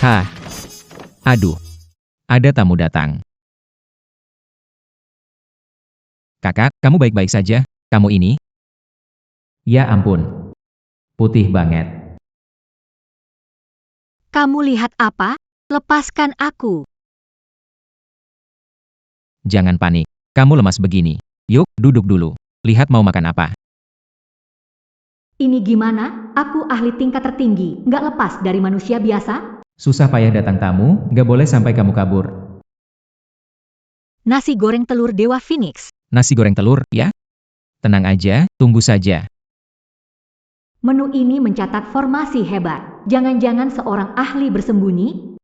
Hah, aduh, ada tamu datang. Kakak, kamu baik-baik saja? Kamu ini? Ya ampun, putih banget. Kamu lihat apa? Lepaskan aku. Jangan panik, kamu lemas begini. Yuk, duduk dulu. Lihat mau makan apa. Ini gimana? Aku ahli tingkat tertinggi, nggak lepas dari manusia biasa? Susah payah datang tamu, gak boleh sampai kamu kabur. Nasi goreng telur Dewa Phoenix. Nasi goreng telur, ya? Tenang aja, tunggu saja. Menu ini mencatat formasi hebat. Jangan-jangan seorang ahli bersembunyi?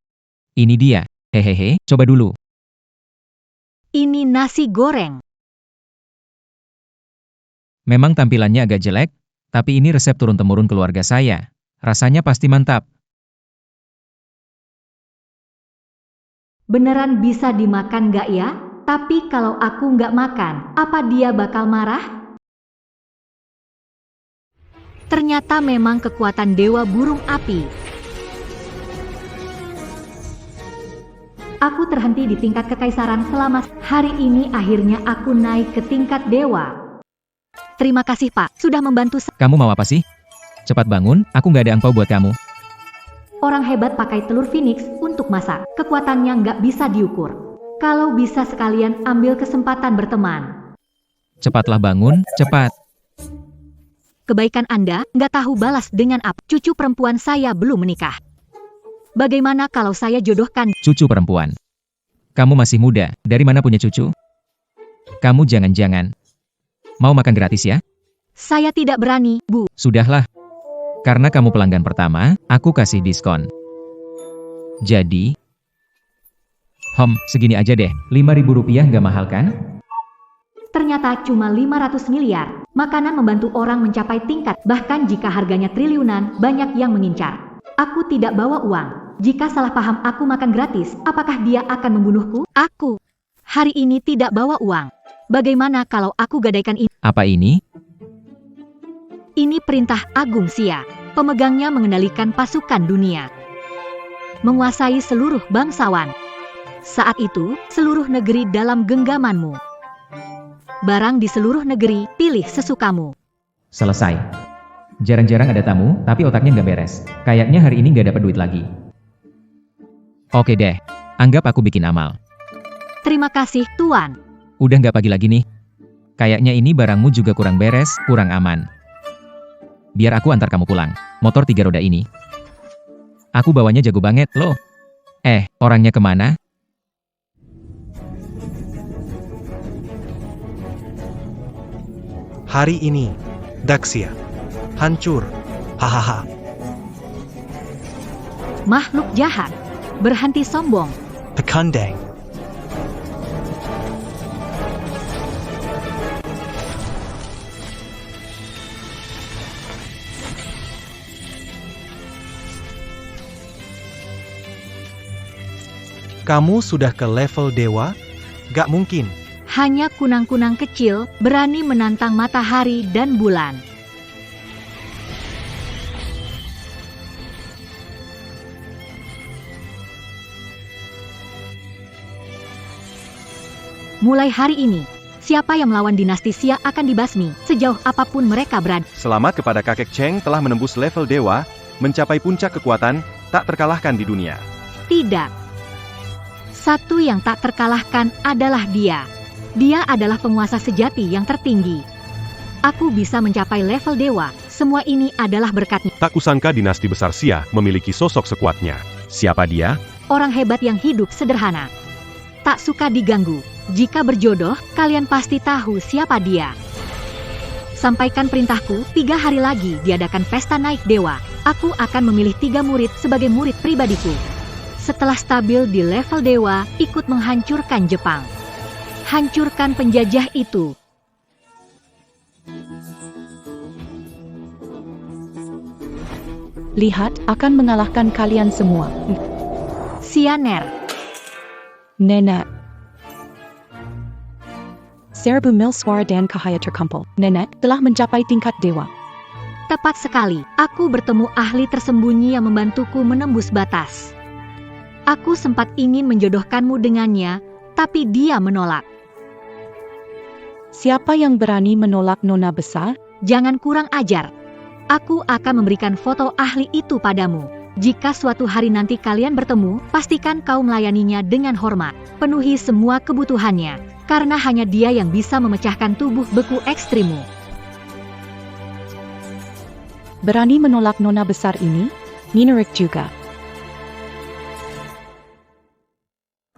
Ini dia. Hehehe, coba dulu. Ini nasi goreng. Memang tampilannya agak jelek, tapi ini resep turun-temurun keluarga saya. Rasanya pasti mantap. Beneran bisa dimakan nggak ya? Tapi kalau aku nggak makan, apa dia bakal marah? Ternyata memang kekuatan Dewa Burung Api. Aku terhenti di tingkat kekaisaran selama hari ini akhirnya aku naik ke tingkat dewa. Terima kasih Pak, sudah membantu saya. Kamu mau apa sih? Cepat bangun, aku nggak ada angpau buat kamu. Orang hebat pakai telur phoenix untuk masak. Kekuatannya nggak bisa diukur. Kalau bisa sekalian ambil kesempatan berteman. Cepatlah bangun, cepat. Kebaikan Anda nggak tahu balas dengan apa. Cucu perempuan saya belum menikah. Bagaimana kalau saya jodohkan? Cucu perempuan. Kamu masih muda, dari mana punya cucu? Kamu jangan-jangan mau makan gratis ya? Saya tidak berani, Bu. Sudahlah. Karena kamu pelanggan pertama, aku kasih diskon. Jadi, segini aja deh. Rp5.000 nggak mahal kan? Ternyata cuma 500 miliar. Makanan membantu orang mencapai tingkat, bahkan jika harganya triliunan, banyak yang mengincar. Aku tidak bawa uang. Jika salah paham aku makan gratis, apakah dia akan membunuhku? Aku hari ini tidak bawa uang. Bagaimana kalau aku gadaikan ini? Apa ini? Ini perintah Agung Sia. Pemegangnya mengendalikan pasukan dunia. Menguasai seluruh bangsawan. Saat itu, seluruh negeri dalam genggamanmu. Barang di seluruh negeri, pilih sesukamu. Selesai. Jarang-jarang ada tamu, tapi otaknya nggak beres. Kayaknya hari ini nggak dapat duit lagi. Oke deh, anggap aku bikin amal. Terima kasih, Tuan. Udah nggak pagi lagi nih. Kayaknya ini barangmu juga kurang beres, kurang aman. Biar aku antar kamu pulang. Motor 3 roda ini. Aku bawanya jago banget, loh. Orangnya kemana? Hari ini, Daxia hancur. Hahaha. Makhluk jahat. Berhenti sombong. Pekandang. Kamu sudah ke level dewa? Gak mungkin. Hanya kunang-kunang kecil berani menantang matahari dan bulan. Mulai hari ini, siapa yang melawan dinasti Xia akan dibasmi, sejauh apapun mereka berada. Selamat kepada kakek Cheng telah menembus level dewa, mencapai puncak kekuatan, tak terkalahkan di dunia. Tidak. Satu yang tak terkalahkan adalah dia. Dia adalah penguasa sejati yang tertinggi. Aku bisa mencapai level dewa, semua ini adalah berkatnya. Tak kusangka dinasti besar Xia memiliki sosok sekuatnya. Siapa dia? Orang hebat yang hidup sederhana. Tak suka diganggu. Jika berjodoh, kalian pasti tahu siapa dia. Sampaikan perintahku, 3 hari lagi diadakan pesta naik dewa. Aku akan memilih 3 murid sebagai murid pribadiku. Setelah stabil di level dewa, ikut menghancurkan Jepang. Hancurkan penjajah itu. Lihat, akan mengalahkan kalian semua. Sianer. Nenek. Serbu mil suara dan cahaya terkumpul. Nenek telah mencapai tingkat dewa. Tepat sekali, aku bertemu ahli tersembunyi yang membantuku menembus batas. Aku sempat ingin menjodohkanmu dengannya, tapi dia menolak. Siapa yang berani menolak Nona besar? Jangan kurang ajar. Aku akan memberikan foto ahli itu padamu. Jika suatu hari nanti kalian bertemu, pastikan kau melayaninya dengan hormat. Penuhi semua kebutuhannya, karena hanya dia yang bisa memecahkan tubuh beku ekstrimmu. Berani menolak Nona besar ini? Menarik juga.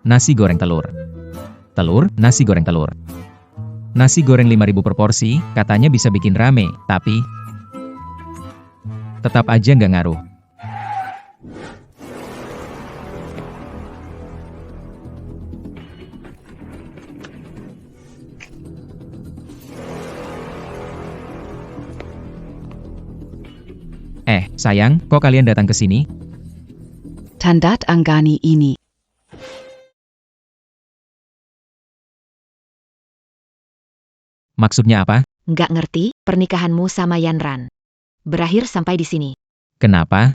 Nasi goreng telur. Telur, nasi goreng telur. Nasi goreng 5.000 per porsi, katanya bisa bikin rame, tapi tetap aja nggak ngaruh. Sayang, kok kalian datang ke sini? Tandat Anggani ini. Maksudnya apa? Nggak ngerti, pernikahanmu sama Yanran berakhir sampai di sini. Kenapa?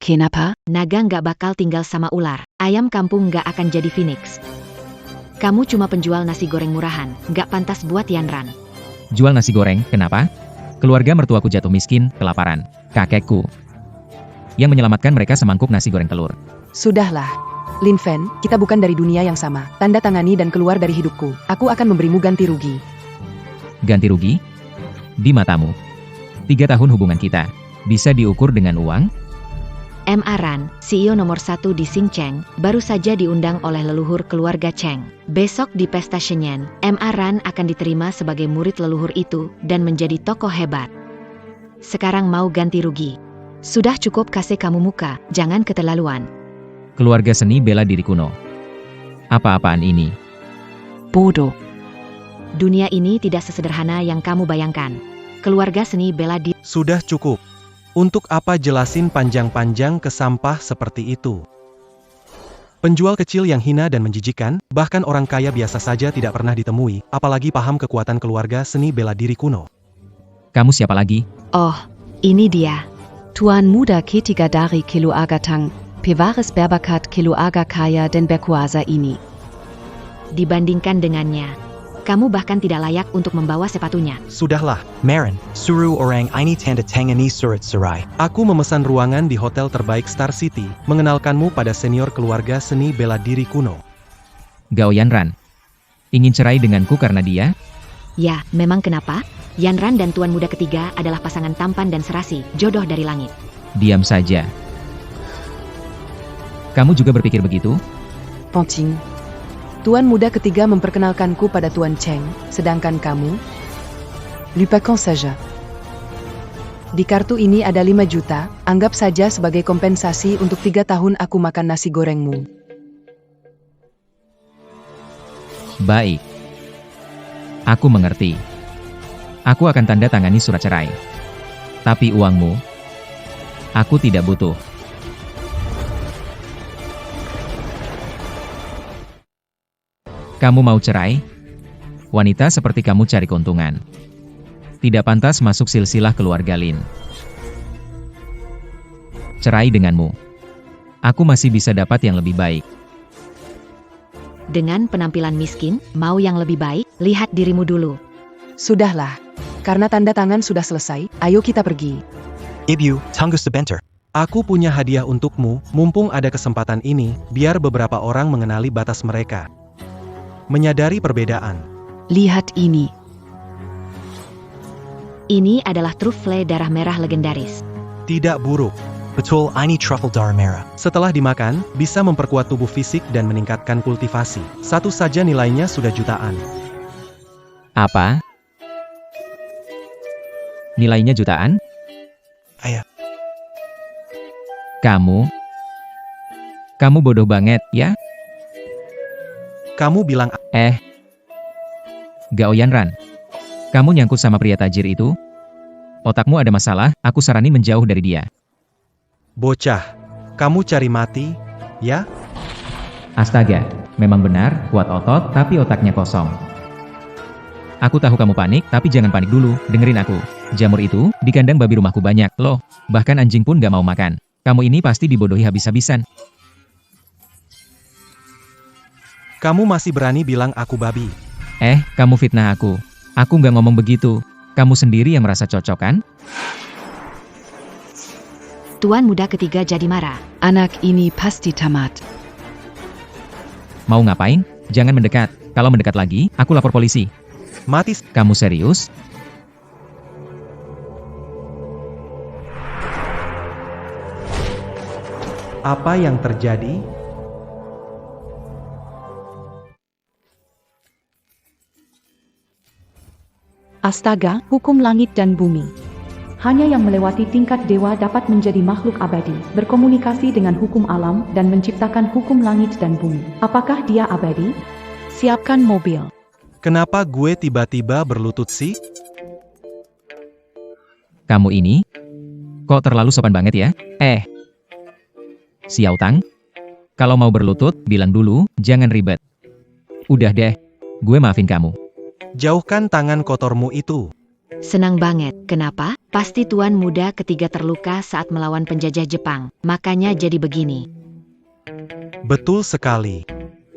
Kenapa? Naga nggak bakal tinggal sama ular. Ayam kampung nggak akan jadi phoenix. Kamu cuma penjual nasi goreng murahan, nggak pantas buat Yanran. Jual nasi goreng, kenapa? Keluarga mertuaku jatuh miskin, kelaparan. Kakekku yang menyelamatkan mereka semangkuk nasi goreng telur. Sudahlah. Lin Fen, kita bukan dari dunia yang sama. Tanda tangani dan keluar dari hidupku. Aku akan memberimu ganti rugi. Ganti rugi? Di matamu. 3 tahun hubungan kita. Bisa diukur dengan uang? M.A. Ran, CEO nomor 1 di Sing Cheng, baru saja diundang oleh leluhur keluarga Cheng. Besok di pesta Shenyan, M.A. Ran akan diterima sebagai murid leluhur itu dan menjadi tokoh hebat. Sekarang mau ganti rugi. Sudah cukup kasih kamu muka, jangan keterlaluan. Keluarga seni bela diri kuno. Apa-apaan ini? Bodoh. Dunia ini tidak sesederhana yang kamu bayangkan. Keluarga seni bela diri. Sudah cukup. Untuk apa jelasin panjang-panjang ke sampah seperti itu? Penjual kecil yang hina dan menjijikan, bahkan orang kaya biasa saja tidak pernah ditemui, apalagi paham kekuatan keluarga seni bela diri kuno. Kamu siapa lagi? Oh, ini dia. Tuan muda ketiga dari keluarga Tang, pewaris berbakat keluarga kaya dan berkuasa ini. Dibandingkan dengannya, kamu bahkan tidak layak untuk membawa sepatunya. Sudahlah, Marin, suruh orang ini tanda tangani surat cerai. aku memesan ruangan di hotel terbaik Star City, mengenalkanmu pada senior keluarga seni bela diri kuno. Gao Yanran. Ingin cerai denganku karena dia? Ya, memang kenapa? Yanran dan tuan muda ketiga adalah pasangan tampan dan serasi, jodoh dari langit. Diam saja. Kamu juga berpikir begitu? Ponting. Tuan muda ketiga memperkenalkanku pada Tuan Cheng, sedangkan kamu? Lupakan saja. Di kartu ini ada 5 juta, anggap saja sebagai kompensasi untuk 3 tahun aku makan nasi gorengmu. Baik. Aku mengerti. Aku akan tanda tangani surat cerai. Tapi uangmu, aku tidak butuh. Kamu mau cerai? Wanita seperti kamu cari keuntungan. Tidak pantas masuk silsilah keluarga Lin. Cerai denganmu. Aku masih bisa dapat yang lebih baik. Dengan penampilan miskin, mau yang lebih baik, lihat dirimu dulu. Sudahlah. Karena tanda tangan sudah selesai, ayo kita pergi. Ibu, tunggu sebentar. Aku punya hadiah untukmu, mumpung ada kesempatan ini, biar beberapa orang mengenali batas mereka. Menyadari perbedaan. Lihat ini. Ini adalah trufle darah merah legendaris. Tidak buruk. Betul ini truffle darah merah. Setelah dimakan, bisa memperkuat tubuh fisik dan meningkatkan kultivasi. Satu saja nilainya sudah jutaan. Apa? Nilainya jutaan? Ayah. Kamu bodoh banget, ya? Kamu bilang, Gao Yanran. Kamu nyangkut sama pria tajir itu? Otakmu ada masalah, aku saranin menjauh dari dia. bocah, kamu cari mati, ya? Astaga, memang benar, kuat otot, tapi otaknya kosong. Aku tahu kamu panik, tapi jangan panik dulu, dengerin aku. Jamur itu, di kandang babi rumahku banyak, loh. Bahkan anjing pun gak mau makan. Kamu ini pasti dibodohi habis-habisan. Kamu masih berani bilang aku babi? Kamu fitnah aku. Aku nggak ngomong begitu. Kamu sendiri yang merasa cocok kan? Tuan muda ketiga jadi marah. Anak ini pasti tamat. Mau ngapain? Jangan mendekat. Kalau mendekat lagi, aku lapor polisi. Mati. Kamu serius? Apa yang terjadi? Astaga, hukum langit dan bumi. Hanya yang melewati tingkat dewa dapat menjadi makhluk abadi, berkomunikasi dengan hukum alam, dan menciptakan hukum langit dan bumi. Apakah dia abadi? Siapkan mobil. Kenapa gue tiba-tiba berlutut sih? Kamu ini? Kok terlalu sopan banget ya? Xiao Tang? Kalau mau berlutut, bilang dulu, jangan ribet. Udah deh, gue maafin kamu. Jauhkan tangan kotormu itu. Senang banget. Kenapa? Pasti tuan muda ketiga terluka saat melawan penjajah Jepang. Makanya jadi begini. Betul sekali.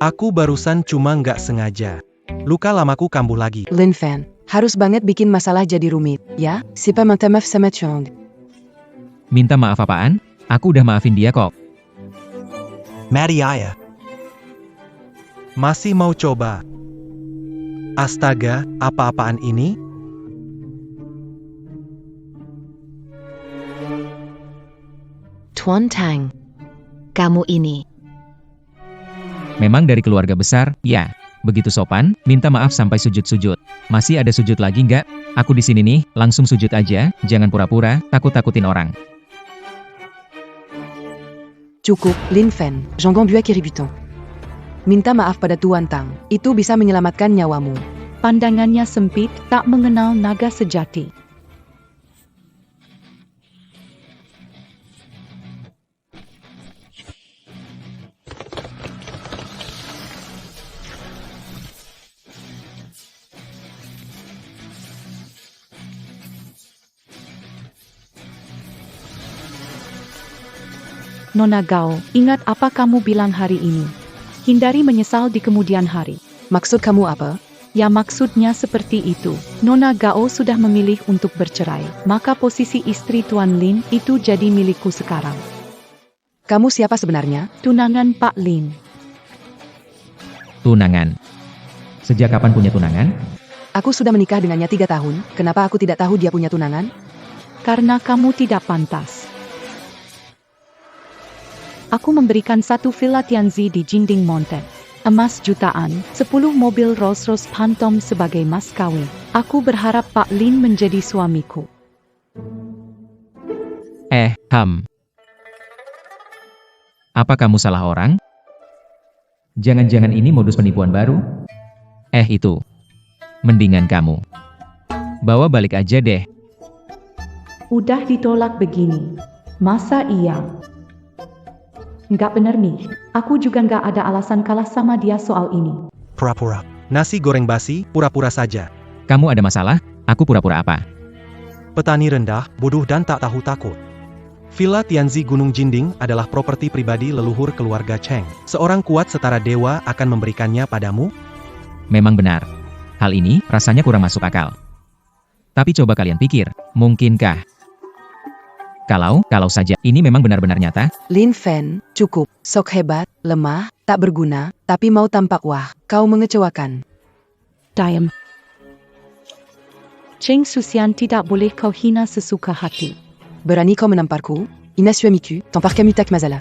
Aku barusan cuma nggak sengaja. Luka lamaku kambuh lagi. Lin Fan, harus banget bikin masalah jadi rumit, ya? C'est pas minta maaf sama Chong. Minta maaf apaan? Aku udah maafin dia kok. Madiaya. Masih mau coba? Astaga, apa-apaan ini? Tuan Tang. Kamu ini. Memang dari keluarga besar, ya. Begitu sopan, minta maaf sampai sujud-sujud. Masih ada sujud lagi nggak? Aku di sini nih, langsung sujud aja, jangan pura-pura, takut-takutin orang. Cukup, Lin Fan, Jean Gongbuek Kiributon. Minta maaf pada Tuan Tang, itu bisa menyelamatkan nyawamu. Pandangannya sempit, tak mengenal naga sejati. Nona Gao, ingat apa kamu bilang hari ini. Hindari menyesal di kemudian hari. Maksud kamu apa? Ya maksudnya seperti itu. Nona Gao sudah memilih untuk bercerai. Maka posisi istri Tuan Lin itu jadi milikku sekarang. Kamu siapa sebenarnya? Tunangan Pak Lin. Tunangan. Sejak kapan punya tunangan? Aku sudah menikah dengannya 3 tahun, kenapa aku tidak tahu dia punya tunangan? Karena kamu tidak pantas. Aku memberikan 1 villa Tianzi di Jinding Mountain. Emas jutaan, 10 mobil Rolls-Royce Phantom sebagai mas kawin. Aku berharap Pak Lin menjadi suamiku. Apa kamu salah orang? Jangan-jangan ini modus penipuan baru? Itu. Mendingan kamu bawa balik aja deh. Udah ditolak begini. Masa iya? Nggak bener nih. Aku juga nggak ada alasan kalah sama dia soal ini. Pura-pura. Nasi goreng basi, pura-pura saja. Kamu ada masalah? Aku pura-pura apa? Petani rendah, bodoh dan tak tahu takut. Villa Tianzi Gunung Jinding adalah properti pribadi leluhur keluarga Cheng. Seorang kuat setara dewa akan memberikannya padamu? Memang benar. Hal ini rasanya kurang masuk akal. Tapi coba kalian pikir, mungkinkah? Kalau saja ini memang benar-benar nyata, Lin Fan, cukup, sok hebat, lemah, tak berguna, tapi mau tampak wah, kau mengecewakan. Diam. Cheng Susian tidak boleh kau hina sesuka hati. Berani kau menamparku? Inasue Miku, tampar kamu tak masalah.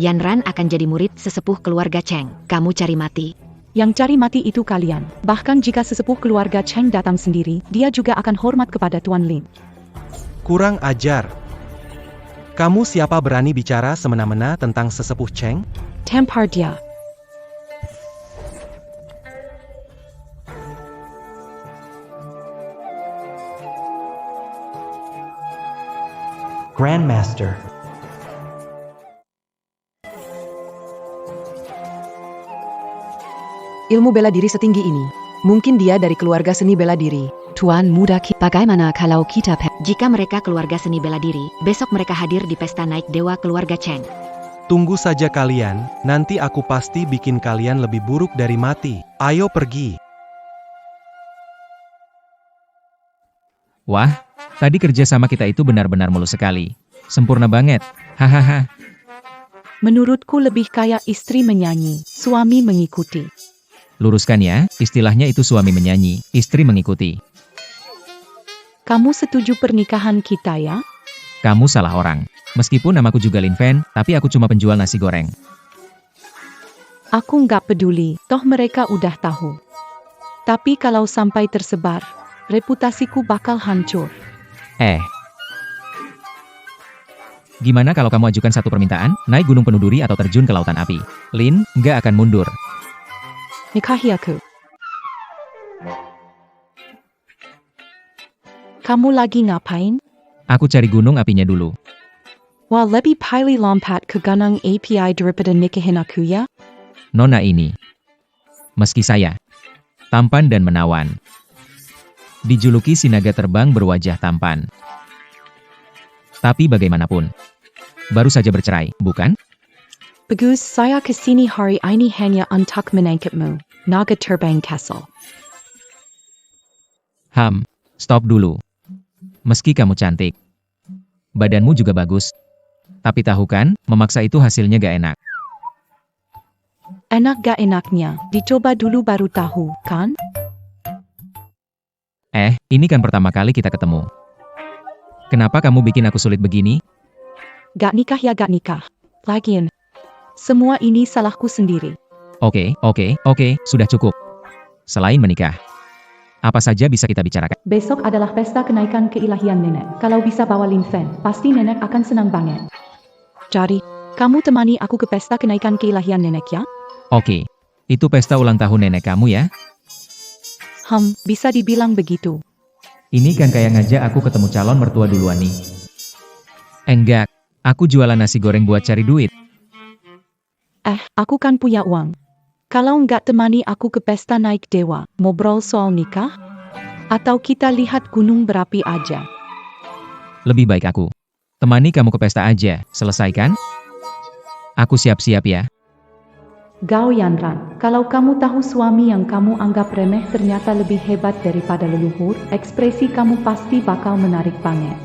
Yan Ran akan jadi murid sesepuh keluarga Cheng. Kamu cari mati. Yang cari mati itu kalian. Bahkan jika sesepuh keluarga Cheng datang sendiri, dia juga akan hormat kepada Tuan Lin. Kurang ajar. Kamu siapa berani bicara semena-mena tentang sesepuh Cheng? Tampar dia. Grandmaster. Ilmu bela diri setinggi ini. Mungkin dia dari keluarga seni bela diri. Tuan muda, bagaimana kalau kita Jika mereka keluarga seni bela diri, besok mereka hadir di pesta naik dewa keluarga Cheng. Tunggu saja kalian, nanti aku pasti bikin kalian lebih buruk dari mati. Ayo pergi. Wah, tadi kerja sama kita itu benar-benar mulus sekali. Sempurna banget. Hahaha. Menurutku lebih kayak istri menyanyi, suami mengikuti. Luruskan ya, istilahnya itu suami menyanyi, istri mengikuti. Kamu setuju pernikahan kita ya? Kamu salah orang. Meskipun namaku juga Lin Fen, tapi aku cuma penjual nasi goreng. Aku nggak peduli, toh mereka udah tahu. Tapi kalau sampai tersebar, reputasiku bakal hancur. Gimana kalau kamu ajukan satu permintaan, naik gunung penuh duri atau terjun ke lautan api? Lin, nggak akan mundur. Nikahi aku. Kamu lagi ngapain? Aku cari gunung apinya dulu. Wah, lebih pilih lompat ke gunung API daripada nikahin aku ya? Nona ini, meski saya tampan dan menawan, dijuluki si naga terbang berwajah tampan. Tapi bagaimanapun, baru saja bercerai, bukan? Bagus, saya kesini hari ini hanya untuk menangkapmu, naga terbang Castle. Stop dulu. Meski kamu cantik, badanmu juga bagus, tapi tahu kan, memaksa itu hasilnya gak enak. Enak gak enaknya, dicoba dulu baru tahu, kan? Ini kan pertama kali kita ketemu. Kenapa kamu bikin aku sulit begini? Gak nikah ya gak nikah. Lagian, semua ini salahku sendiri. Oke, sudah cukup. Selain menikah, apa saja bisa kita bicarakan? Besok adalah pesta kenaikan keilahian nenek. Kalau bisa bawa Lin Fen, pasti nenek akan senang banget. Jadi, kamu temani aku ke pesta kenaikan keilahian nenek ya? Oke, itu pesta ulang tahun nenek kamu ya? Bisa dibilang begitu. Ini kan kayak ngajak aku ketemu calon mertua duluan nih. Enggak, aku jualan nasi goreng buat cari duit. Aku kan punya uang. Kalau nggak temani aku ke pesta naik dewa, ngobrol soal nikah? Atau kita lihat gunung berapi aja? Lebih baik aku temani kamu ke pesta aja, selesai kan? Aku siap-siap ya. Gao Yanran, kalau kamu tahu suami yang kamu anggap remeh ternyata lebih hebat daripada leluhur, ekspresi kamu pasti bakal menarik banget.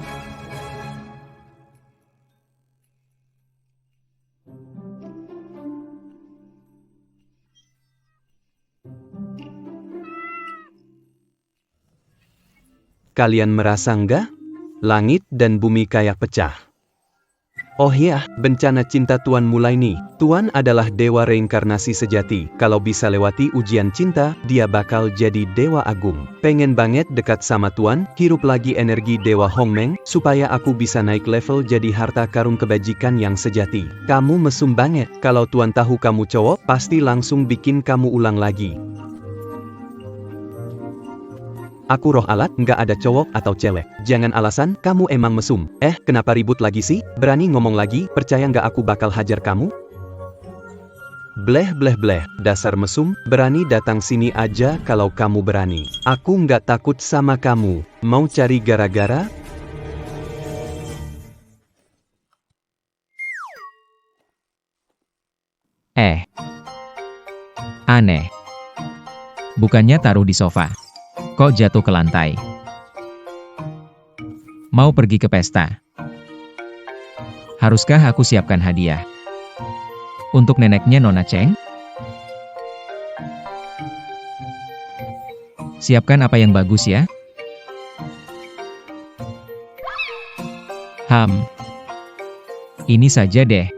Kalian merasa enggak? Langit dan bumi kayak pecah. Oh ya, bencana cinta Tuan mulai nih. Tuan adalah dewa reinkarnasi sejati. Kalau bisa lewati ujian cinta, dia bakal jadi dewa agung. Pengen banget dekat sama Tuan, hirup lagi energi dewa Hongmeng, supaya aku bisa naik level jadi harta karun kebajikan yang sejati. Kamu mesum banget. Kalau Tuan tahu kamu cowok, pasti langsung bikin kamu ulang lagi. Aku roh alat, nggak ada cowok atau cewek. Jangan alasan, kamu emang mesum. Kenapa ribut lagi sih? Berani ngomong lagi, percaya nggak aku bakal hajar kamu? Bleh, dasar mesum, berani datang sini aja kalau kamu berani. Aku nggak takut sama kamu. Mau cari gara-gara? Aneh. Bukannya taruh di sofa, kok jatuh ke lantai? Mau pergi ke pesta? Haruskah aku siapkan hadiah? Untuk neneknya Nona Cheng? Siapkan apa yang bagus ya? Ini saja deh.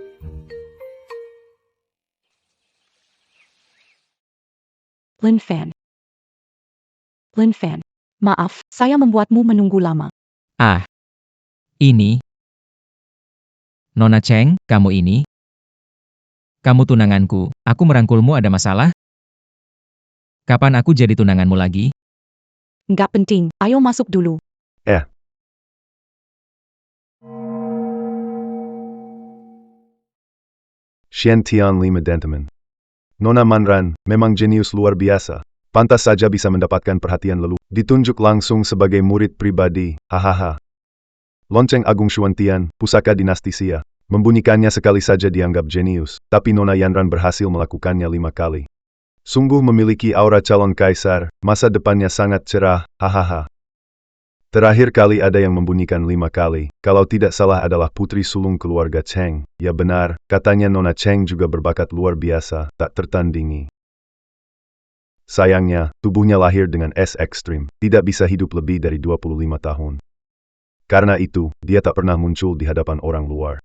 Lin Fen, maaf, saya membuatmu menunggu lama. Ini. Nona Cheng, kamu ini. Kamu tunanganku, aku merangkulmu ada masalah? Kapan aku jadi tunanganmu lagi? Nggak penting, ayo masuk dulu. Shen Tian 5 Denteman. Nona Manran, memang jenius luar biasa. Pantas saja bisa mendapatkan perhatian leluhur. Ditunjuk langsung sebagai murid pribadi, hahaha. Lonceng Agung Xuantian, pusaka dinasti Xia. Membunyikannya sekali saja dianggap jenius, tapi Nona Yanran berhasil melakukannya 5 kali. Sungguh memiliki aura calon kaisar, masa depannya sangat cerah, hahaha. Terakhir kali ada yang membunyikan 5 kali, kalau tidak salah adalah putri sulung keluarga Cheng. Ya benar, katanya Nona Cheng juga berbakat luar biasa, tak tertandingi. Sayangnya, tubuhnya lahir dengan es ekstrim, tidak bisa hidup lebih dari 25 tahun. Karena itu, dia tak pernah muncul di hadapan orang luar.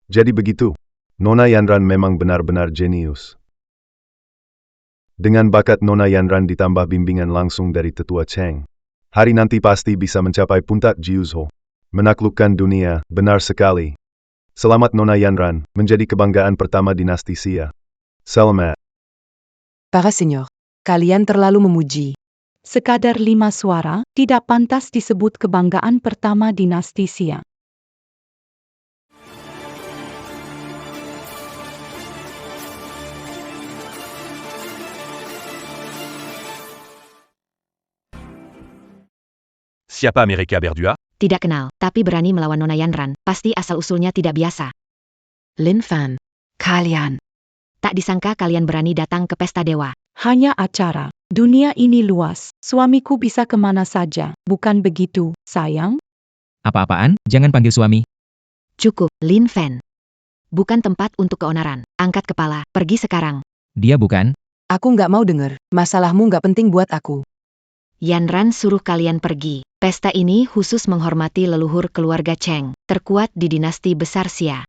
Jadi begitu, Nona Yanran memang benar-benar jenius. Dengan bakat Nona Yanran ditambah bimbingan langsung dari tetua Cheng, hari nanti pasti bisa mencapai puncak Jiuzhou. Menaklukkan dunia, benar sekali. Selamat Nona Yanran, menjadi kebanggaan pertama dinasti Xia. Selamat. Para senior, kalian terlalu memuji. Sekadar 5 suara, tidak pantas disebut kebanggaan pertama dinasti Xia. Siapa mereka berdua? Tidak kenal, tapi berani melawan Nona Yanran. Pasti asal-usulnya tidak biasa. Lin Fan, kalian. Tak disangka kalian berani datang ke pesta dewa. Hanya acara. Dunia ini luas. Suamiku bisa kemana saja. Bukan begitu, sayang? Apa-apaan? Jangan panggil suami. Cukup, Lin Fan. Bukan tempat untuk keonaran. Angkat kepala, pergi sekarang. Dia bukan. Aku nggak mau denger. Masalahmu nggak penting buat aku. Yanran suruh kalian pergi. Pesta ini khusus menghormati leluhur keluarga Cheng, terkuat di dinasti besar Xia.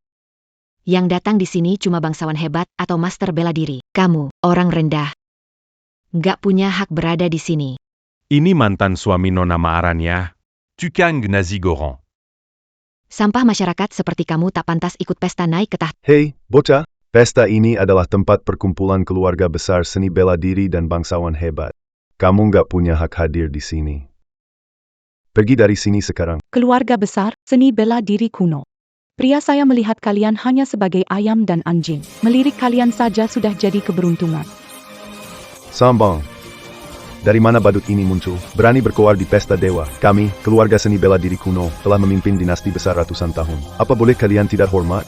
Yang datang di sini cuma bangsawan hebat atau master bela diri. Kamu, orang rendah. Nggak punya hak berada di sini. Ini mantan suami Nona Maaran ya. Tukang nasi goreng. Sampah masyarakat seperti kamu tak pantas ikut pesta naik ke tahta. Hei, bocah, pesta ini adalah tempat perkumpulan keluarga besar seni bela diri dan bangsawan hebat. Kamu nggak punya hak hadir di sini. Pergi dari sini sekarang. Keluarga besar, seni bela diri kuno. Pria saya melihat kalian hanya sebagai ayam dan anjing. Melirik kalian saja sudah jadi keberuntungan. Sambang. Dari mana badut ini muncul? Berani berkoar di pesta dewa. Kami, keluarga seni bela diri kuno, telah memimpin dinasti besar ratusan tahun. Apa boleh kalian tidak hormat?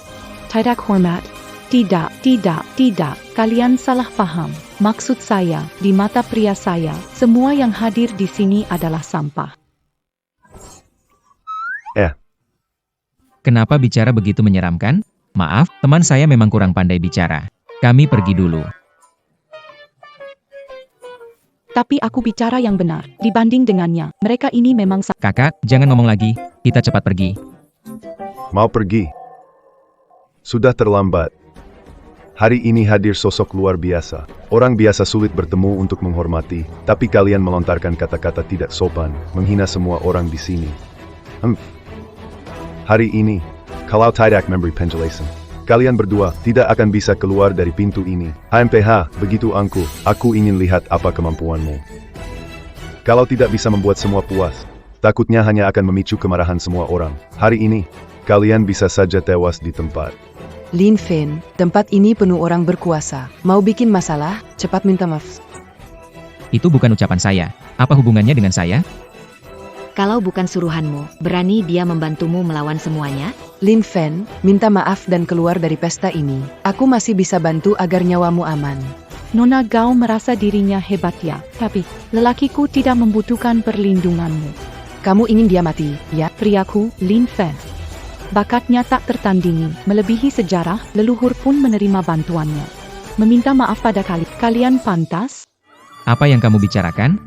Tidak hormat. Tidak. Kalian salah paham. Maksud saya, di mata pria saya, semua yang hadir di sini adalah sampah. Kenapa bicara begitu menyeramkan? Maaf, teman saya memang kurang pandai bicara. Kami pergi dulu. Tapi aku bicara yang benar. Dibanding dengannya, mereka ini memang Kakak, jangan ngomong lagi. Kita cepat pergi. Mau pergi? Sudah terlambat. Hari ini hadir sosok luar biasa. Orang biasa sulit bertemu untuk menghormati, tapi kalian melontarkan kata-kata tidak sopan, menghina semua orang di sini. Hari ini, kalau tidak memberi penjelasan, kalian berdua tidak akan bisa keluar dari pintu ini. HMPH, begitu aku ingin lihat apa kemampuanmu. Kalau tidak bisa membuat semua puas, takutnya hanya akan memicu kemarahan semua orang. Hari ini, kalian bisa saja tewas di tempat. Lin Fan, tempat ini penuh orang berkuasa. Mau bikin masalah, cepat minta maaf. Itu bukan ucapan saya. Apa hubungannya dengan saya? Kalau bukan suruhanmu, berani dia membantumu melawan semuanya? Lin Fan, minta maaf dan keluar dari pesta ini. Aku masih bisa bantu agar nyawamu aman. Nona Gao merasa dirinya hebat ya, tapi lelakiku tidak membutuhkan perlindunganmu. Kamu ingin dia mati, ya? Priaku, Lin Fan. Bakatnya tak tertandingi, melebihi sejarah, leluhur pun menerima bantuannya. Meminta maaf pada kalian pantas? Apa yang kamu bicarakan?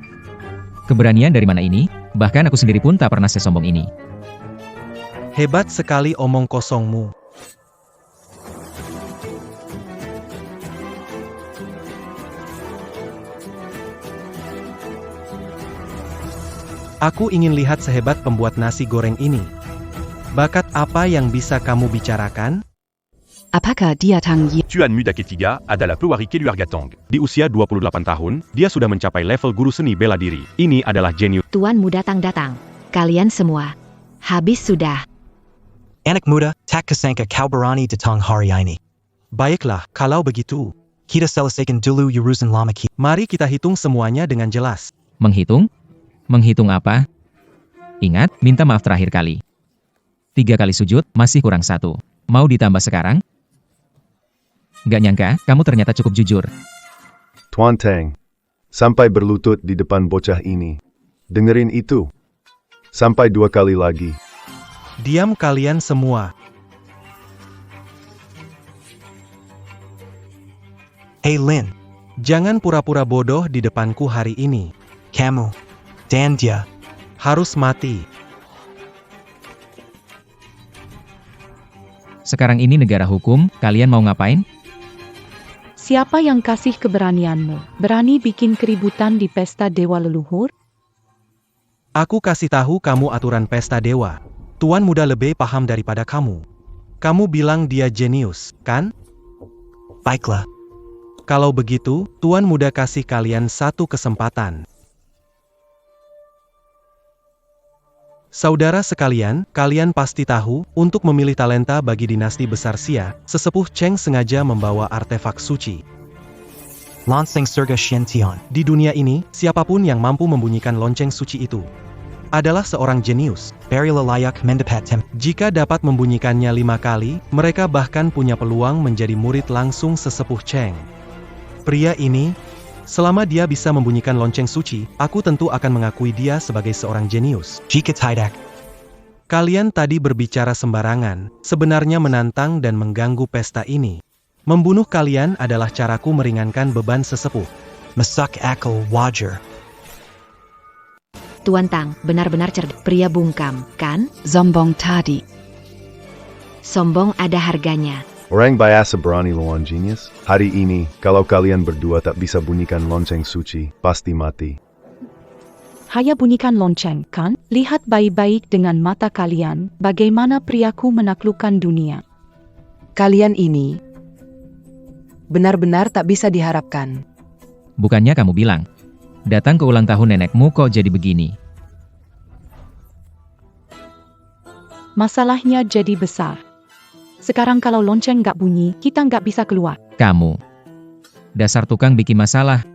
Keberanian dari mana ini? Bahkan aku sendiri pun tak pernah sesombong ini. Hebat sekali omong kosongmu. Aku ingin lihat sehebat pembuat nasi goreng ini. Bakat apa yang bisa kamu bicarakan? Apakah dia Tang Yi? Tuan muda ketiga adalah Pewaris Keluarga Tong. Di usia 28 tahun, dia sudah mencapai level guru seni bela diri. Ini adalah jenius. Tuan muda datang. Kalian semua. Habis sudah. Anak muda, tak kesangka kau berani datang hari ini. Baiklah, kalau begitu. Kita selesaikan dulu urusan lama kita. Mari kita hitung semuanya dengan jelas. Menghitung? Menghitung apa? Ingat, minta maaf terakhir kali. 3 kali sujud, masih kurang 1. Mau ditambah sekarang? Gak nyangka, kamu ternyata cukup jujur. Tuan Tang. Sampai berlutut di depan bocah ini. Dengerin itu. Sampai 2 kali lagi. Diam kalian semua. Hey Lin, Jangan pura-pura bodoh di depanku hari ini. kamu, dan dia, Harus mati. Sekarang ini negara hukum, kalian mau ngapain? Siapa yang kasih keberanianmu? Berani bikin keributan di pesta dewa leluhur? Aku kasih tahu kamu aturan pesta dewa. Tuan muda lebih paham daripada kamu. Kamu bilang dia jenius, kan? baiklah. Kalau begitu, Tuan muda kasih kalian satu kesempatan. Saudara sekalian, kalian pasti tahu, untuk memilih talenta bagi dinasti besar Xia, sesepuh Cheng sengaja membawa artefak suci. Lansing Surga Shention. Di dunia ini, siapapun yang mampu membunyikan lonceng suci itu adalah seorang jenius. Beri layak mendapat tem. Jika dapat membunyikannya 5 kali, mereka bahkan punya peluang menjadi murid langsung sesepuh Cheng. Pria ini, selama dia bisa membunyikan lonceng suci, aku tentu akan mengakui dia sebagai seorang jenius. Jika tidak, Kalian tadi berbicara sembarangan, sebenarnya menantang dan mengganggu pesta ini. Membunuh kalian adalah caraku meringankan beban sesepuh. masak akal wajar. Tuan Tang, benar-benar cerdas. Pria bungkam, kan? Sombong tadi. Sombong ada harganya. Orang biasa berani lawan genius. Hari ini, kalau kalian berdua tak bisa bunyikan lonceng suci, pasti mati. Hanya bunyikan lonceng, kan? Lihat baik-baik dengan mata kalian, bagaimana priaku menaklukkan dunia. Kalian ini benar-benar tak bisa diharapkan. Bukannya kamu bilang, datang ke ulang tahun nenekmu kok jadi begini. Masalahnya jadi besar. Sekarang kalau lonceng nggak bunyi, kita nggak bisa keluar. Kamu. Dasar tukang bikin masalah.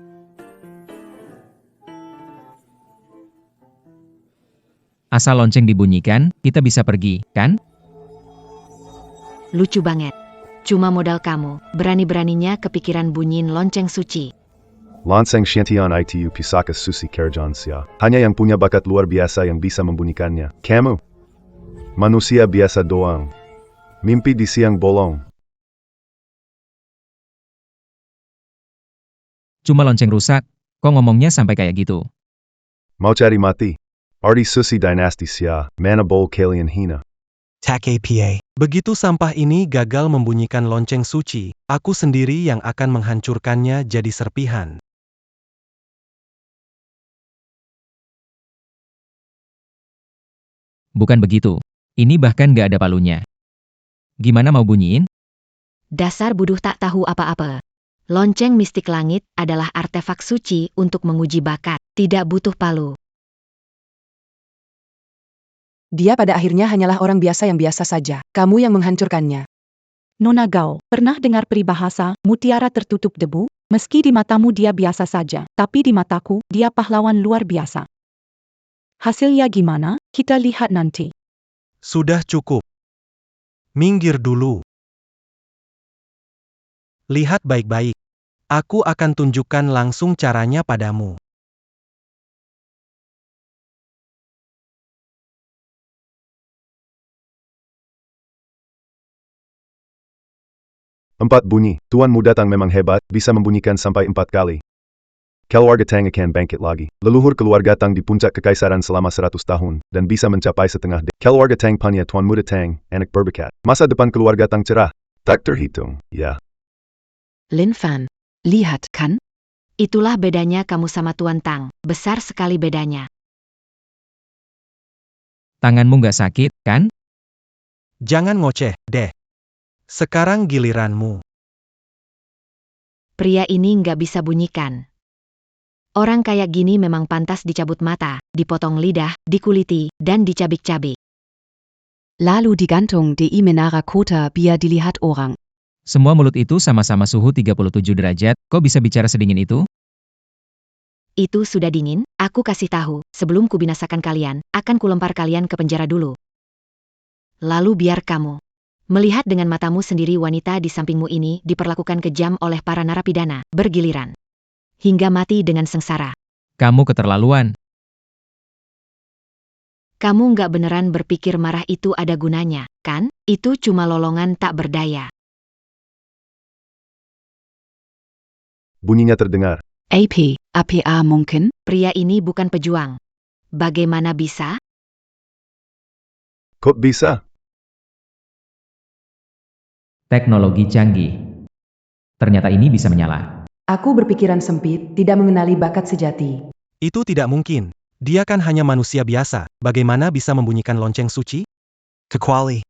Asal lonceng dibunyikan, kita bisa pergi, kan? Lucu banget. Cuma modal kamu, berani-beraninya kepikiran bunyiin lonceng suci. Lanseng Shention itu Pisaka Susi Kerjan Sia. Hanya yang punya bakat luar biasa yang bisa membunyikannya. Kamu. Manusia biasa doang. Mimpi di siang bolong. Cuma lonceng rusak, kok ngomongnya sampai kayak gitu? Mau cari mati. Arti Susi Dynasty Sia, mana bol kalian hina. Tak apa. Begitu sampah ini gagal membunyikan lonceng suci, aku sendiri yang akan menghancurkannya jadi serpihan. Bukan begitu. Ini bahkan gak ada palunya. Gimana mau bunyiin? Dasar bodoh tak tahu apa-apa. Lonceng mistik langit adalah artefak suci untuk menguji bakat, tidak butuh palu. Dia pada akhirnya hanyalah orang biasa yang biasa saja. Kamu yang menghancurkannya. Nona Gao, pernah dengar peribahasa, mutiara tertutup debu? Meski di matamu dia biasa saja, tapi di mataku, dia pahlawan luar biasa. Hasilnya gimana? Kita lihat nanti. Sudah cukup. Minggir dulu. Lihat baik-baik. Aku akan tunjukkan langsung caranya padamu. Empat bunyi, Tuan Muda Tang memang hebat, bisa membunyikan sampai 4 kali. Keluarga Tang akan bangkit lagi. Leluhur keluarga Tang di puncak kekaisaran selama 100 tahun, dan bisa mencapai setengah. Keluarga Tang punya Tuan Muda Tang, anak berbakat. Masa depan keluarga Tang cerah. Tak terhitung, ya. Lin Fan, Lihat, kan? itulah bedanya kamu sama Tuan Tang. Besar sekali bedanya. Tanganmu gak sakit, kan? Jangan ngoceh, deh. Sekarang giliranmu. Pria ini nggak bisa bunyikan. Orang kayak gini memang pantas dicabut mata, dipotong lidah, dikuliti, dan dicabik-cabik. Lalu digantung di Menara Kota biar dilihat orang. Semua mulut itu sama-sama suhu 37 derajat, kok bisa bicara sedingin itu? Itu sudah dingin, aku kasih tahu, sebelum kubinasakan kalian, akan kulempar kalian ke penjara dulu. Lalu biar kamu Melihat dengan matamu sendiri wanita di sampingmu ini diperlakukan kejam oleh para narapidana, bergiliran. Hingga mati dengan sengsara. Kamu keterlaluan. Kamu nggak beneran berpikir marah itu ada gunanya, kan? Itu cuma lolongan tak berdaya. Bunyinya terdengar. AP, APA mungkin? Pria ini bukan pejuang. Bagaimana bisa? Kok bisa? Teknologi canggih. Ternyata ini bisa menyala. Aku berpikiran sempit, tidak mengenali bakat sejati. Itu tidak mungkin. Dia kan hanya manusia biasa. Bagaimana bisa membunyikan lonceng suci? Kecuali.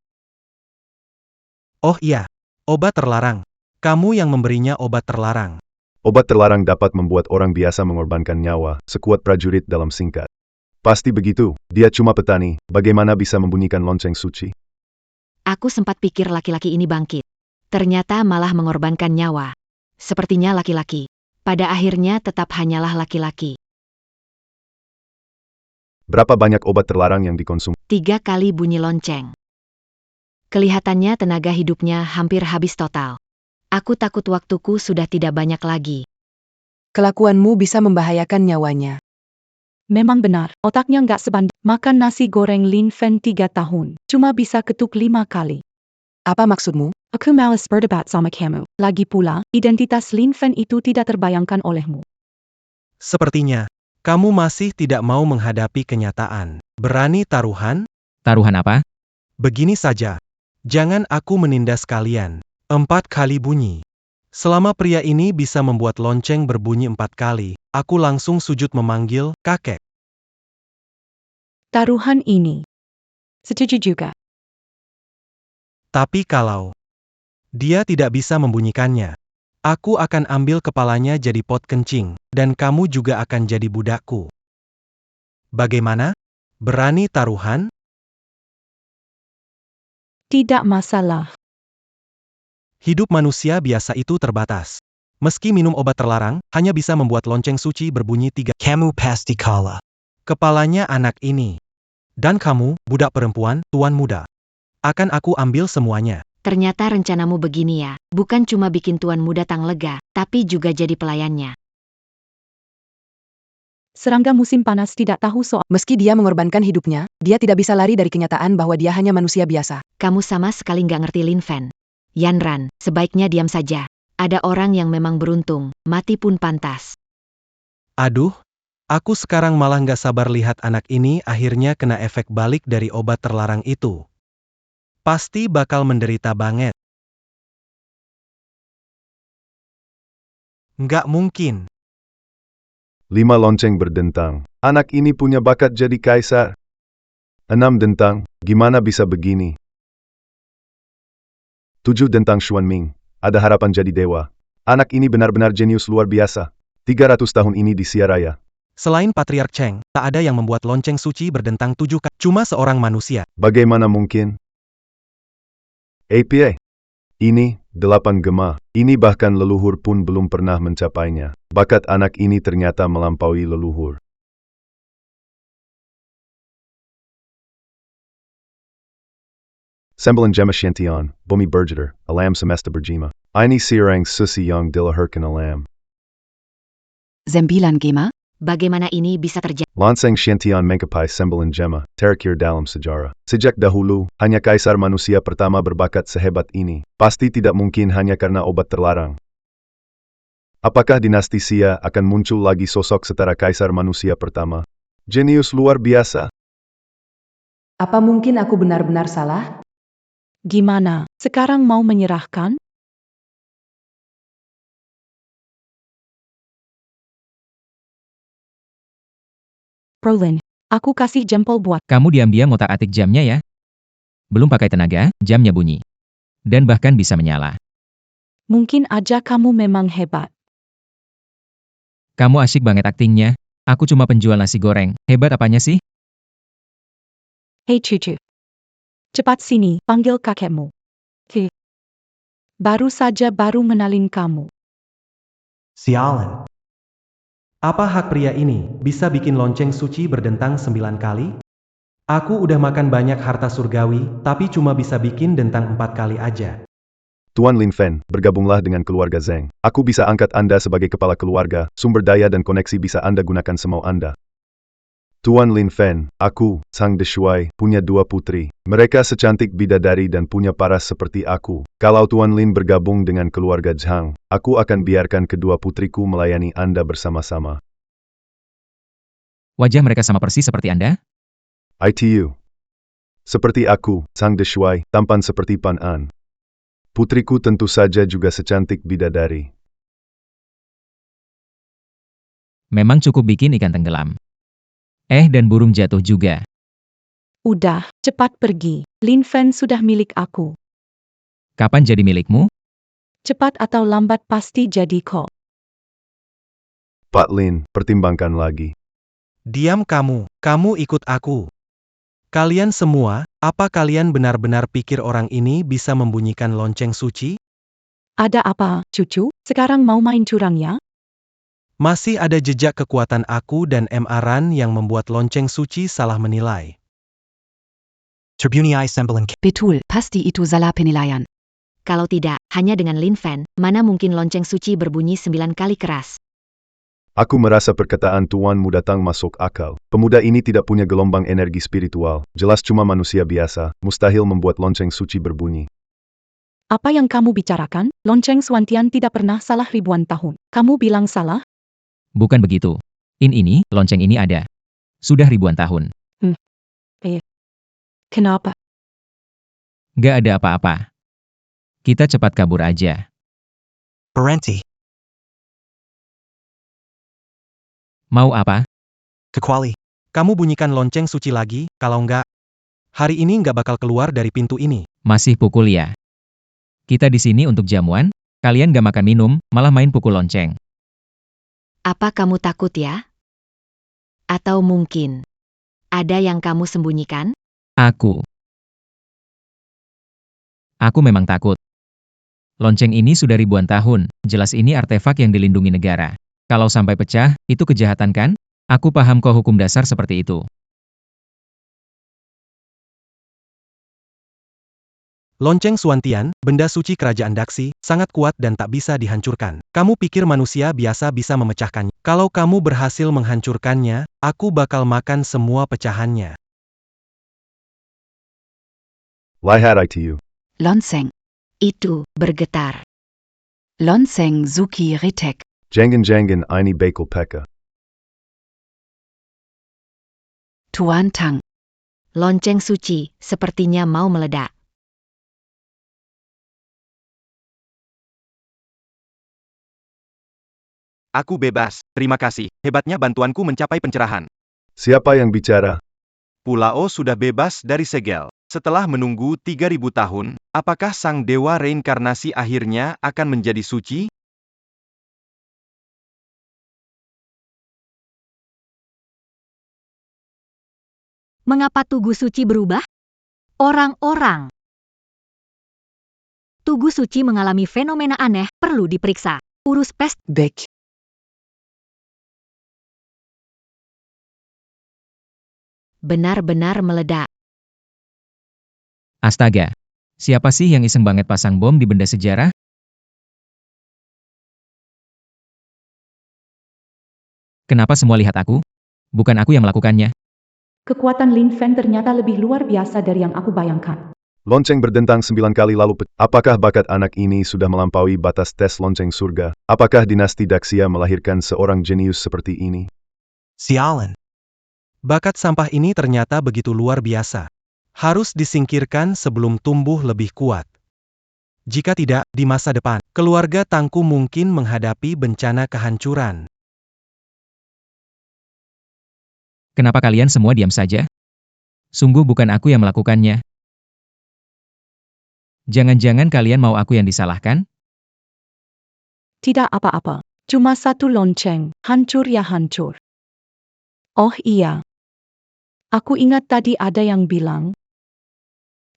Oh iya, obat terlarang. Kamu yang memberinya obat terlarang. Obat terlarang dapat membuat orang biasa mengorbankan nyawa, sekuat prajurit dalam singkat. Pasti begitu, dia cuma petani, bagaimana bisa membunyikan lonceng suci? Aku sempat pikir laki-laki ini bangkit. Ternyata malah mengorbankan nyawa. Sepertinya laki-laki. Pada akhirnya tetap hanyalah laki-laki. Berapa banyak obat terlarang yang dikonsumsi? 3 kali bunyi lonceng. Kelihatannya tenaga hidupnya hampir habis total. Aku takut waktuku sudah tidak banyak lagi. Kelakuanmu bisa membahayakan nyawanya. Memang benar, otaknya nggak sebanding. Makan nasi goreng Lin Fen 3 tahun, cuma bisa ketuk 5 kali. Apa maksudmu? Aku malas berdebat sama kamu. Lagi pula, identitas Lin Fen itu tidak terbayangkan olehmu. Sepertinya, kamu masih tidak mau menghadapi kenyataan. Berani taruhan? Taruhan apa? Begini saja. Jangan aku menindas kalian. 4 kali bunyi. Selama pria ini bisa membuat lonceng berbunyi 4 kali, aku langsung sujud memanggil kakek. Taruhan ini. Setuju juga. Tapi kalau dia tidak bisa membunyikannya, aku akan ambil kepalanya jadi pot kencing, dan kamu juga akan jadi budakku. Bagaimana? Berani taruhan? Tidak masalah. Hidup manusia biasa itu terbatas. Meski minum obat terlarang, hanya bisa membuat lonceng suci berbunyi 3. Kamu pasti kalah. Kepalanya anak ini. Dan kamu, budak perempuan, tuan muda. Akan aku ambil semuanya. Ternyata rencanamu begini ya. Bukan cuma bikin tuan muda tang lega, tapi juga jadi pelayannya. Serangga musim panas tidak tahu soal. Meski dia mengorbankan hidupnya, dia tidak bisa lari dari kenyataan bahwa dia hanya manusia biasa. Kamu sama sekali nggak ngerti Lin Fen. Yanran, sebaiknya diam saja. Ada orang yang memang beruntung, mati pun pantas. Aduh, aku sekarang malah nggak sabar lihat anak ini akhirnya kena efek balik dari obat terlarang itu. Pasti bakal menderita banget. Nggak mungkin. 5 lonceng berdentang. Anak ini punya bakat jadi kaisar. 6 dentang, gimana bisa begini? 7 dentang Xuanming, ada harapan jadi dewa. Anak ini benar-benar jenius luar biasa. 300 tahun ini di Siaraya. Selain Patriark Cheng, tak ada yang membuat lonceng suci berdentang 7 kali. Cuma seorang manusia. Bagaimana mungkin? APA. Ini, 8 gema. Ini bahkan leluhur pun belum pernah mencapainya. Bakat anak ini ternyata melampaui leluhur. Sembilan Gemma Shantion, Bumi Berjeter, Alam Semesta Berjima. Ini Sirang Susi Yang Dilahirkan Alam. 9 Gema? Bagaimana ini bisa terjadi? Lansang Shantion Mengkapai Sembilan Gemma, Terakir dalam sejarah. Sejak dahulu, hanya kaisar manusia pertama berbakat sehebat ini. Pasti tidak mungkin hanya karena obat terlarang. Apakah dinasti Xia akan muncul lagi sosok setara kaisar manusia pertama? Jenius luar biasa. Apa mungkin aku benar-benar salah? Gimana? Sekarang mau menyerahkan? Prolin, aku kasih jempol buat. Kamu diam-diam ngotak-atik jamnya ya. Belum pakai tenaga, jamnya bunyi. Dan bahkan bisa menyala. Mungkin aja kamu memang hebat. Kamu asyik banget aktingnya. Aku cuma penjual nasi goreng. Hebat apanya sih? Hei cucu. Cepat sini, panggil kakekmu. Baru saja menalin kamu. Sialan. Apa hak pria ini bisa bikin lonceng suci berdentang 9 kali? Aku udah makan banyak harta surgawi, tapi cuma bisa bikin dentang 4 kali aja. Tuan Lin Fen, bergabunglah dengan keluarga Zheng. Aku bisa angkat Anda sebagai kepala keluarga, sumber daya dan koneksi bisa Anda gunakan semau Anda. Tuan Lin Fen, aku, Sang Deshuai, punya 2 putri. Mereka secantik bidadari dan punya paras seperti aku. Kalau Tuan Lin bergabung dengan keluarga Zhang, aku akan biarkan kedua putriku melayani Anda bersama-sama. Wajah mereka sama persis seperti Anda? ITU. Seperti aku, Sang Deshuai, tampan seperti Pan An. Putriku tentu saja juga secantik bidadari. Memang cukup bikin ikan tenggelam. Dan burung jatuh juga. Udah, cepat pergi. Lin Fen sudah milik aku. Kapan jadi milikmu? Cepat atau lambat pasti jadi kok. Pak Lin, pertimbangkan lagi. Diam kamu ikut aku. Kalian semua, apa kalian benar-benar pikir orang ini bisa membunyikan lonceng suci? Ada apa, cucu? Sekarang mau main curang ya? Masih ada jejak kekuatan aku dan Maran yang membuat lonceng suci salah menilai. Terbunyi sembilan Betul, pasti itu salah penilaian. Kalau tidak, hanya dengan Lin Fen, mana mungkin lonceng suci berbunyi 9 kali keras. Aku merasa perkataan tuanmu datang masuk akal. Pemuda ini tidak punya gelombang energi spiritual, jelas cuma manusia biasa, mustahil membuat lonceng suci berbunyi. Apa yang kamu bicarakan? Lonceng Swantian tidak pernah salah ribuan tahun. Kamu bilang salah? Bukan begitu. Lonceng ini ada. Sudah ribuan tahun. Kenapa? Gak ada apa-apa. Kita cepat kabur aja. Parenti. Mau apa? Kecuali. Kamu bunyikan lonceng suci lagi, kalau enggak, hari ini enggak bakal keluar dari pintu ini. Masih pukul ya? Kita di sini untuk jamuan, kalian gak makan minum, malah main pukul lonceng. Apa kamu takut ya? Atau mungkin ada yang kamu sembunyikan? Aku memang takut. Lonceng ini sudah ribuan tahun, jelas ini artefak yang dilindungi negara. Kalau sampai pecah, itu kejahatan kan? Aku paham kok hukum dasar seperti itu. Lonceng Swantian, benda suci kerajaan Daksi, sangat kuat dan tak bisa dihancurkan. Kamu pikir manusia biasa bisa memecahkannya? Kalau kamu berhasil menghancurkannya, aku bakal makan semua pecahannya. Lihat ITU. Lonseng. Itu bergetar. Lonseng Suki Ritek. Jangan ini bakal peka. Tuan Tang. Lonceng suci, sepertinya mau meledak. Aku bebas, terima kasih. Hebatnya bantuanku mencapai pencerahan. Siapa yang bicara? Pulao sudah bebas dari segel. Setelah menunggu 3000 tahun, apakah sang dewa reinkarnasi akhirnya akan menjadi suci? Mengapa Tugu Suci berubah? Orang-orang. Tugu Suci mengalami fenomena aneh, perlu diperiksa. Urus pest. Bek. Benar-benar meledak. Astaga. Siapa sih yang iseng banget pasang bom di benda sejarah? Kenapa semua lihat aku? Bukan aku yang melakukannya. Kekuatan Lin Fen ternyata lebih luar biasa dari yang aku bayangkan. Lonceng berdentang 9 kali lalu apakah bakat anak ini sudah melampaui batas tes lonceng surga? Apakah dinasti Daxia melahirkan seorang jenius seperti ini? Sialan. Bakat sampah ini ternyata begitu luar biasa. Harus disingkirkan sebelum tumbuh lebih kuat. Jika tidak, di masa depan, keluarga Tangku mungkin menghadapi bencana kehancuran. Kenapa kalian semua diam saja? Sungguh bukan aku yang melakukannya. Jangan-jangan kalian mau aku yang disalahkan? Tidak apa-apa. Cuma satu lonceng. Hancur ya hancur. Oh iya. Aku ingat tadi ada yang bilang,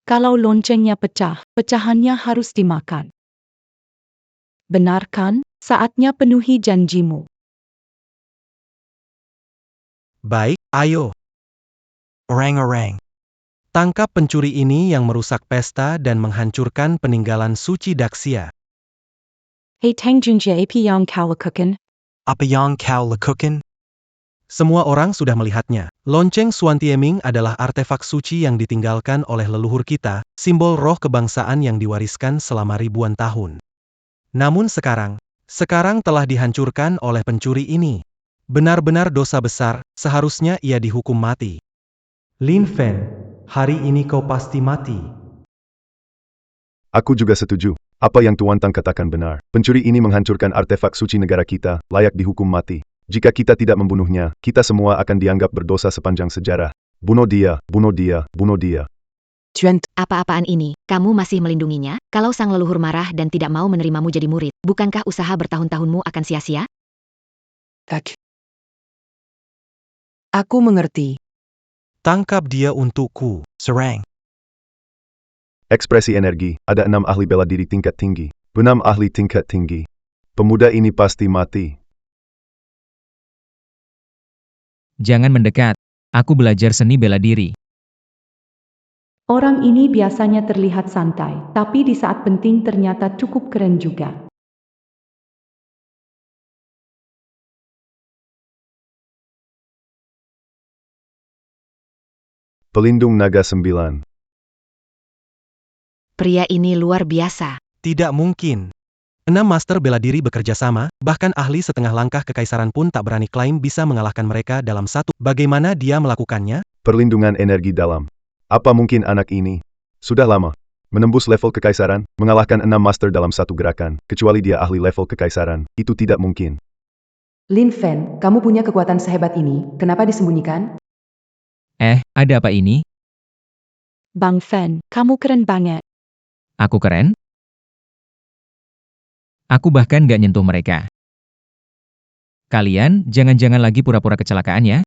kalau loncengnya pecah, pecahannya harus dimakan. Benar kan? Saatnya penuhi janjimu. Baik, ayo. Orang-orang. Tangkap pencuri ini yang merusak pesta dan menghancurkan peninggalan suci Daxia. Hei Tang Junjia AP Yang Kau Lakukan. Apa yang kau lakukan? Semua orang sudah melihatnya. Lonceng Suantieming adalah artefak suci yang ditinggalkan oleh leluhur kita, simbol roh kebangsaan yang diwariskan selama ribuan tahun. Namun sekarang telah dihancurkan oleh pencuri ini. Benar-benar dosa besar, seharusnya ia dihukum mati. Lin Fen, hari ini kau pasti mati. Aku juga setuju. Apa yang Tuan Tang katakan benar. Pencuri ini menghancurkan artefak suci negara kita, layak dihukum mati. Jika kita tidak membunuhnya, kita semua akan dianggap berdosa sepanjang sejarah. Bunuh dia, bunuh dia, bunuh dia. Tuan Apa-apaan ini? Kamu masih melindunginya? Kalau sang leluhur marah dan tidak mau menerimamu jadi murid, bukankah usaha bertahun-tahunmu akan sia-sia? Tak. Aku mengerti. Tangkap dia untukku. Serang. Ekspresi energi, ada 6 ahli bela diri tingkat tinggi. 6 ahli tingkat tinggi. Pemuda ini pasti mati. Jangan mendekat. Aku belajar seni bela diri. Orang ini biasanya terlihat santai, tapi di saat penting ternyata cukup keren juga. Pelindung Naga 9. Pria ini luar biasa. Tidak mungkin. 6 master bela diri bekerja sama, bahkan ahli setengah langkah kekaisaran pun tak berani klaim bisa mengalahkan mereka dalam satu. Bagaimana dia melakukannya? Perlindungan energi dalam. Apa mungkin anak ini? Sudah lama. Menembus level kekaisaran, mengalahkan 6 master dalam satu gerakan, kecuali dia ahli level kekaisaran, itu tidak mungkin. Lin Fen, kamu punya kekuatan sehebat ini, kenapa disembunyikan? Ada apa ini? Bang Fen, kamu keren banget. Aku keren? Aku bahkan gak nyentuh mereka. Kalian jangan-jangan lagi pura-pura kecelakaan ya?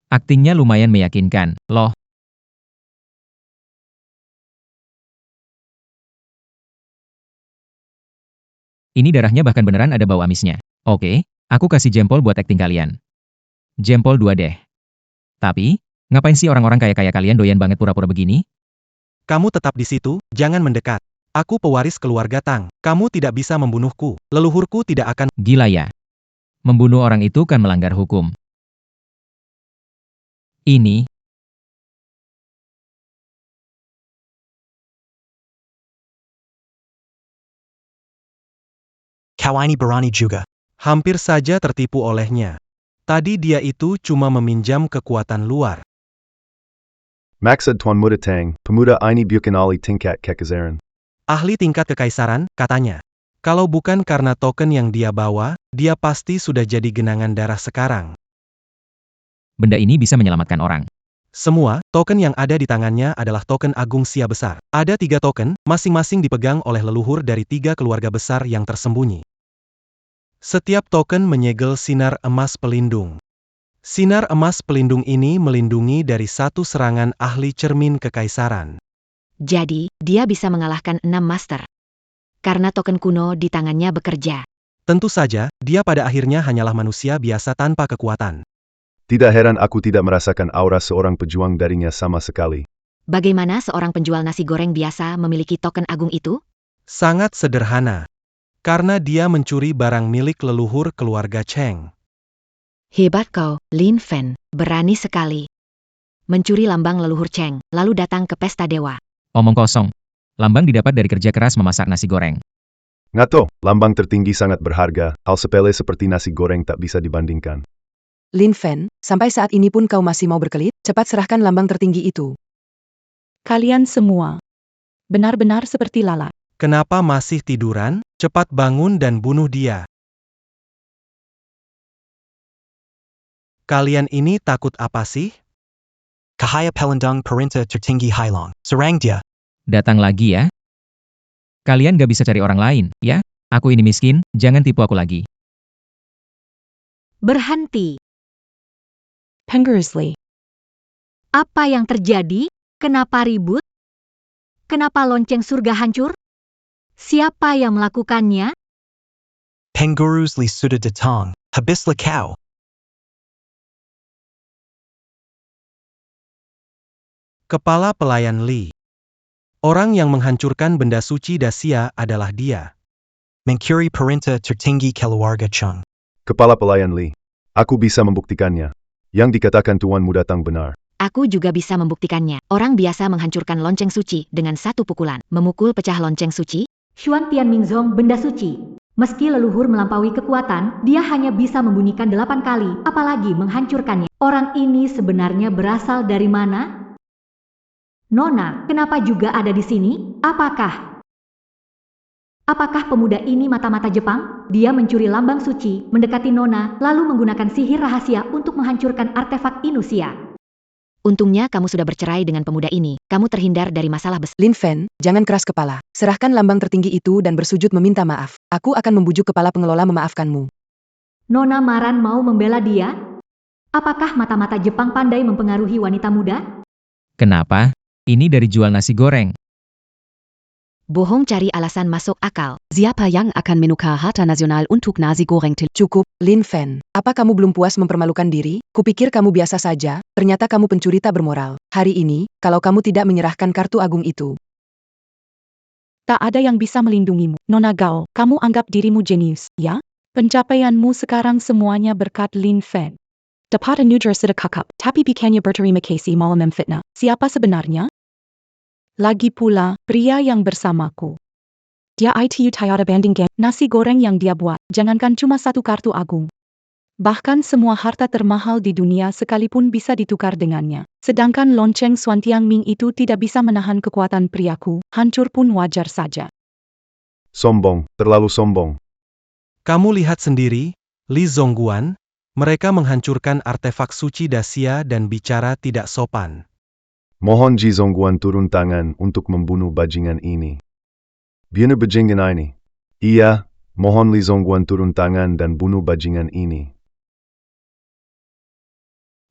Aktingnya lumayan meyakinkan, loh. Ini darahnya bahkan beneran ada bau amisnya. Oke, aku kasih jempol buat akting kalian. Jempol 2 deh. Tapi, ngapain sih orang-orang kaya-kaya kalian doyan banget pura-pura begini? Kamu tetap di situ, jangan mendekat. Aku pewaris keluarga Tang. Kamu tidak bisa membunuhku. Leluhurku tidak akan... Gila ya. Membunuh orang itu kan melanggar hukum. Ini, Kau ini berani juga. Hampir saja tertipu olehnya. Tadi dia itu cuma meminjam kekuatan luar. Maksud Tuan Muda Tang, pemuda ini bukan ahli tingkat kekaisaran. Ahli tingkat kekaisaran, katanya. Kalau bukan karena token yang dia bawa, dia pasti sudah jadi genangan darah sekarang. benda ini bisa menyelamatkan orang. Semua token yang ada di tangannya adalah token Agung Sia Besar. Ada 3 token, masing-masing dipegang oleh leluhur dari 3 keluarga besar yang tersembunyi. Setiap token menyegel sinar emas pelindung. Sinar emas pelindung ini melindungi dari 1 serangan ahli cermin kekaisaran. Jadi, dia bisa mengalahkan 6 master. Karena token kuno di tangannya bekerja. Tentu saja, dia pada akhirnya hanyalah manusia biasa tanpa kekuatan. Tidak heran aku tidak merasakan aura seorang pejuang darinya sama sekali. Bagaimana seorang penjual nasi goreng biasa memiliki token agung itu? Sangat sederhana. Karena dia mencuri barang milik leluhur keluarga Cheng. Hebat kau, Lin Fen, berani sekali. Mencuri lambang leluhur Cheng, lalu datang ke pesta dewa. Omong kosong. Lambang didapat dari kerja keras memasak nasi goreng. Ngato, lambang tertinggi sangat berharga, hal sepele seperti nasi goreng tak bisa dibandingkan. Lin Fen, sampai saat ini pun kau masih mau berkelit? Cepat serahkan lambang tertinggi itu. Kalian semua benar-benar seperti lalat. Kenapa masih tiduran? Cepat bangun dan bunuh dia. Kalian ini takut apa sih? Cahaya pelindung perintah tertinggi Hailong. Serang dia. Datang lagi ya. Kalian gak bisa cari orang lain, ya? Aku ini miskin, jangan tipu aku lagi. Berhenti. Pengersli. Apa yang terjadi? Kenapa ribut? Kenapa lonceng surga hancur? Siapa yang melakukannya? Pengurus li sudah datang. Habislah kau. Kepala pelayan Li. Orang yang menghancurkan benda suci Dacia adalah dia. Mencuri perintah tertinggi keluarga Cheng. Kepala pelayan Li. Aku bisa membuktikannya. Yang dikatakan Tuan Mu datang benar. Aku juga bisa membuktikannya. Orang biasa menghancurkan lonceng suci dengan satu pukulan. Memukul pecah lonceng suci. Xuan Tianmingzong benda suci. Meski leluhur melampaui kekuatan, dia hanya bisa membunyikan 8 kali, apalagi menghancurkannya. Orang ini sebenarnya berasal dari mana? Nona, kenapa juga ada di sini? Apakah pemuda ini mata-mata Jepang? Dia mencuri lambang suci, mendekati Nona, lalu menggunakan sihir rahasia untuk menghancurkan artefak Inusia. Untungnya kamu sudah bercerai dengan pemuda ini. Kamu terhindar dari masalah besar. Lin Fen, jangan keras kepala. Serahkan lambang tertinggi itu dan bersujud meminta maaf. Aku akan membujuk kepala pengelola memaafkanmu. Nona Maran mau membela dia? Apakah mata-mata Jepang pandai mempengaruhi wanita muda? Kenapa? Ini dari jual nasi goreng. Bohong cari alasan masuk akal. Siapa yang akan menukar harta nasional untuk nasi goreng? Cukup, Lin Fen. Apa kamu belum puas mempermalukan diri? Kupikir kamu biasa saja, ternyata kamu pencuri tak bermoral. Hari ini, kalau kamu tidak menyerahkan kartu agung itu. Tak ada yang bisa melindungimu. Nona Gao, kamu anggap dirimu jenius, ya? Pencapaianmu sekarang semuanya berkat Lin Fen. Dapat anugerah sudah kakap, tapi bukannya berterima kasih malah memfitnah. Siapa sebenarnya? Lagi pula, pria yang bersamaku. Dia itu tiada banding nasi goreng yang dia buat, jangankan cuma satu kartu agung. Bahkan semua harta termahal di dunia sekalipun bisa ditukar dengannya. Sedangkan lonceng Xuan Tianming itu tidak bisa menahan kekuatan priaku, hancur pun wajar saja. Sombong, terlalu sombong. Kamu lihat sendiri, Li Zongguan, mereka menghancurkan artefak suci Dacia dan bicara tidak sopan. Mohon Ji Zongguan turun tangan untuk membunuh bajingan ini. Biar bajingan ini. Iya, mohon Li Zongguan turun tangan dan bunuh bajingan ini.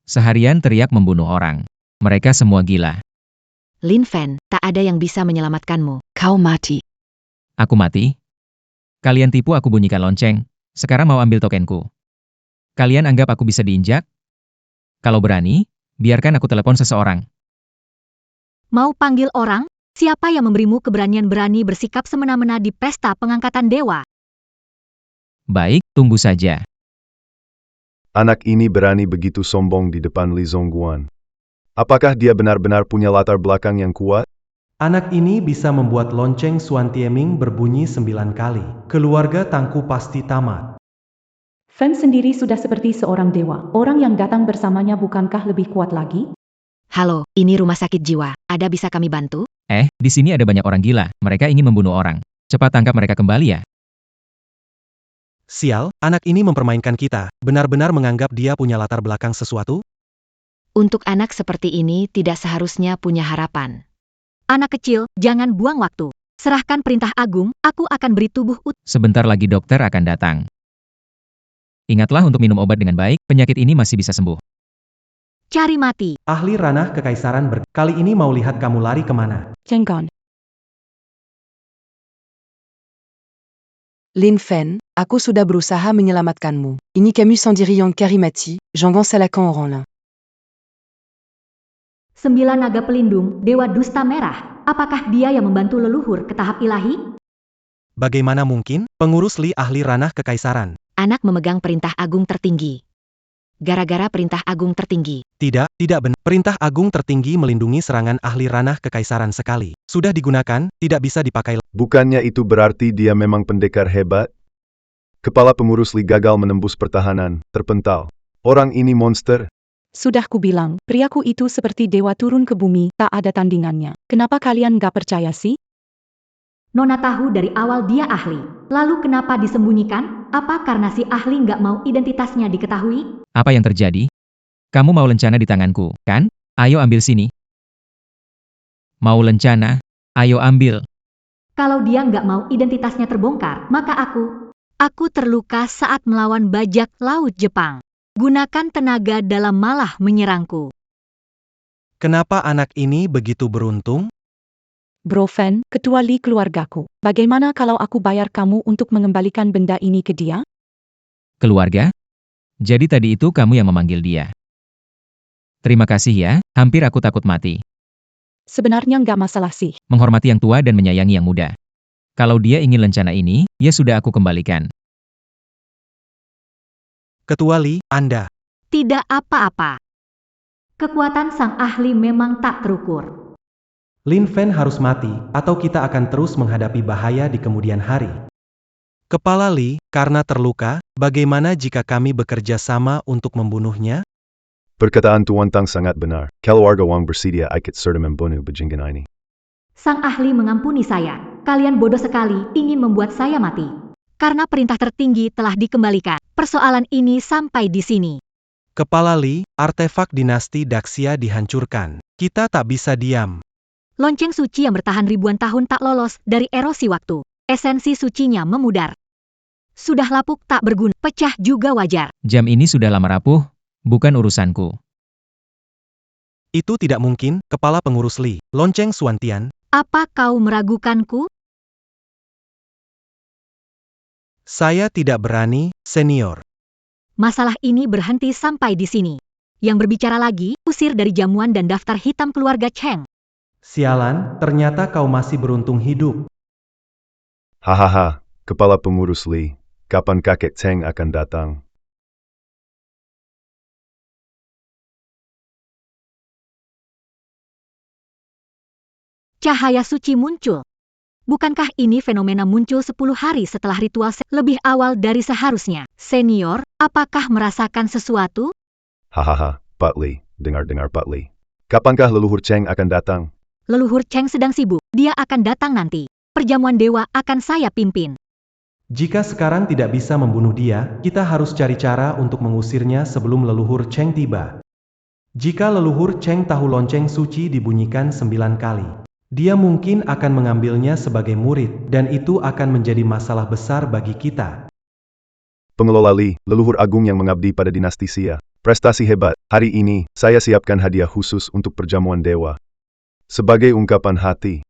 Seharian teriak membunuh orang. Mereka semua gila. Lin Fen, tak ada yang bisa menyelamatkanmu. Kau mati. Aku mati? Kalian tipu aku bunyikan lonceng. Sekarang mau ambil tokenku. Kalian anggap aku bisa diinjak? Kalau berani, biarkan aku telepon seseorang. Mau panggil orang? Siapa yang memberimu keberanian berani bersikap semena-mena di pesta pengangkatan dewa? Baik, tunggu saja. Anak ini berani begitu sombong di depan Li Zongguan. Apakah dia benar-benar punya latar belakang yang kuat? Anak ini bisa membuat lonceng Xuan Tianming berbunyi 9 kali. Keluarga Tangku pasti tamat. Fen sendiri sudah seperti seorang dewa. Orang yang datang bersamanya bukankah lebih kuat lagi? Halo, ini rumah sakit jiwa. Ada bisa kami bantu? Di sini ada banyak orang gila. Mereka ingin membunuh orang. Cepat tangkap mereka kembali ya. Sial, anak ini mempermainkan kita. Benar-benar menganggap dia punya latar belakang sesuatu? Untuk anak seperti ini tidak seharusnya punya harapan. Anak kecil, jangan buang waktu. Serahkan perintah agung, aku akan beri tubuh Sebentar lagi dokter akan datang. Ingatlah untuk minum obat dengan baik, penyakit ini masih bisa sembuh. Cari mati. Ahli ranah kekaisaran kali ini mau lihat kamu lari kemana. Jangan. Lin Fen, aku sudah berusaha menyelamatkanmu. Ini kamu sendiri yang mati, jangan salahkan orang lain. 9 naga pelindung, Dewa Dusta Merah. Apakah dia yang membantu leluhur ke tahap ilahi? Bagaimana mungkin? Pengurus Li ahli ranah kekaisaran. Anak memegang perintah agung tertinggi. Gara-gara perintah agung tertinggi. Tidak benar. Perintah agung tertinggi melindungi serangan ahli ranah kekaisaran sekali. Sudah digunakan, tidak bisa dipakai. Bukannya itu berarti dia memang pendekar hebat? Kepala pengurus Li gagal menembus pertahanan, terpental. Orang ini monster. Sudah kubilang, priaku itu seperti dewa turun ke bumi, tak ada tandingannya. Kenapa kalian gak percaya sih? Nona tahu dari awal dia ahli. Lalu kenapa disembunyikan? Apa karena si ahli nggak mau identitasnya diketahui? Apa yang terjadi? Kamu mau lencana di tanganku, kan? Ayo ambil sini. Mau lencana? Ayo ambil. Kalau dia nggak mau identitasnya terbongkar, maka aku terluka saat melawan bajak laut Jepang. Gunakan tenaga dalam malah menyerangku. Kenapa anak ini begitu beruntung? Bro Fen, ketua Li keluargaku. Bagaimana kalau aku bayar kamu untuk mengembalikan benda ini ke dia? Keluarga? Jadi tadi itu kamu yang memanggil dia. Terima kasih ya, hampir aku takut mati. Sebenarnya nggak masalah sih. Menghormati yang tua dan menyayangi yang muda. Kalau dia ingin lencana ini, ya sudah aku kembalikan. Ketua Li, Anda. Tidak apa-apa. Kekuatan sang ahli memang tak terukur. Lin Fen harus mati, atau kita akan terus menghadapi bahaya di kemudian hari. Kepala Li, karena terluka, bagaimana jika kami bekerja sama untuk membunuhnya? Perkataan Tuan Tang sangat benar. Keluarga Wang bersedia ikut serta membunuh bajingan ini. Sang ahli mengampuni saya. Kalian bodoh sekali ingin membuat saya mati. Karena perintah tertinggi telah dikembalikan. Persoalan ini sampai di sini. Kepala Li, artefak dinasti Daxia dihancurkan. Kita tak bisa diam. Lonceng suci yang bertahan ribuan tahun tak lolos dari erosi waktu. Esensi sucinya memudar. Sudah lapuk tak berguna, pecah juga wajar. Jam ini sudah lama rapuh, bukan urusanku. Itu tidak mungkin, Kepala Pengurus Li. Lonceng Xuantian. Apa kau meragukanku? Saya tidak berani, senior. Masalah ini berhenti sampai di sini. Yang berbicara lagi, usir dari jamuan dan daftar hitam keluarga Cheng. Sialan, ternyata kau masih beruntung hidup. Hahaha, Kepala Pengurus Li. Kapan kakek Cheng akan datang? Cahaya suci muncul. Bukankah ini fenomena muncul 10 hari setelah ritual lebih awal dari seharusnya? Senior, apakah merasakan sesuatu? Hahaha, Pak Li, dengar-dengar Pak Li. Kapankah leluhur Cheng akan datang? Leluhur Cheng sedang sibuk, dia akan datang nanti. Perjamuan dewa akan saya pimpin. Jika sekarang tidak bisa membunuh dia, kita harus cari cara untuk mengusirnya sebelum leluhur Cheng tiba. Jika leluhur Cheng tahu lonceng suci dibunyikan 9 kali, dia mungkin akan mengambilnya sebagai murid, dan itu akan menjadi masalah besar bagi kita. Pengelola Li, leluhur agung yang mengabdi pada dinasti Xia. Prestasi hebat. Hari ini, saya siapkan hadiah khusus untuk perjamuan dewa. Sebagai ungkapan hati.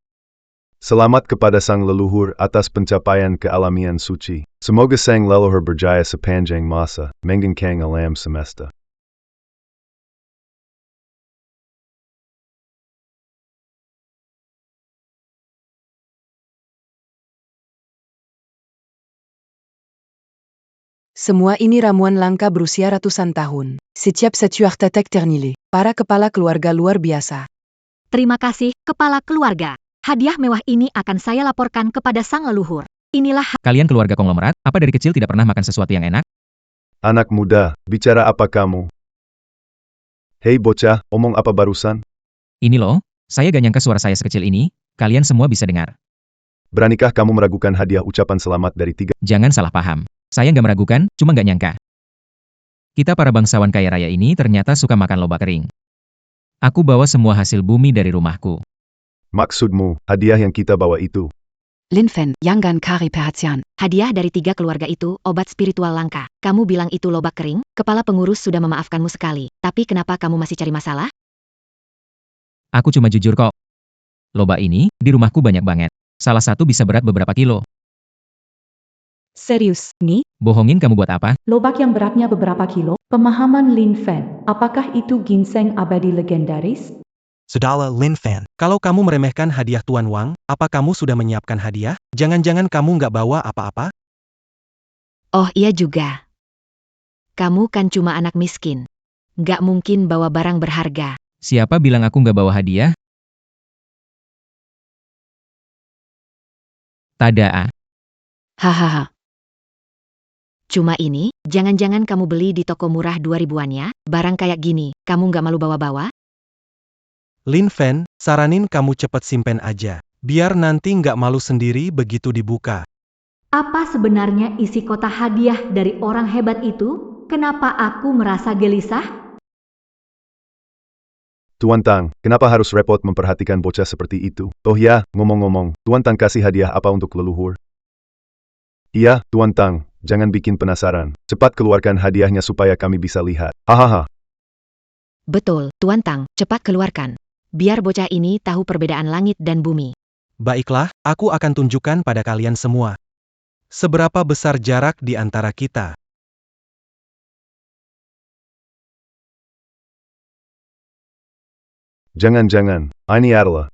Selamat kepada sang leluhur atas pencapaian kealamian suci. Semoga sang leluhur berjaya sepanjang masa, mengengkang alam semesta. Semua ini ramuan langka berusia ratusan tahun. Setiap secuah tetek ternilai. Para kepala keluarga luar biasa. Terima kasih, kepala keluarga. Hadiah mewah ini akan saya laporkan kepada sang leluhur. Inilah Kalian keluarga konglomerat, apa dari kecil tidak pernah makan sesuatu yang enak? Anak muda, bicara apa kamu? Hei bocah, omong apa barusan? Ini loh, saya gak nyangka suara saya sekecil ini, kalian semua bisa dengar. Beranikah kamu meragukan hadiah ucapan selamat dari 3? Jangan salah paham. Saya nggak meragukan, cuma nggak nyangka. Kita para bangsawan kaya raya ini ternyata suka makan lobak kering. Aku bawa semua hasil bumi dari rumahku. Maksudmu, hadiah yang kita bawa itu? Lin Fen, Yanggan Kari Perhatian. hadiah dari 3 keluarga itu, obat spiritual langka. Kamu bilang itu lobak kering? Kepala pengurus sudah memaafkanmu sekali. Tapi kenapa kamu masih cari masalah? Aku cuma jujur kok. Lobak ini, di rumahku banyak banget. Salah satu bisa berat beberapa kilo. Serius, nih? Bohongin kamu buat apa? Lobak yang beratnya beberapa kilo? Pemahaman Lin Fen, apakah itu ginseng abadi legendaris? Saudara Lin Fen, kalau kamu meremehkan hadiah Tuan Wang, apa kamu sudah menyiapkan hadiah? Jangan-jangan kamu nggak bawa apa-apa? Oh iya juga. Kamu kan cuma anak miskin. Nggak mungkin bawa barang berharga. Siapa bilang aku nggak bawa hadiah? Tada. Hahaha. Cuma ini, jangan-jangan kamu beli di toko murah 2000-an ya? Barang kayak gini, kamu nggak malu bawa-bawa? Lin Fen, saranin kamu cepet simpen aja. Biar nanti nggak malu sendiri begitu dibuka. Apa sebenarnya isi kotak hadiah dari orang hebat itu? Kenapa aku merasa gelisah? Tuan Tang, kenapa harus repot memperhatikan bocah seperti itu? Oh ya, ngomong-ngomong, Tuan Tang kasih hadiah apa untuk leluhur? Iya, Tuan Tang, jangan bikin penasaran. Cepat keluarkan hadiahnya supaya kami bisa lihat. Hahaha. Betul, Tuan Tang, cepat keluarkan. Biar bocah ini tahu perbedaan langit dan bumi. Baiklah, aku akan tunjukkan pada kalian semua. Seberapa besar jarak di antara kita. Jangan-jangan, ini adalah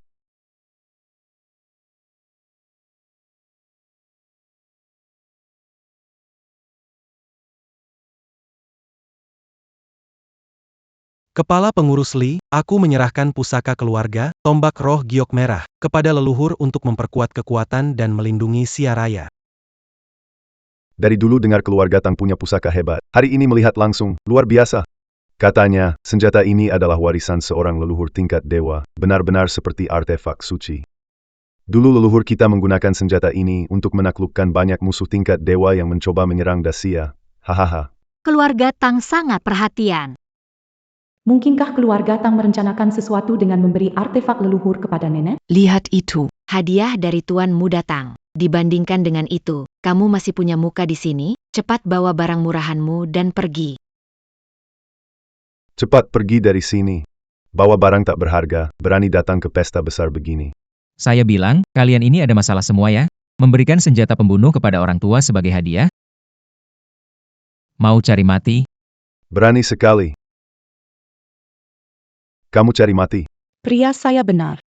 Kepala pengurus Li, aku menyerahkan pusaka keluarga, tombak roh giok merah, kepada leluhur untuk memperkuat kekuatan dan melindungi Xia Raya. dari dulu dengar keluarga Tang punya pusaka hebat. Hari ini melihat langsung, luar biasa. Katanya, senjata ini adalah warisan seorang leluhur tingkat dewa, benar-benar seperti artefak suci. Dulu leluhur kita menggunakan senjata ini untuk menaklukkan banyak musuh tingkat dewa yang mencoba menyerang Dacia. Hahaha. Keluarga Tang sangat perhatian. Mungkinkah keluarga Tang merencanakan sesuatu dengan memberi artefak leluhur kepada nenek? Lihat itu. Hadiah dari Tuan Muda Tang. Dibandingkan dengan itu, kamu masih punya muka di sini, cepat bawa barang murahanmu dan pergi. Cepat pergi dari sini. Bawa barang tak berharga, berani datang ke pesta besar begini. Saya bilang, kalian ini ada masalah semua ya? Memberikan senjata pembunuh kepada orang tua sebagai hadiah? Mau cari mati? Berani sekali. Kamu cari mati. Pria saya benar.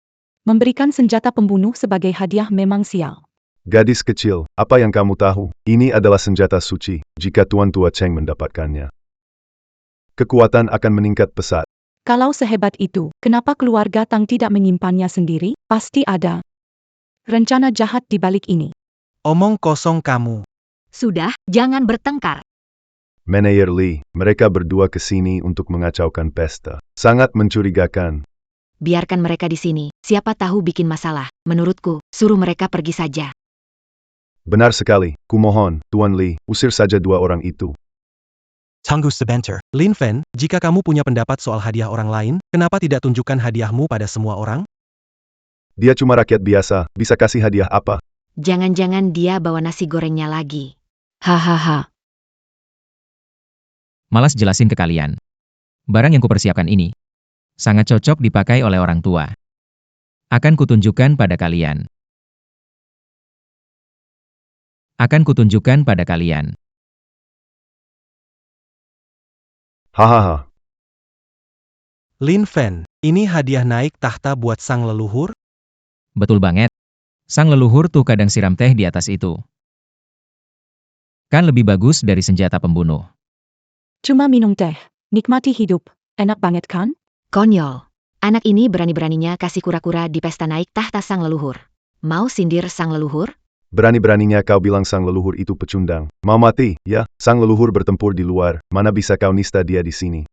Memberikan senjata pembunuh sebagai hadiah memang sial. Gadis kecil, apa yang kamu tahu? Ini adalah senjata suci, jika Tuan Tua Cheng mendapatkannya. Kekuatan akan meningkat pesat. Kalau sehebat itu, kenapa keluarga Tang tidak menyimpannya sendiri? Pasti ada rencana jahat di balik ini. Omong kosong kamu. Sudah, jangan bertengkar. Manajer Li, mereka berdua ke sini untuk mengacaukan pesta. Sangat mencurigakan. Biarkan mereka di sini, siapa tahu bikin masalah. Menurutku, suruh mereka pergi saja. Benar sekali, kumohon, Tuan Li, usir saja dua orang itu. Tunggu sebentar. Lin Fen, jika kamu punya pendapat soal hadiah orang lain, kenapa tidak tunjukkan hadiahmu pada semua orang? Dia cuma rakyat biasa, bisa kasih hadiah apa? Jangan-jangan dia bawa nasi gorengnya lagi. Hahaha. Malas jelasin ke kalian. Barang yang kupersiapkan ini sangat cocok dipakai oleh orang tua. Akan kutunjukkan pada kalian. Akan kutunjukkan pada kalian. Hahaha. Lin Fen, ini hadiah naik tahta buat sang leluhur? Betul banget. Sang leluhur tuh kadang siram teh di atas itu. Kan lebih bagus dari senjata pembunuh. Cuma minum teh. Nikmati hidup. Enak banget kan? Konyol. Anak ini berani-beraninya kasih kura-kura di pesta naik tahta sang leluhur. Mau sindir sang leluhur? Berani-beraninya kau bilang sang leluhur itu pecundang. Mau mati, ya? Sang leluhur bertempur di luar, mana bisa kau nista dia di sini?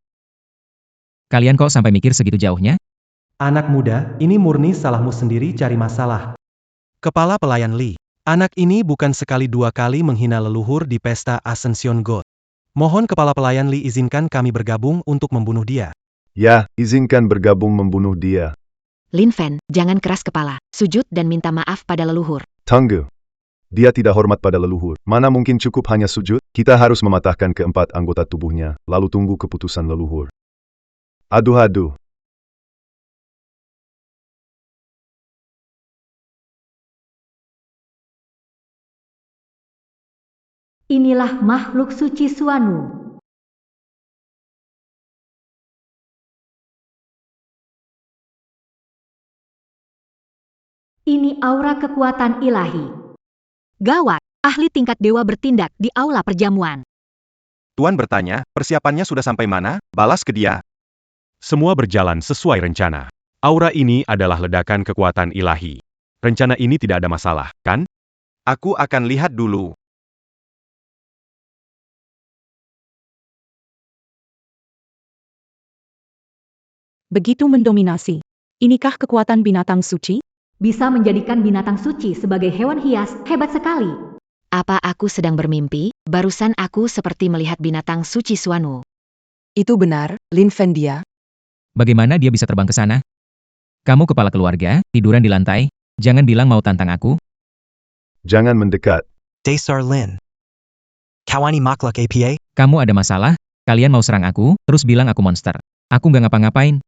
Kalian kok sampai mikir segitu jauhnya? Anak muda, ini murni salahmu sendiri cari masalah. Kepala pelayan Li. Anak ini bukan sekali dua kali menghina leluhur di pesta Ascension God. Mohon kepala pelayan Li izinkan kami bergabung untuk membunuh dia. Ya, izinkan bergabung membunuh dia. Lin Fen, jangan keras kepala. Sujud dan minta maaf pada leluhur. Tunggu. Dia tidak hormat pada leluhur. Mana mungkin cukup hanya sujud? Kita harus mematahkan keempat anggota tubuhnya, lalu tunggu keputusan leluhur. Aduh. Inilah makhluk suci Suanu. Ini aura kekuatan ilahi. Gawat, ahli tingkat dewa bertindak di aula perjamuan. Tuan bertanya, persiapannya sudah sampai mana? Balas ke dia. Semua berjalan sesuai rencana. Aura ini adalah ledakan kekuatan ilahi. Rencana ini tidak ada masalah, kan? Aku akan lihat dulu. Begitu mendominasi. Inikah kekuatan binatang suci? Bisa menjadikan binatang suci sebagai hewan hias, hebat sekali. Apa aku sedang bermimpi? Barusan aku seperti melihat binatang suci Suanu. Itu benar, Lin Fen dia. Bagaimana dia bisa terbang ke sana? Kamu kepala keluarga, tiduran di lantai, jangan bilang mau tantang aku. Jangan mendekat. Desar Lin. Kawani maklak APA? Kamu ada masalah? Kalian mau serang aku, terus bilang aku monster. Aku nggak ngapa-ngapain.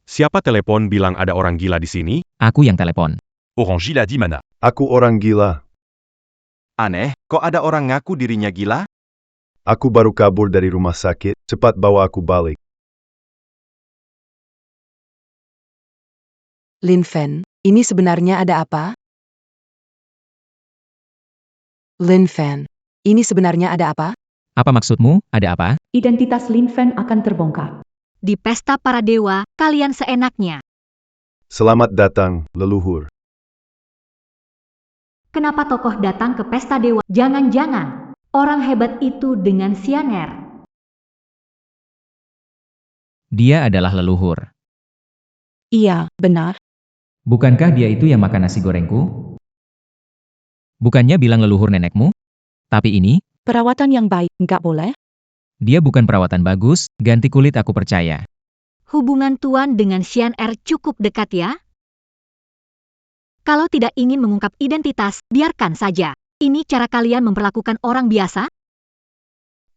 Siapa telepon bilang ada orang gila di sini? Aku yang telepon. Orang gila di mana? Aku orang gila. Aneh, kok ada orang ngaku dirinya gila? Aku baru kabur dari rumah sakit, cepat bawa aku balik. Lin Fen, ini sebenarnya ada apa? Lin Fen, ini sebenarnya ada apa? Apa maksudmu? Ada apa? Identitas Lin Fen akan terbongkar. Di pesta para dewa, kalian seenaknya. Selamat datang, leluhur. Kenapa tokoh datang ke pesta dewa? Jangan-jangan orang hebat itu dengan Sianer. Dia adalah leluhur. Iya, benar. Bukankah dia itu yang makan nasi gorengku? Bukannya bilang leluhur nenekmu? Tapi ini, Perawatan yang baik, nggak boleh? dia bukan perawatan bagus, ganti kulit aku percaya. Hubungan Tuan dengan Sianer cukup dekat ya? Kalau tidak ingin mengungkap identitas, biarkan saja. Ini cara kalian memperlakukan orang biasa?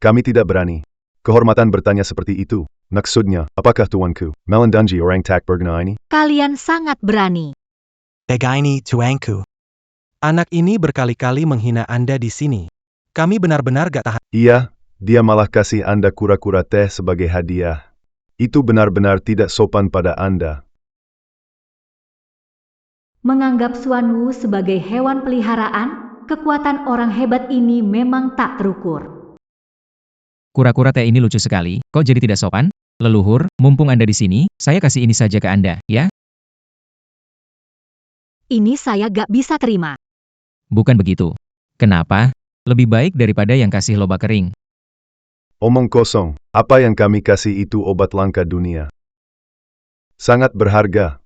Kami tidak berani. Kehormatan bertanya seperti itu. Maksudnya, apakah tuanku, melandangi orang tak berguna ini? Kalian sangat berani. Begaini tuanku. Anak ini berkali-kali menghina Anda di sini. Kami benar-benar gak tahan. Iya, dia malah kasih Anda kura-kura teh sebagai hadiah. Itu benar-benar tidak sopan pada Anda. Menganggap Suan Wu sebagai hewan peliharaan, kekuatan orang hebat ini memang tak terukur. Kura-kura teh ini lucu sekali, kok jadi tidak sopan? Leluhur, mumpung Anda di sini, saya kasih ini saja ke Anda, ya? Ini saya gak bisa terima. Bukan begitu. Kenapa? Lebih baik daripada yang kasih lobak kering. Omong kosong, apa yang kami kasih itu obat langka dunia. Sangat berharga.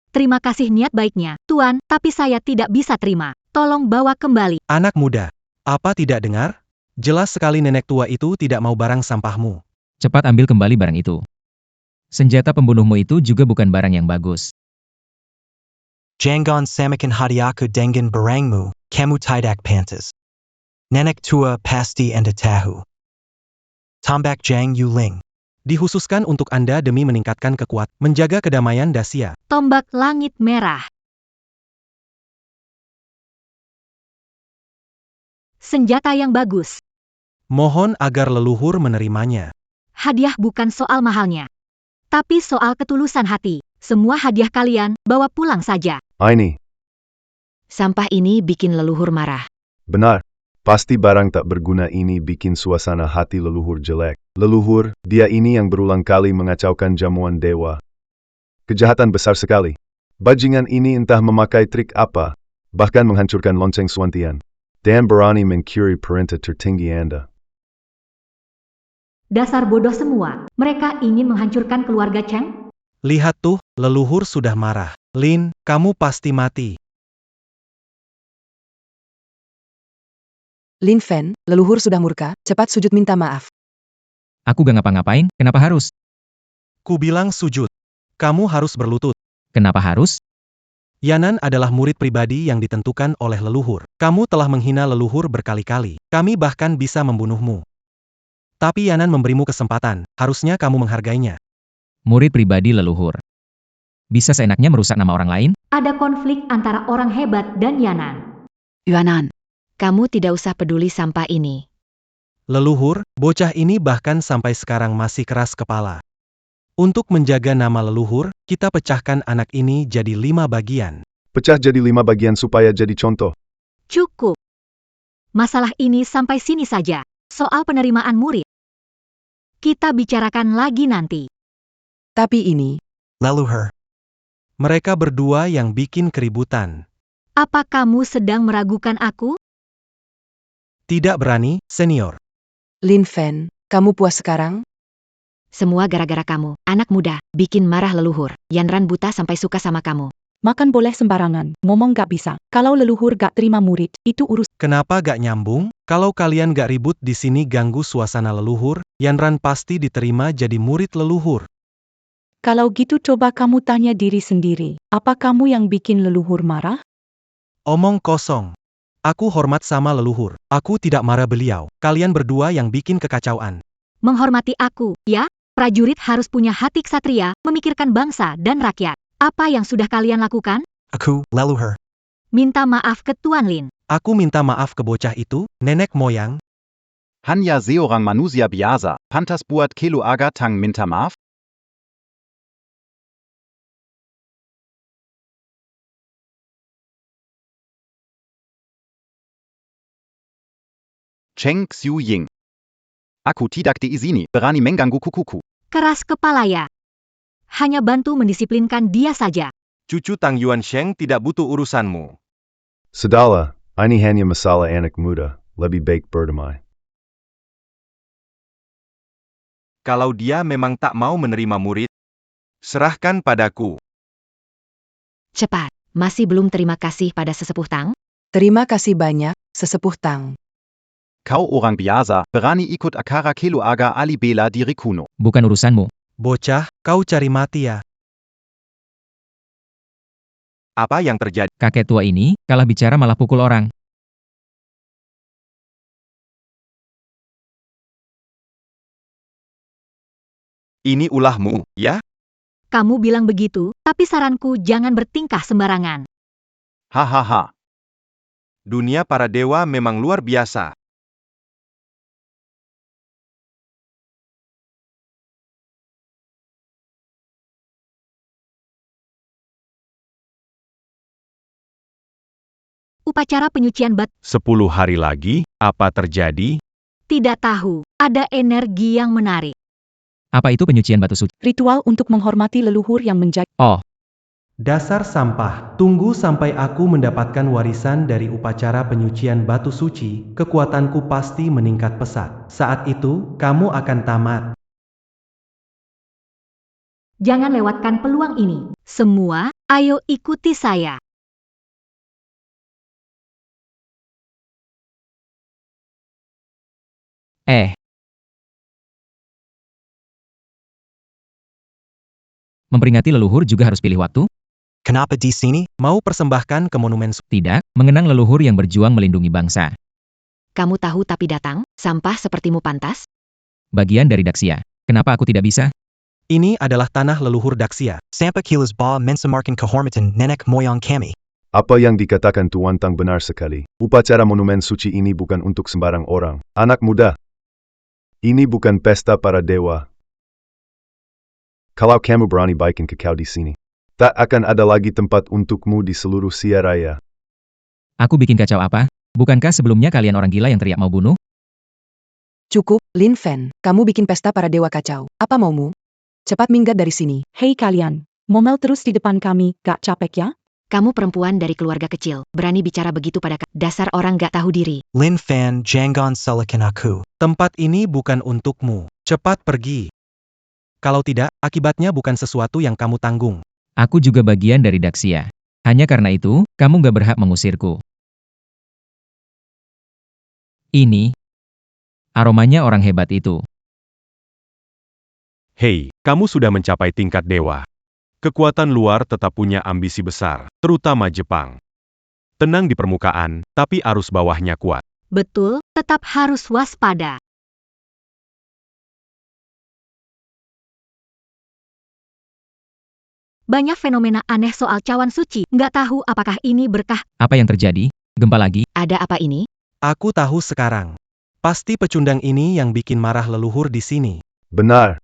Terima kasih niat baiknya, Tuan, tapi saya tidak bisa terima. Tolong bawa kembali. Anak muda, apa tidak dengar? Jelas sekali nenek tua itu tidak mau barang sampahmu. Cepat ambil kembali barang itu. Senjata pembunuhmu itu juga bukan barang yang bagus. Jangan samakan hadiahku dengan barangmu, kamu tidak pantas. Nenek tua pasti Anda tahu. Tambak Jang Yuling. Dihususkan untuk Anda demi meningkatkan kekuatan, menjaga kedamaian Dacia. Tombak langit merah. Senjata yang bagus. Mohon agar leluhur menerimanya. Hadiah bukan soal mahalnya, tapi soal ketulusan hati. Semua hadiah kalian, bawa pulang saja. Ini, Sampah ini bikin leluhur marah. benar. Pasti barang tak berguna ini bikin suasana hati leluhur jelek. Leluhur, dia ini yang berulang kali mengacaukan jamuan dewa. Kejahatan besar sekali. Bajingan ini entah memakai trik apa, bahkan menghancurkan lonceng Suantian. Dan berani mencuri perintah tertinggi Anda. Dasar bodoh semua. Mereka ingin menghancurkan keluarga Cheng? Lihat tuh, leluhur sudah marah. Lin, kamu pasti mati. Lin Fen, leluhur sudah murka, cepat sujud minta maaf. Aku gak ngapa-ngapain, kenapa harus? Ku bilang sujud. Kamu harus berlutut. Kenapa harus? Yanan adalah murid pribadi yang ditentukan oleh leluhur. Kamu telah menghina leluhur berkali-kali. Kami bahkan bisa membunuhmu. Tapi Yanan memberimu kesempatan, harusnya kamu menghargainya. Murid pribadi leluhur. Bisa seenaknya merusak nama orang lain? Ada konflik antara orang hebat dan Yanan. Yuanan, kamu tidak usah peduli sampah ini. Leluhur, bocah ini bahkan sampai sekarang masih keras kepala. Untuk menjaga nama leluhur, kita pecahkan anak ini jadi 5 bagian. Pecah jadi 5 bagian supaya jadi contoh. Cukup. Masalah ini sampai sini saja. Soal penerimaan murid. Kita bicarakan lagi nanti. Tapi ini, Leluhur. Mereka berdua yang bikin keributan. Apa kamu sedang meragukan aku? Tidak berani, senior. Lin Fen, kamu puas sekarang? Semua gara-gara kamu, anak muda, bikin marah leluhur. Yanran buta sampai suka sama kamu. Makan boleh sembarangan, ngomong gak bisa. Kalau leluhur gak terima murid, itu urus. Kenapa gak nyambung? Kalau kalian gak ribut di sini ganggu suasana leluhur, Yanran pasti diterima jadi murid leluhur. Kalau gitu coba kamu tanya diri sendiri, apa kamu yang bikin leluhur marah? Omong kosong. Aku hormat sama leluhur. Aku tidak marah beliau. Kalian berdua yang bikin kekacauan. Menghormati aku, ya? Prajurit harus punya hati ksatria, memikirkan bangsa dan rakyat. Apa yang sudah kalian lakukan? Aku, leluhur. Minta maaf ke Tuan Lin. Aku minta maaf ke bocah itu, nenek moyang. Hanya seorang manusia biasa, pantas buat Keluarga Tang minta maaf? Cheng Xiu Ying. Aku tidak di sini, berani mengganggu kukuku. Keras kepala ya. Hanya bantu mendisiplinkan dia saja. Cucu Tang Yuansheng tidak butuh urusanmu. Sudahlah, ini hanya masalah anak muda, lebih baik berdamai. Kalau dia memang tak mau menerima murid, serahkan padaku. Cepat, masih belum terima kasih pada sesepuh Tang? Terima kasih banyak, Sesepuh Tang. Kau orang biasa, berani ikut akara Keluarga Ali bela diri kuno. Bukan urusanmu. Bocah, kau cari mati ya. Apa yang terjadi? Kakek tua ini, kalah bicara malah pukul orang. Ini ulahmu, ya? Kamu bilang begitu, tapi saranku jangan bertingkah sembarangan. Hahaha. Dunia para dewa memang luar biasa. Upacara penyucian batu 10 hari lagi, apa terjadi? tidak tahu, ada energi yang menarik. Apa itu penyucian batu suci? Ritual untuk menghormati leluhur yang menjaga. Oh, Dasar sampah, tunggu sampai aku mendapatkan warisan dari upacara penyucian batu suci, kekuatanku pasti meningkat pesat. Saat itu, kamu akan tamat. Jangan lewatkan peluang ini. Semua, ayo ikuti saya. memperingati leluhur juga harus pilih waktu? Kenapa di sini? Mau persembahkan ke monumen Tidak, mengenang leluhur yang berjuang melindungi bangsa. Kamu tahu tapi datang, sampah sepertimu pantas? Bagian dari Daxia. Kenapa aku tidak bisa? Ini adalah tanah leluhur Daxia. Sampa kilas ba mensamarkan kehormatan nenek moyang kami. Apa yang dikatakan Tuan Tang benar sekali. Upacara monumen suci ini bukan untuk sembarang orang. Anak muda. Ini bukan pesta para dewa. Kalau kamu berani baikin kekau di sini, tak akan ada lagi tempat untukmu di seluruh Sia Raya. Aku bikin kacau apa? Bukankah sebelumnya kalian orang gila yang teriak mau bunuh? Cukup, Lin Fen. Kamu bikin pesta para dewa kacau. Apa maumu? Cepat minggat dari sini. Hei kalian, ngomel terus di depan kami, gak capek ya? Kamu perempuan dari keluarga kecil, berani bicara begitu pada dasar orang gak tahu diri. Lin Fan jangan salahkan aku. Tempat ini bukan untukmu. Cepat pergi. Kalau tidak, akibatnya bukan sesuatu yang kamu tanggung. Aku juga bagian dari Daxia. Hanya karena itu, kamu gak berhak mengusirku. Ini, aromanya orang hebat itu. Hei, kamu sudah mencapai tingkat dewa. Kekuatan luar tetap punya ambisi besar, terutama Jepang. Tenang di permukaan, tapi arus bawahnya kuat. Betul, tetap harus waspada. Banyak fenomena aneh soal cawan suci, nggak tahu apakah ini berkah. Apa yang terjadi? Gempa lagi? Ada apa ini? Aku tahu sekarang. Pasti pecundang ini yang bikin marah leluhur di sini. Benar.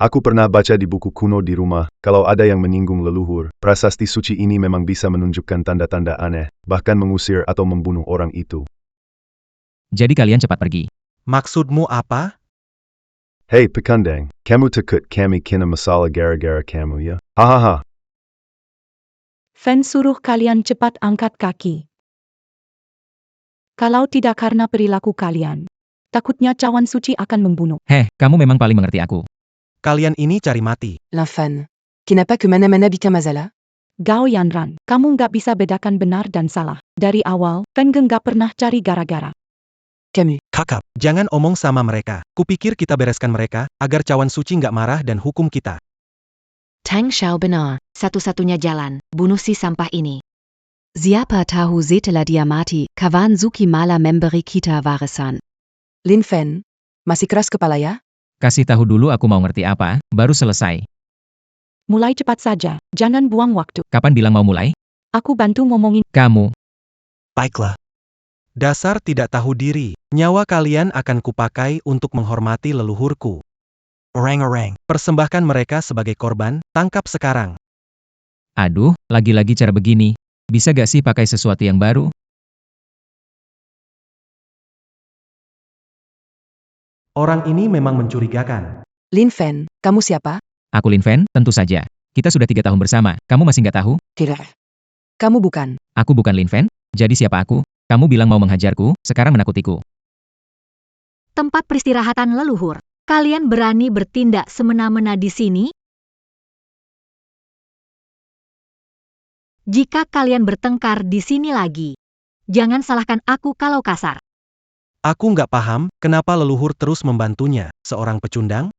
Aku pernah baca di buku kuno di rumah, kalau ada yang menyinggung leluhur, prasasti suci ini memang bisa menunjukkan tanda-tanda aneh, bahkan mengusir atau membunuh orang itu. Jadi kalian cepat pergi. Maksudmu apa? Hei pekandang, kamu takut kami kena masalah gara-gara kamu ya? Hahaha. Fan suruh kalian cepat angkat kaki. Kalau tidak karena perilaku kalian, takutnya cawan suci akan membunuh. Kamu memang paling mengerti aku. Kalian ini cari mati. Lin Fen. Kenapa ke mana-mana bikin masalah? Gao Yanran, kamu nggak bisa bedakan benar dan salah. Dari awal, Fan Geng nggak pernah cari gara-gara. Kamu. Kakap, jangan omong sama mereka. Kupikir kita bereskan mereka, agar cawan suci nggak marah dan hukum kita. Tang Xiao benar, satu-satunya jalan, bunuh si sampah ini. Siapa tahu setelah dia mati, kawan Suki malah memberi kita warisan. Lin Fen. Masih keras kepala ya? Kasih tahu dulu aku mau ngerti apa, baru selesai. Mulai cepat saja, jangan buang waktu. Kapan bilang mau mulai? Aku bantu ngomongin. Kamu. Baiklah. Dasar tidak tahu diri. Nyawa kalian akan kupakai untuk menghormati leluhurku. Orang-orang. Persembahkan mereka sebagai korban, tangkap sekarang. Aduh, lagi-lagi cara begini. Bisa gak sih pakai sesuatu yang baru? Orang ini memang mencurigakan. Lin Fen, kamu siapa? Aku Lin Fen, tentu saja. Kita sudah 3 tahun bersama, kamu masih nggak tahu? Tidak. Kamu bukan. Aku bukan Lin Fen, jadi siapa aku? Kamu bilang mau menghajarku, sekarang menakutiku. Tempat peristirahatan leluhur. Kalian berani bertindak semena-mena di sini? Jika kalian bertengkar di sini lagi, jangan salahkan aku kalau kasar. Aku nggak paham, kenapa leluhur terus membantunya, seorang pecundang?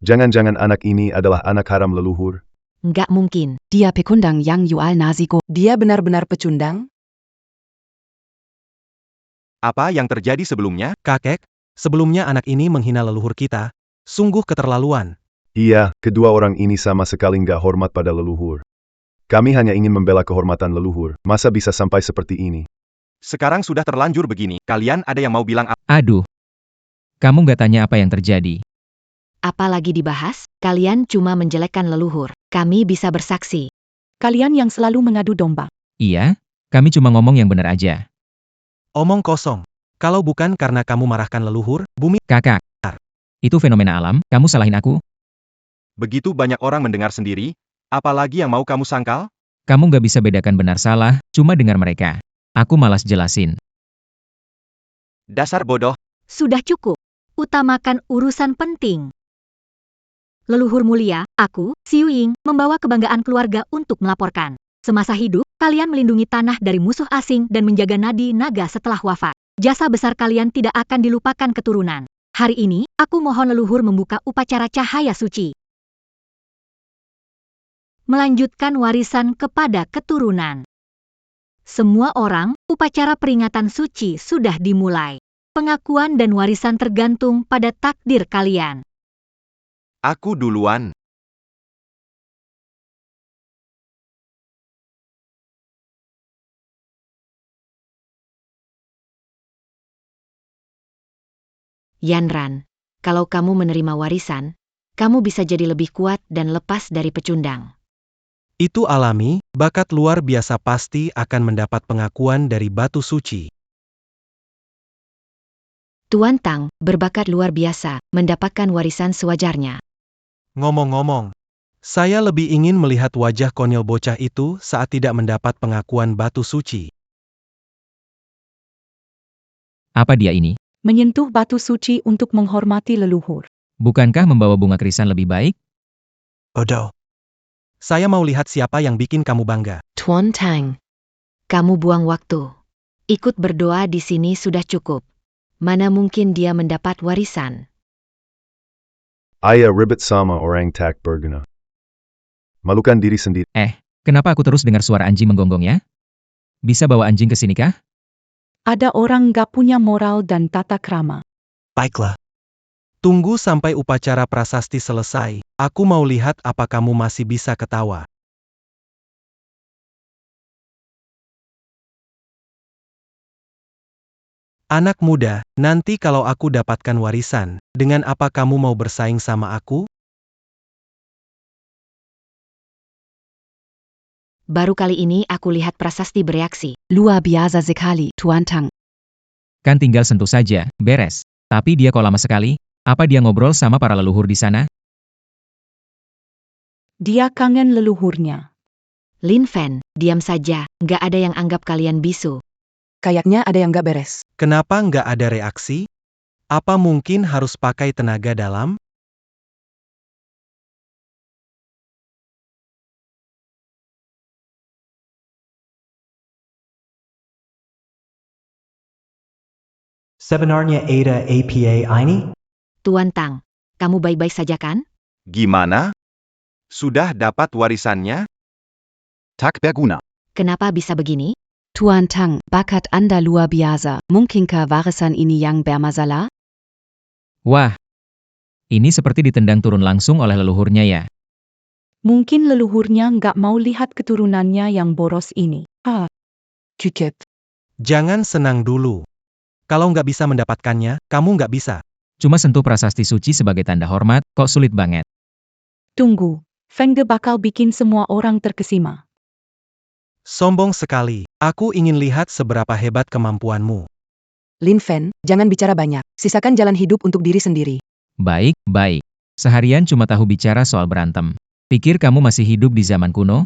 Jangan-jangan anak ini adalah anak haram leluhur? Nggak mungkin. Dia pekundang yang yual nazigo. Dia benar-benar pecundang? Apa yang terjadi sebelumnya? Kakek, sebelumnya anak ini menghina leluhur kita. Sungguh keterlaluan. Iya, kedua orang ini sama sekali nggak hormat pada leluhur. Kami hanya ingin membela kehormatan leluhur, masa bisa sampai seperti ini? Sekarang sudah terlanjur begini, kalian ada yang mau bilang apa? Aduh. Kamu nggak tanya apa yang terjadi. Apalagi dibahas, kalian cuma menjelekkan leluhur. Kami bisa bersaksi. Kalian yang selalu mengadu domba. Iya, kami cuma ngomong yang benar aja. Omong kosong. Kalau bukan karena kamu marahkan leluhur, bumi... Kakak. Itu fenomena alam, kamu salahin aku? Begitu banyak orang mendengar sendiri, apalagi yang mau kamu sangkal? Kamu nggak bisa bedakan benar salah, cuma dengar mereka. Aku malas jelasin. Dasar bodoh. Sudah cukup. Utamakan urusan penting. Leluhur mulia, aku, Xiu Ying, membawa kebanggaan keluarga untuk melaporkan. Semasa hidup, kalian melindungi tanah dari musuh asing dan menjaga nadi naga setelah wafat. Jasa besar kalian tidak akan dilupakan keturunan. Hari ini, aku mohon leluhur membuka upacara cahaya suci. Melanjutkan warisan kepada keturunan. Semua orang, upacara peringatan suci sudah dimulai. Pengakuan dan warisan tergantung pada takdir kalian. Aku duluan. Yanran, kalau kamu menerima warisan, kamu bisa jadi lebih kuat dan lepas dari pecundang. Itu alami, bakat luar biasa pasti akan mendapat pengakuan dari batu suci. Tuan Tang, berbakat luar biasa, mendapatkan warisan sewajarnya. Ngomong-ngomong, saya lebih ingin melihat wajah konyol bocah itu saat tidak mendapat pengakuan batu suci. Apa dia ini? Menyentuh batu suci untuk menghormati leluhur. Bukankah membawa bunga krisan lebih baik? Bodoh. Saya mau lihat siapa yang bikin kamu bangga. Tuan Tang, kamu buang waktu. Ikut berdoa di sini sudah cukup. Mana mungkin dia mendapat warisan? Ayah ribet sama orang tak berguna. Malukan diri sendiri. Kenapa aku terus dengar suara anjing menggonggong ya? Bisa bawa anjing ke sini kah? Ada orang gak punya moral dan tata krama. Baiklah. Tunggu sampai upacara prasasti selesai. Aku mau lihat apa kamu masih bisa ketawa. Anak muda, nanti kalau aku dapatkan warisan, dengan apa kamu mau bersaing sama aku? Baru kali ini aku lihat prasasti bereaksi. Luar biasa sekali, Tuan Tang. Kan tinggal sentuh saja, beres. Tapi dia kok lama sekali? Apa dia ngobrol sama para leluhur di sana? Dia kangen leluhurnya. Lin Fen, diam saja, nggak ada yang anggap kalian bisu. Kayaknya ada yang gak beres. Kenapa nggak ada reaksi? Apa mungkin harus pakai tenaga dalam? Sebenarnya ada apa ini? Tuan Tang, kamu baik-baik saja kan? Gimana? Sudah dapat warisannya? Tak berguna. Kenapa bisa begini? Tuan Tang, bakat Anda luar biasa. Mungkinkah warisan ini yang bermasalah? Wah, ini seperti ditendang turun langsung oleh leluhurnya ya. Mungkin leluhurnya nggak mau lihat keturunannya yang boros ini. Cuket. Jangan senang dulu. Kalau nggak bisa mendapatkannya, kamu nggak bisa. Cuma sentuh prasasti suci sebagai tanda hormat, kok sulit banget. Tunggu, Fengge bakal bikin semua orang terkesima. Sombong sekali. Aku ingin lihat seberapa hebat kemampuanmu. Lin Fen, jangan bicara banyak. Sisakan jalan hidup untuk diri sendiri. Baik, baik. Seharian cuma tahu bicara soal berantem. Pikir kamu masih hidup di zaman kuno?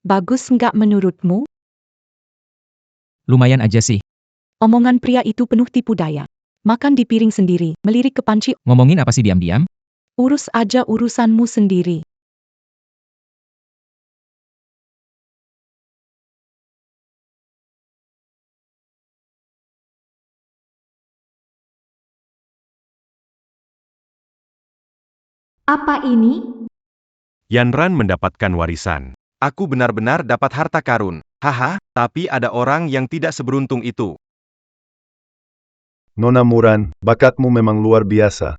Bagus nggak menurutmu? Lumayan aja sih. Omongan pria itu penuh tipu daya. Makan di piring sendiri, melirik ke panci. Ngomongin apa sih diam-diam? Urus aja urusanmu sendiri. Apa ini? Yanran mendapatkan warisan. Aku benar-benar dapat harta karun. Haha, tapi ada orang yang tidak seberuntung itu. Nona Muran, bakatmu memang luar biasa.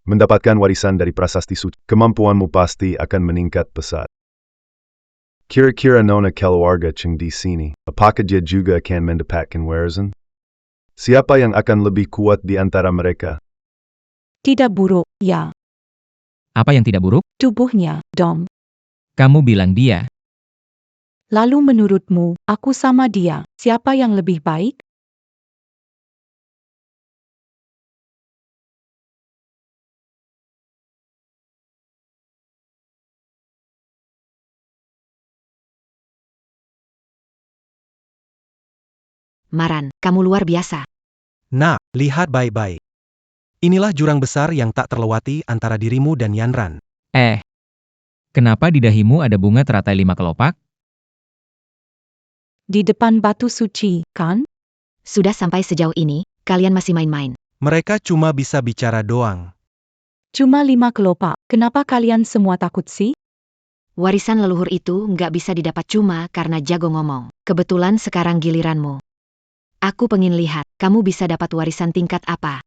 Mendapatkan warisan dari prasasti suci, kemampuanmu pasti akan meningkat pesat. Kira-kira Nona keluarga Cheng di sini, apakah dia juga akan mendapatkan warisan? Siapa yang akan lebih kuat di antara mereka? Tidak buruk, ya. Apa yang tidak buruk? Tubuhnya, Dom. Kamu bilang dia. Lalu menurutmu, aku sama dia, siapa yang lebih baik? Maran, kamu luar biasa. Nah, lihat baik-baik. Inilah jurang besar yang tak terlewati antara dirimu dan Yanran. Kenapa di dahimu ada bunga teratai 5 kelopak? Di depan batu suci, kan? Sudah sampai sejauh ini, kalian masih main-main. Mereka cuma bisa bicara doang. Cuma 5 kelopak, kenapa kalian semua takut sih? Warisan leluhur itu nggak bisa didapat cuma karena jago ngomong. Kebetulan sekarang giliranmu. Aku pengen lihat, kamu bisa dapat warisan tingkat apa?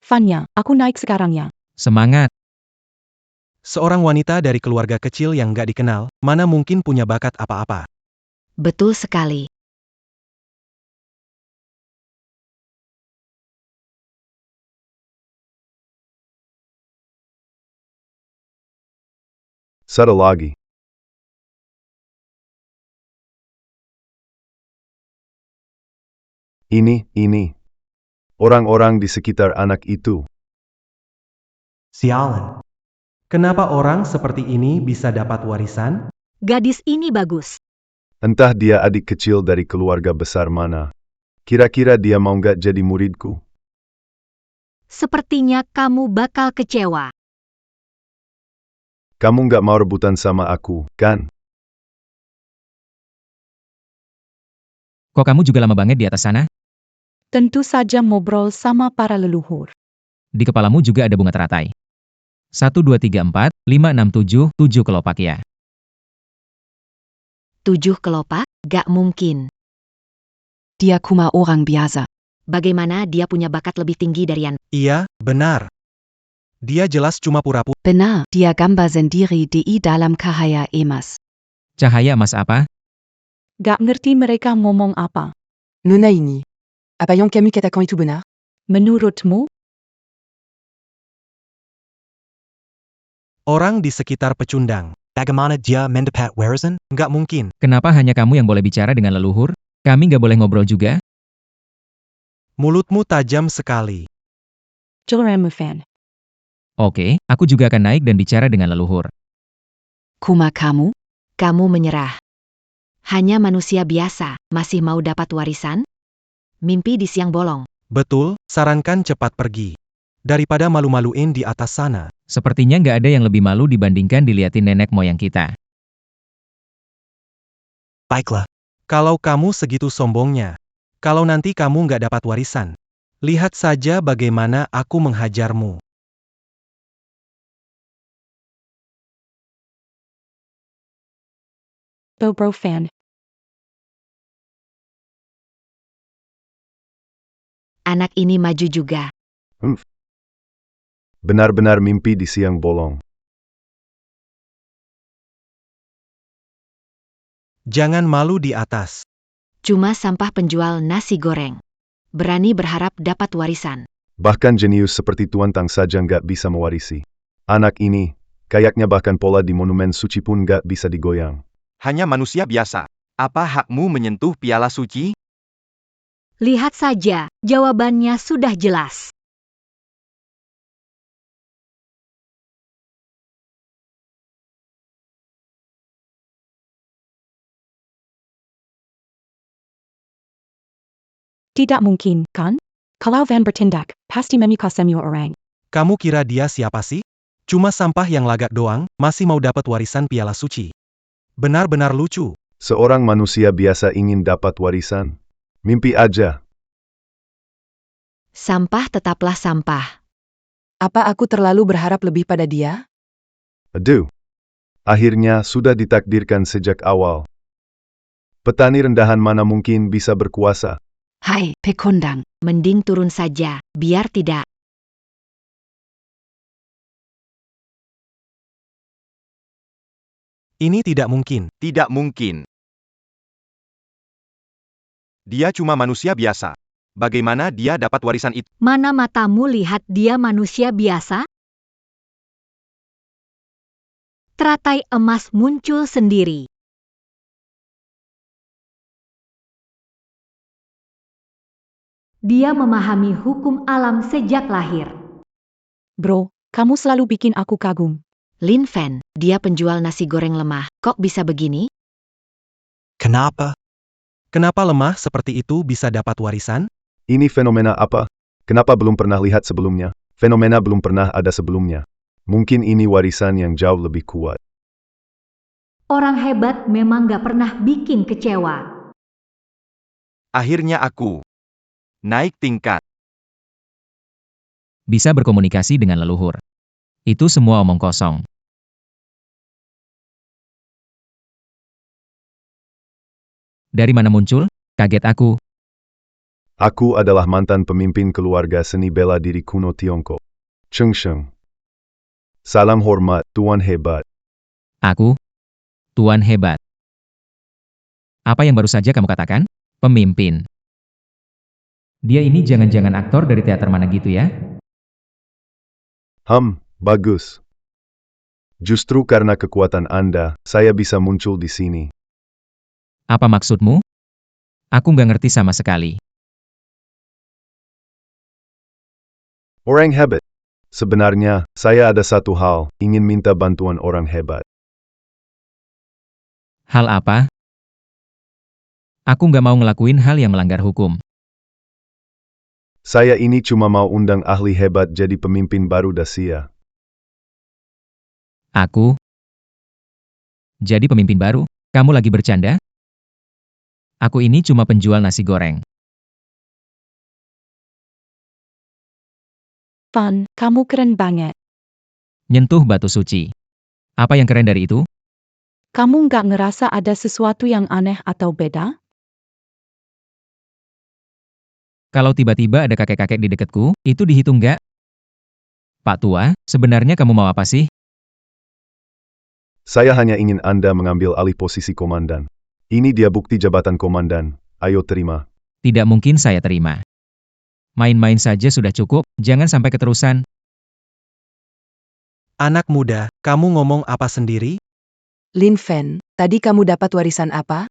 Fanya, aku naik sekarang ya. Semangat. Seorang wanita dari keluarga kecil yang nggak dikenal, mana mungkin punya bakat apa-apa. Betul sekali. Satu lagi. Ini. Orang-orang di sekitar anak itu. Sialan. Kenapa orang seperti ini bisa dapat warisan? Gadis ini bagus. Entah dia adik kecil dari keluarga besar mana. Kira-kira dia mau nggak jadi muridku? Sepertinya kamu bakal kecewa. Kamu nggak mau rebutan sama aku, kan? Kok kamu juga lama banget di atas sana? Tentu saja ngobrol sama para leluhur. Di kepalamu juga ada bunga teratai. 1, 2, 3, 4, 5, 6, 7, 7 kelopak ya. 7 kelopak? Gak mungkin. Dia kuma orang biasa. Bagaimana dia punya bakat lebih tinggi dari Yan? Iya, benar. Dia jelas cuma pura-pura. Benar, dia gambar sendiri di dalam cahaya emas. Cahaya emas apa? Gak ngerti mereka ngomong apa. Nona ini. Apa yang kami katakan itu benar? Menurutmu? Orang di sekitar pecundang. Bagaimana dia mendapat warisan? Nggak mungkin. Kenapa hanya kamu yang boleh bicara dengan leluhur? Kami nggak boleh ngobrol juga? Mulutmu tajam sekali. Fan. Oke, aku juga akan naik dan bicara dengan leluhur. Kuma kamu? Kamu menyerah. Hanya manusia biasa, masih mau dapat warisan? Mimpi di siang bolong. Betul, sarankan cepat pergi. Daripada malu-maluin di atas sana. Sepertinya nggak ada yang lebih malu dibandingkan diliatin nenek moyang kita. Baiklah. Kalau kamu segitu sombongnya. Kalau nanti kamu nggak dapat warisan. Lihat saja bagaimana aku menghajarmu. Fan. Anak ini maju juga. Benar-benar mimpi di siang bolong. Jangan malu di atas. Cuma sampah penjual nasi goreng. Berani berharap dapat warisan. Bahkan jenius seperti Tuan Tang saja nggak bisa mewarisi. Anak ini, kayaknya bahkan pola di monumen suci pun gak bisa digoyang. Hanya manusia biasa. Apa hakmu menyentuh piala suci? Lihat saja, jawabannya sudah jelas. Tidak mungkin, kan? Kalau Van bertindak, pasti memuka semua orang. Kamu kira dia siapa sih? Cuma sampah yang lagak doang, masih mau dapat warisan piala suci. Benar-benar lucu. Seorang manusia biasa ingin dapat warisan. Mimpi aja. Sampah tetaplah sampah. Apa aku terlalu berharap lebih pada dia? Aduh. Akhirnya sudah ditakdirkan sejak awal. Petani rendahan mana mungkin bisa berkuasa? Hai, pekondang. Mending turun saja, biar tidak. Ini tidak mungkin. Tidak mungkin. Dia cuma manusia biasa. Bagaimana dia dapat warisan itu? Mana matamu lihat dia manusia biasa? Teratai emas muncul sendiri. Dia memahami hukum alam sejak lahir. Bro, kamu selalu bikin aku kagum. Lin Fan, dia penjual nasi goreng lemah. Kok bisa begini? Kenapa? Kenapa lemah seperti itu bisa dapat warisan? Ini fenomena apa? Kenapa belum pernah lihat sebelumnya? Fenomena belum pernah ada sebelumnya. Mungkin ini warisan yang jauh lebih kuat. Orang hebat memang gak pernah bikin kecewa. Akhirnya aku naik tingkat. Bisa berkomunikasi dengan leluhur. Itu semua omong kosong. Dari mana muncul? Kaget aku. Aku adalah mantan pemimpin keluarga seni bela diri kuno Tiongkok. Cheng Sheng. Salam hormat, Tuan Hebat. Aku? Tuan hebat. Apa yang baru saja kamu katakan? Pemimpin. Dia ini jangan-jangan aktor dari teater mana gitu ya? Bagus. Justru karena kekuatan Anda, saya bisa muncul di sini. Apa maksudmu? Aku nggak ngerti sama sekali. Orang hebat. Sebenarnya, saya ada satu hal, ingin minta bantuan orang hebat. Hal apa? Aku nggak mau ngelakuin hal yang melanggar hukum. Saya ini cuma mau undang ahli hebat jadi pemimpin baru Dacia. Aku? Jadi pemimpin baru? Kamu lagi bercanda? Aku ini cuma penjual nasi goreng. Van, kamu keren banget. Nyentuh batu suci. Apa yang keren dari itu? Kamu nggak ngerasa ada sesuatu yang aneh atau beda? Kalau tiba-tiba ada kakek-kakek di dekatku, itu dihitung nggak? Pak Tua, sebenarnya kamu mau apa sih? Saya hanya ingin Anda mengambil alih posisi komandan. Ini dia bukti jabatan komandan, ayo terima. Tidak mungkin saya terima. Main-main saja sudah cukup, jangan sampai keterusan. Anak muda, kamu ngomong apa sendiri? Lin Fan, tadi kamu dapat warisan apa?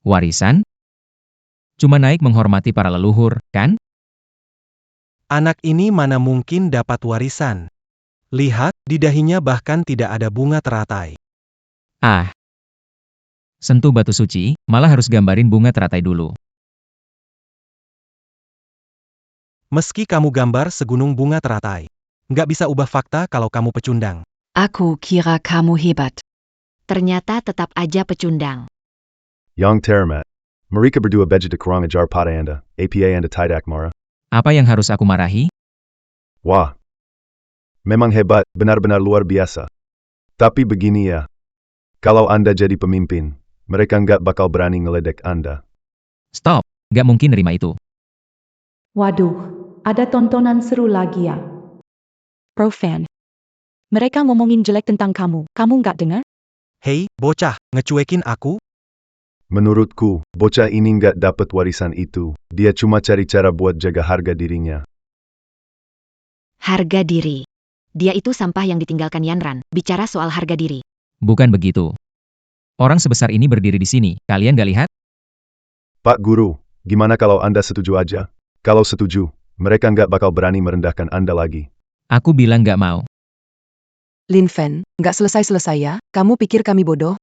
Warisan? Cuma naik menghormati para leluhur, kan? Anak ini mana mungkin dapat warisan? Lihat, di dahinya bahkan tidak ada bunga teratai. Ah. Sentuh batu suci, malah harus gambarin bunga teratai dulu. Meski kamu gambar segunung bunga teratai, nggak bisa ubah fakta kalau kamu pecundang. Aku kira kamu hebat. Ternyata tetap aja pecundang. Yang Termat. Mereka berdua beja de kurang ajar pada Anda, APA Anda tidak marah. Apa yang harus aku marahi? Wah. Memang hebat, benar-benar luar biasa. Tapi begini ya. Kalau Anda jadi pemimpin, mereka nggak bakal berani ngeledek Anda. Stop, nggak mungkin nerima itu. Waduh, ada tontonan seru lagi ya. Pro Fan. Mereka ngomongin jelek tentang kamu nggak dengar? Hei, bocah, ngecuekin aku? Menurutku, bocah ini nggak dapat warisan itu. Dia cuma cari cara buat jaga harga dirinya. Harga diri. Dia itu sampah yang ditinggalkan Yanran, bicara soal harga diri. Bukan begitu. Orang sebesar ini berdiri di sini, kalian gak lihat? Pak Guru, gimana kalau Anda setuju aja? Kalau setuju, mereka nggak bakal berani merendahkan Anda lagi. Aku bilang gak mau. Lin Fen, nggak selesai-selesai ya? Kamu pikir kami bodoh?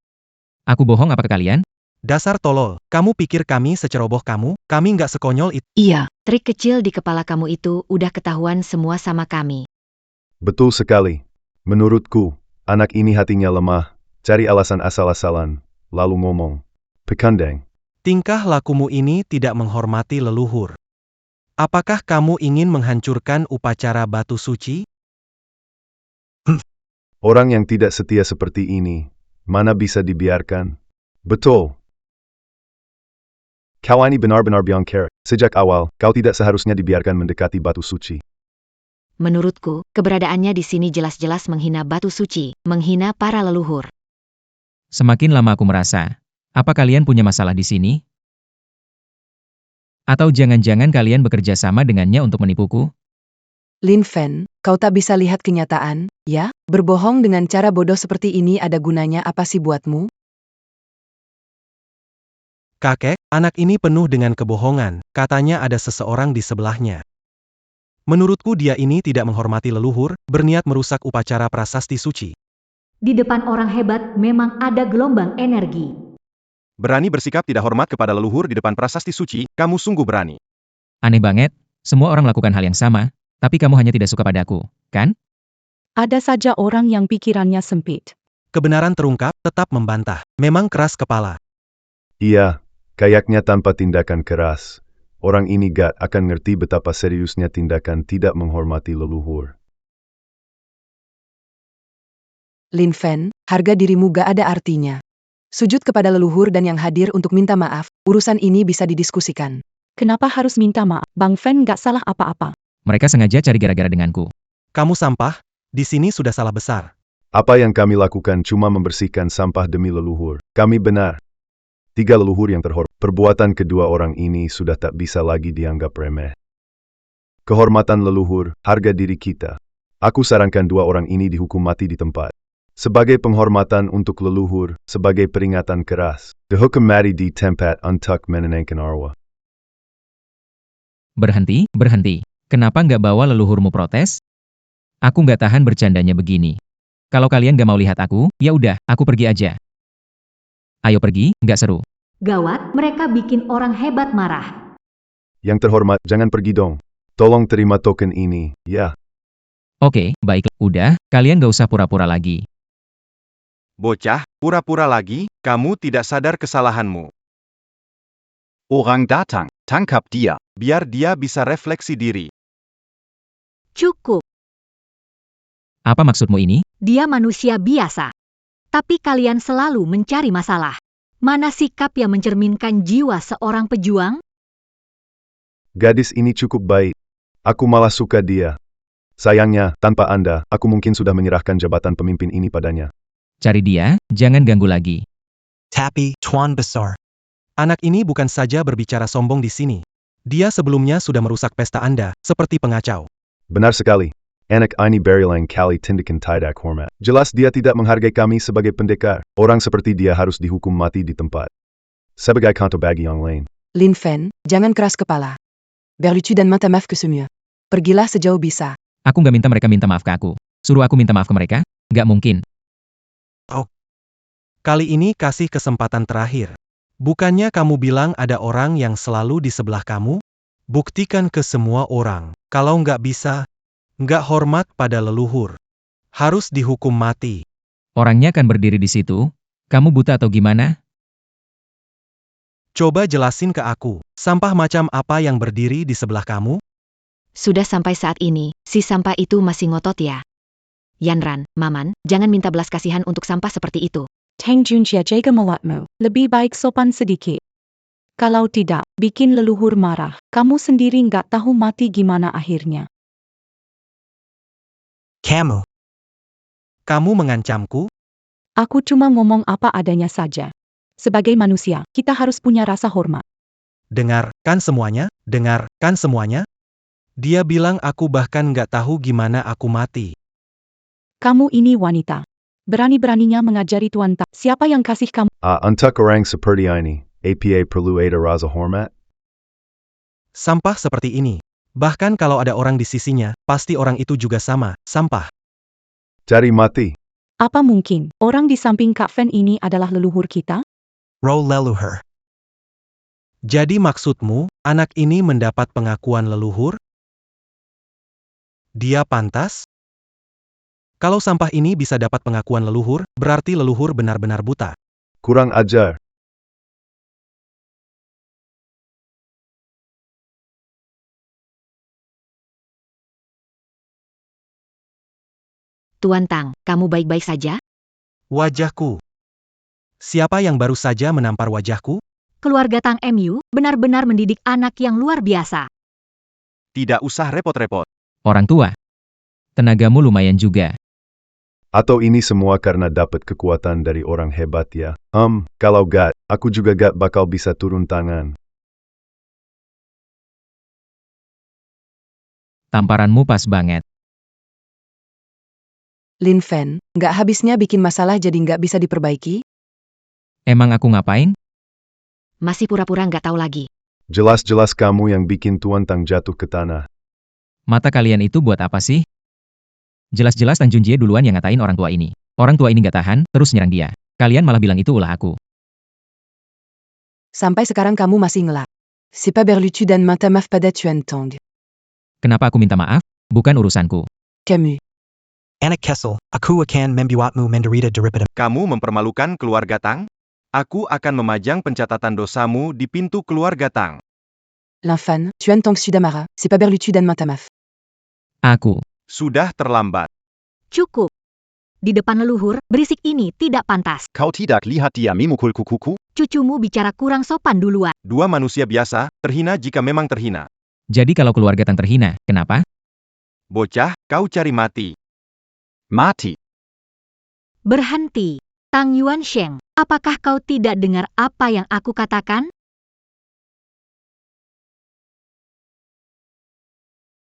Aku bohong apa ke kalian? Dasar tolol, kamu pikir kami seceroboh kamu? Kami nggak sekonyol itu. Iya. Trik kecil di kepala kamu itu udah ketahuan semua sama kami. Betul sekali. Menurutku, anak ini hatinya lemah, cari alasan asal-asalan, lalu ngomong. Pekandeng. Tingkah lakumu ini tidak menghormati leluhur. Apakah kamu ingin menghancurkan upacara batu suci? Orang yang tidak setia seperti ini, mana bisa dibiarkan? Betul. Kau ini benar-benar biangker. Sejak awal, kau tidak seharusnya dibiarkan mendekati batu suci. Menurutku, keberadaannya di sini jelas-jelas menghina batu suci, menghina para leluhur. Semakin lama aku merasa, apa kalian punya masalah di sini? Atau jangan-jangan kalian bekerja sama dengannya untuk menipuku? Lin Fen, kau tak bisa lihat kenyataan, ya? Berbohong dengan cara bodoh seperti ini ada gunanya apa sih buatmu? Kakek, anak ini penuh dengan kebohongan, katanya ada seseorang di sebelahnya. Menurutku dia ini tidak menghormati leluhur, berniat merusak upacara prasasti suci. Di depan orang hebat memang ada gelombang energi. Berani bersikap tidak hormat kepada leluhur di depan prasasti suci, kamu sungguh berani. Aneh banget, semua orang melakukan hal yang sama, tapi kamu hanya tidak suka padaku, kan? Ada saja orang yang pikirannya sempit. Kebenaran terungkap, tetap membantah. Memang keras kepala. Iya, kayaknya tanpa tindakan keras, orang ini gak akan ngerti betapa seriusnya tindakan tidak menghormati leluhur. Lin Fen, harga dirimu gak ada artinya. Sujud kepada leluhur dan yang hadir untuk minta maaf, urusan ini bisa didiskusikan. Kenapa harus minta maaf? Bang Fen gak salah apa-apa. Mereka sengaja cari gara-gara denganku. Kamu sampah, di sini sudah salah besar. Apa yang kami lakukan cuma membersihkan sampah demi leluhur. Kami benar. 3 leluhur yang terhormat. Perbuatan kedua orang ini sudah tak bisa lagi dianggap remeh. Kehormatan leluhur, harga diri kita. Aku sarankan 2 orang ini dihukum mati di tempat. Sebagai penghormatan untuk leluhur, sebagai peringatan keras. Dihukum mati di tempat untuk menenangkan arwah. Berhenti, berhenti. Kenapa nggak bawa leluhurmu protes? Aku nggak tahan bercandanya begini. Kalau kalian nggak mau lihat aku, ya udah, aku pergi aja. Ayo pergi, nggak seru. Gawat, mereka bikin orang hebat marah. Yang terhormat, jangan pergi dong. Tolong terima token ini, ya. Oke, baik. Udah, kalian nggak usah pura-pura lagi. Bocah, pura-pura lagi, kamu tidak sadar kesalahanmu. Orang datang, tangkap dia. Biar dia bisa refleksi diri. Cukup, Apa maksudmu ini? dia manusia biasa. Tapi kalian selalu mencari masalah. Mana sikap yang mencerminkan jiwa seorang pejuang? Gadis ini cukup baik. Aku malah suka dia. Sayangnya, tanpa Anda, aku mungkin sudah menyerahkan jabatan pemimpin ini padanya. Cari dia, jangan ganggu lagi. Tapi, Tuan Besar. Anak ini bukan saja berbicara sombong di sini. Dia sebelumnya sudah merusak pesta Anda, seperti pengacau. Benar sekali. Anak ini berilang kali tindakan tidak hormat. Jelas dia tidak menghargai kami sebagai pendekar. Orang seperti dia harus dihukum mati di tempat. Sebagai contoh bagi yang lain. Lin Fen, jangan keras kepala. Berlucu dan minta maaf ke semua. Pergilah sejauh bisa. Aku nggak minta mereka minta maaf ke aku. Suruh aku minta maaf ke mereka? Nggak mungkin. Kali ini kasih kesempatan terakhir. Bukannya kamu bilang ada orang yang selalu di sebelah kamu? Buktikan ke semua orang. Kalau nggak bisa, nggak hormat pada leluhur. Harus dihukum mati. Orangnya kan berdiri di situ. Kamu buta atau gimana? Coba jelasin ke aku, sampah macam apa yang berdiri di sebelah kamu? Sudah sampai saat ini, si sampah itu masih ngotot ya. Yanran, Maman, jangan minta belas kasihan untuk sampah seperti itu. Teng Junjia jaga mulatmu. Lebih baik sopan sedikit. Kalau tidak, bikin leluhur marah. Kamu sendiri nggak tahu mati gimana akhirnya. Kamu mengancamku? Aku cuma ngomong apa adanya saja. Sebagai manusia, kita harus punya rasa hormat. Dengarkan semuanya, dengarkan semuanya. Dia bilang aku bahkan nggak tahu gimana aku mati. Kamu ini wanita. Berani-beraninya mengajari Tuan Tak. Siapa yang kasih kamu? Untuk orang seperti ini, apa perlu ada rasa hormat? Sampah seperti ini. Bahkan kalau ada orang di sisinya, pasti orang itu juga sama, sampah. Cari mati. Apa mungkin orang di samping Kak Fen ini adalah leluhur kita? Roll leluhur. Jadi maksudmu, anak ini mendapat pengakuan leluhur? Dia pantas? Kalau sampah ini bisa dapat pengakuan leluhur, berarti leluhur benar-benar buta. Kurang ajar. Tuan Tang, kamu baik-baik saja? Wajahku. Siapa yang baru saja menampar wajahku? Keluarga Tang MU benar-benar mendidik anak yang luar biasa. Tidak usah repot-repot. Orang tua. Tenagamu lumayan juga. Atau ini semua karena dapat kekuatan dari orang hebat ya? Kalau gak, aku juga gak bakal bisa turun tangan. Tamparanmu pas banget. Lin Fen, nggak habisnya bikin masalah jadi nggak bisa diperbaiki? Emang aku ngapain? Masih pura-pura nggak tahu lagi. Jelas-jelas kamu yang bikin Tuan Tang jatuh ke tanah. Mata kalian itu buat apa sih? Jelas-jelas Tan Junjie duluan yang ngatain orang tua ini. Orang tua ini nggak tahan, terus nyerang dia. Kalian malah bilang itu ulah aku. Sampai sekarang kamu masih ngelak. C'est pas berlucu dan minta maaf pada Tuan Tang. Kenapa aku minta maaf? Bukan urusanku. Camus. Anak Kessel, aku akan membuatmu menderita daripada. Kamu mempermalukan keluarga Tang? Aku akan memajang pencatatan dosamu di pintu keluarga Tang. L'enfant, Tuan Tang Sudamara, c'est pas berlucu dan minta maaf. Aku. Sudah terlambat. Cukup. Di depan leluhur, berisik ini tidak pantas. Kau tidak lihat dia memukul kukuku? Cucumu bicara kurang sopan duluan. Dua manusia biasa, terhina jika memang terhina. Jadi kalau keluarga Tang terhina, kenapa? Bocah, kau cari mati. Mati. Berhenti. Tang Yuan Sheng, apakah kau tidak dengar apa yang aku katakan?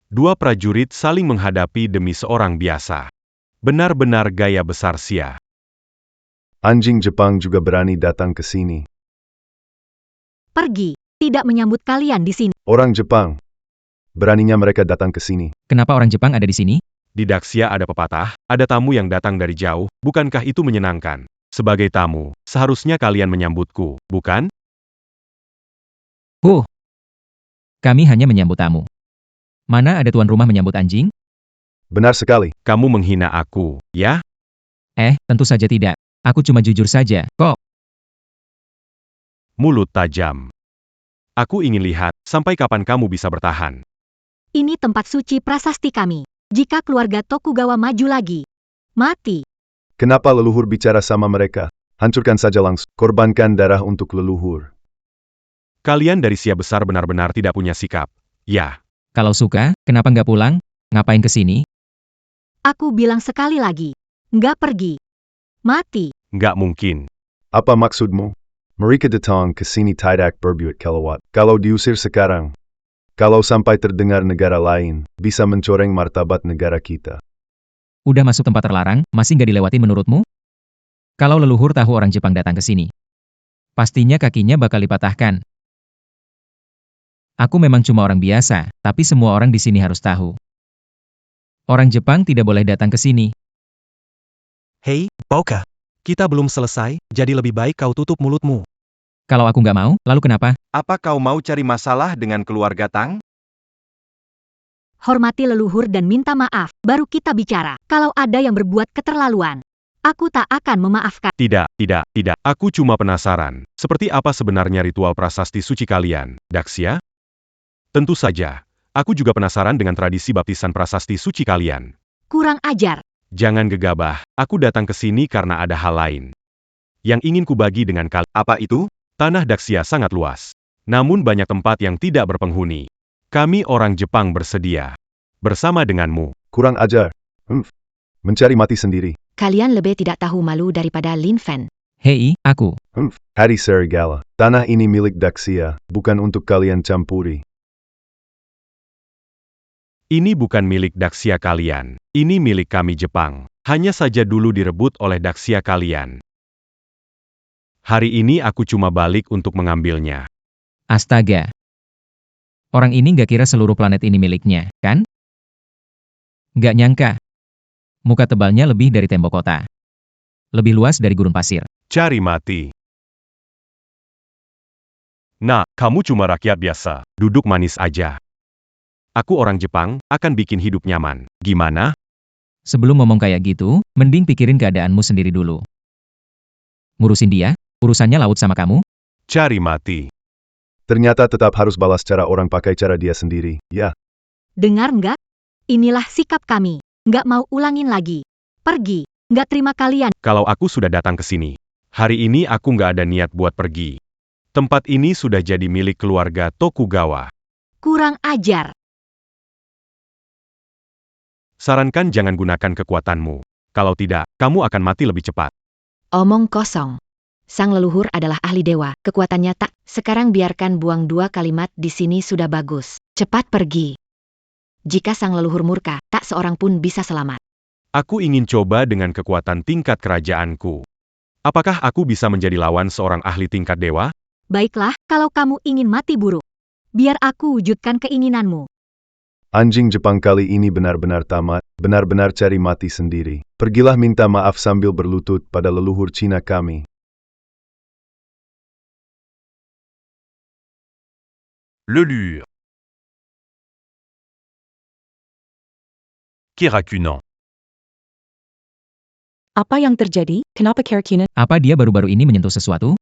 Dua prajurit saling menghadapi demi seorang biasa. Benar-benar gaya besar sia. Anjing Jepang juga berani datang ke sini. Pergi. Tidak menyambut kalian di sini. Orang Jepang. Beraninya mereka datang ke sini. Kenapa orang Jepang ada di sini? Di Daxia ada pepatah, ada tamu yang datang dari jauh, bukankah itu menyenangkan? Sebagai tamu, seharusnya kalian menyambutku, bukan? Kami hanya menyambut tamu. Mana ada tuan rumah menyambut anjing? Benar sekali. Kamu menghina aku, ya? Tentu saja tidak. Aku cuma jujur saja, kok. Mulut tajam. Aku ingin lihat, sampai kapan kamu bisa bertahan. Ini tempat suci prasasti kami. Jika keluarga Tokugawa maju lagi, mati. Kenapa leluhur bicara sama mereka? Hancurkan saja langsung. Korbankan darah untuk leluhur. Kalian dari Sia besar benar-benar tidak punya sikap. Ya. Kalau suka, kenapa nggak pulang? Ngapain ke sini? Aku bilang sekali lagi. Nggak pergi. Mati. Nggak mungkin. Apa maksudmu? Mereka datang ke sini tidak berbuat kelewat. Kalau diusir sekarang, kalau sampai terdengar negara lain, bisa mencoreng martabat negara kita. Udah masuk tempat terlarang, masih nggak dilewatin menurutmu? Kalau leluhur tahu orang Jepang datang ke sini, pastinya kakinya bakal dipatahkan. Aku memang cuma orang biasa, tapi semua orang di sini harus tahu. Orang Jepang tidak boleh datang ke sini. Hei, Boka. Kita belum selesai, jadi lebih baik kau tutup mulutmu. Kalau aku nggak mau, lalu kenapa? Apa kau mau cari masalah dengan keluarga Tang? Hormati leluhur dan minta maaf, baru kita bicara. Kalau ada yang berbuat keterlaluan, aku tak akan memaafkan. Tidak. Aku cuma penasaran. Seperti apa sebenarnya ritual prasasti suci kalian, Daxia? Tentu saja. Aku juga penasaran dengan tradisi baptisan prasasti suci kalian. Kurang ajar. Jangan gegabah, aku datang ke sini karena ada hal lain. Yang ingin kubagi dengan kalian. Apa itu? Tanah Daxia sangat luas. Namun banyak tempat yang tidak berpenghuni. Kami orang Jepang bersedia. Bersama denganmu. Kurang ajar. Mencari mati sendiri. Kalian lebih tidak tahu malu daripada Lin Fen. Hei, aku. Hari serigala. Tanah ini milik Daxia, bukan untuk kalian campuri. Ini bukan milik Daxia kalian. Ini milik kami Jepang. Hanya saja dulu direbut oleh Daxia kalian. Hari ini aku cuma balik untuk mengambilnya. Astaga. Orang ini nggak kira seluruh planet ini miliknya, kan? Nggak nyangka. Muka tebalnya lebih dari tembok kota. Lebih luas dari gurun pasir. Cari mati. Nah, kamu cuma rakyat biasa. Duduk manis aja. Aku orang Jepang, akan bikin hidup nyaman. Gimana? Sebelum ngomong kayak gitu, mending pikirin keadaanmu sendiri dulu. Ngurusin dia, urusannya laut sama kamu? Cari mati. Ternyata tetap harus balas cara orang pakai cara dia sendiri, ya. Dengar nggak? Inilah sikap kami. Nggak mau ulangin lagi. Pergi. Nggak terima kalian. Kalau aku sudah datang ke sini, hari ini aku nggak ada niat buat pergi. Tempat ini sudah jadi milik keluarga Tokugawa. Kurang ajar. Sarankan jangan gunakan kekuatanmu. Kalau tidak, kamu akan mati lebih cepat. Omong kosong. Sang leluhur adalah ahli dewa, kekuatannya tak. Sekarang biarkan buang 2 kalimat di sini sudah bagus. Cepat pergi. Jika sang leluhur murka, tak seorang pun bisa selamat. Aku ingin coba dengan kekuatan tingkat kerajaanku. Apakah aku bisa menjadi lawan seorang ahli tingkat dewa? Baiklah, kalau kamu ingin mati buruk. Biar aku wujudkan keinginanmu. Anjing Jepang kali ini benar-benar tamat, benar-benar cari mati sendiri. Pergilah minta maaf sambil berlutut pada leluhur Cina kami. Lelure. Kirakunan. Apa yang terjadi? Kenapa Kirakunan? Apa dia baru-baru ini menyentuh sesuatu?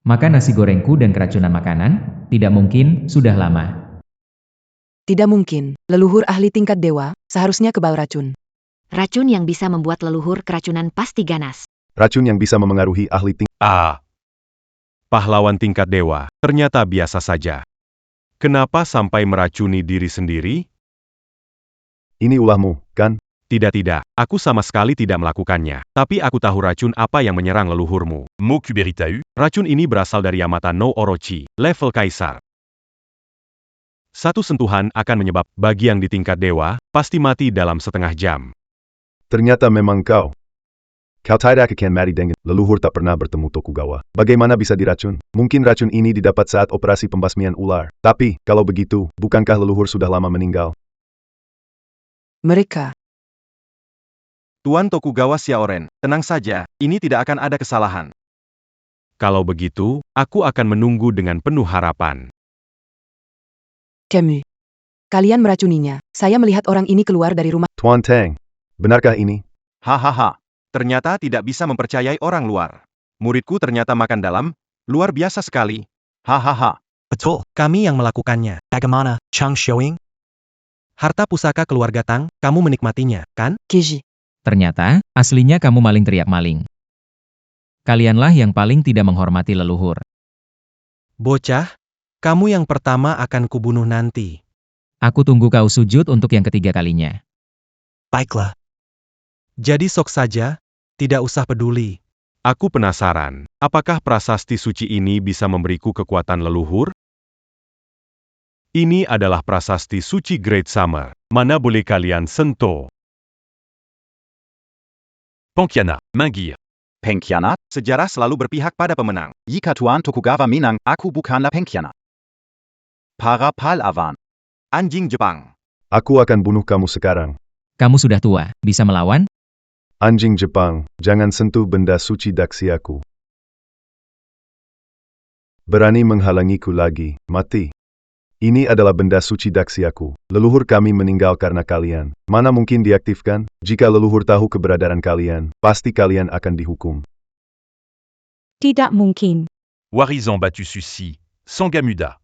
Makan nasi gorengku dan keracunan makanan? Tidak mungkin, sudah lama. Tidak mungkin, leluhur ahli tingkat dewa, seharusnya kebawa racun. Racun yang bisa membuat leluhur keracunan pasti ganas. Racun yang bisa memengaruhi ahli tingkat. Pahlawan tingkat dewa, ternyata biasa saja. Kenapa sampai meracuni diri sendiri? Ini ulahmu, kan? Tidak, aku sama sekali tidak melakukannya. Tapi aku tahu racun apa yang menyerang leluhurmu. Mokuberitau, racun ini berasal dari Yamata no Orochi, level kaisar. Satu sentuhan akan menyebab bagi yang di tingkat dewa, pasti mati dalam setengah jam. Ternyata memang kau. Kau tidak akan mati dengan leluhur tak pernah bertemu Tokugawa. Bagaimana bisa diracun? Mungkin racun ini didapat saat operasi pembasmian ular. Tapi, kalau begitu, bukankah leluhur sudah lama meninggal? Mereka. Tuan Tokugawa Xiaoren, tenang saja, ini tidak akan ada kesalahan. Kalau begitu, aku akan menunggu dengan penuh harapan. Camus. Kalian meracuninya. Saya melihat orang ini keluar dari rumah. Tuan Tang, benarkah ini? Hahaha. Ternyata tidak bisa mempercayai orang luar. Muridku ternyata makan dalam, luar biasa sekali. Hahaha. Betul, kami yang melakukannya. Bagaimana, Chang Xiaoying? Harta pusaka keluarga Tang, kamu menikmatinya, kan? Kiji. Ternyata, aslinya kamu maling teriak maling. Kalianlah yang paling tidak menghormati leluhur. Bocah, kamu yang pertama akan kubunuh nanti. Aku tunggu kau sujud untuk yang ketiga kalinya. Baiklah. Jadi sok saja, tidak usah peduli. Aku penasaran, apakah prasasti suci ini bisa memberiku kekuatan leluhur? Ini adalah prasasti suci Great Summer. Mana boleh kalian sentuh? Pengkhianat, Manggir. Pengkhianat? Sejarah selalu berpihak pada pemenang. Jika Tuan Tokugawa menang, aku bukanlah pengkhianat. Para pahlawan. Anjing Jepang. Aku akan bunuh kamu sekarang. Kamu sudah tua, bisa melawan? Anjing Jepang, jangan sentuh benda suci Daxiaku. Berani menghalangiku lagi, mati. Ini adalah benda suci Daxiaku. Leluhur kami meninggal karena kalian. Mana mungkin diaktifkan? Jika leluhur tahu keberadaan kalian, pasti kalian akan dihukum. Tidak mungkin. Warizan battu Sushi, Sangamuda.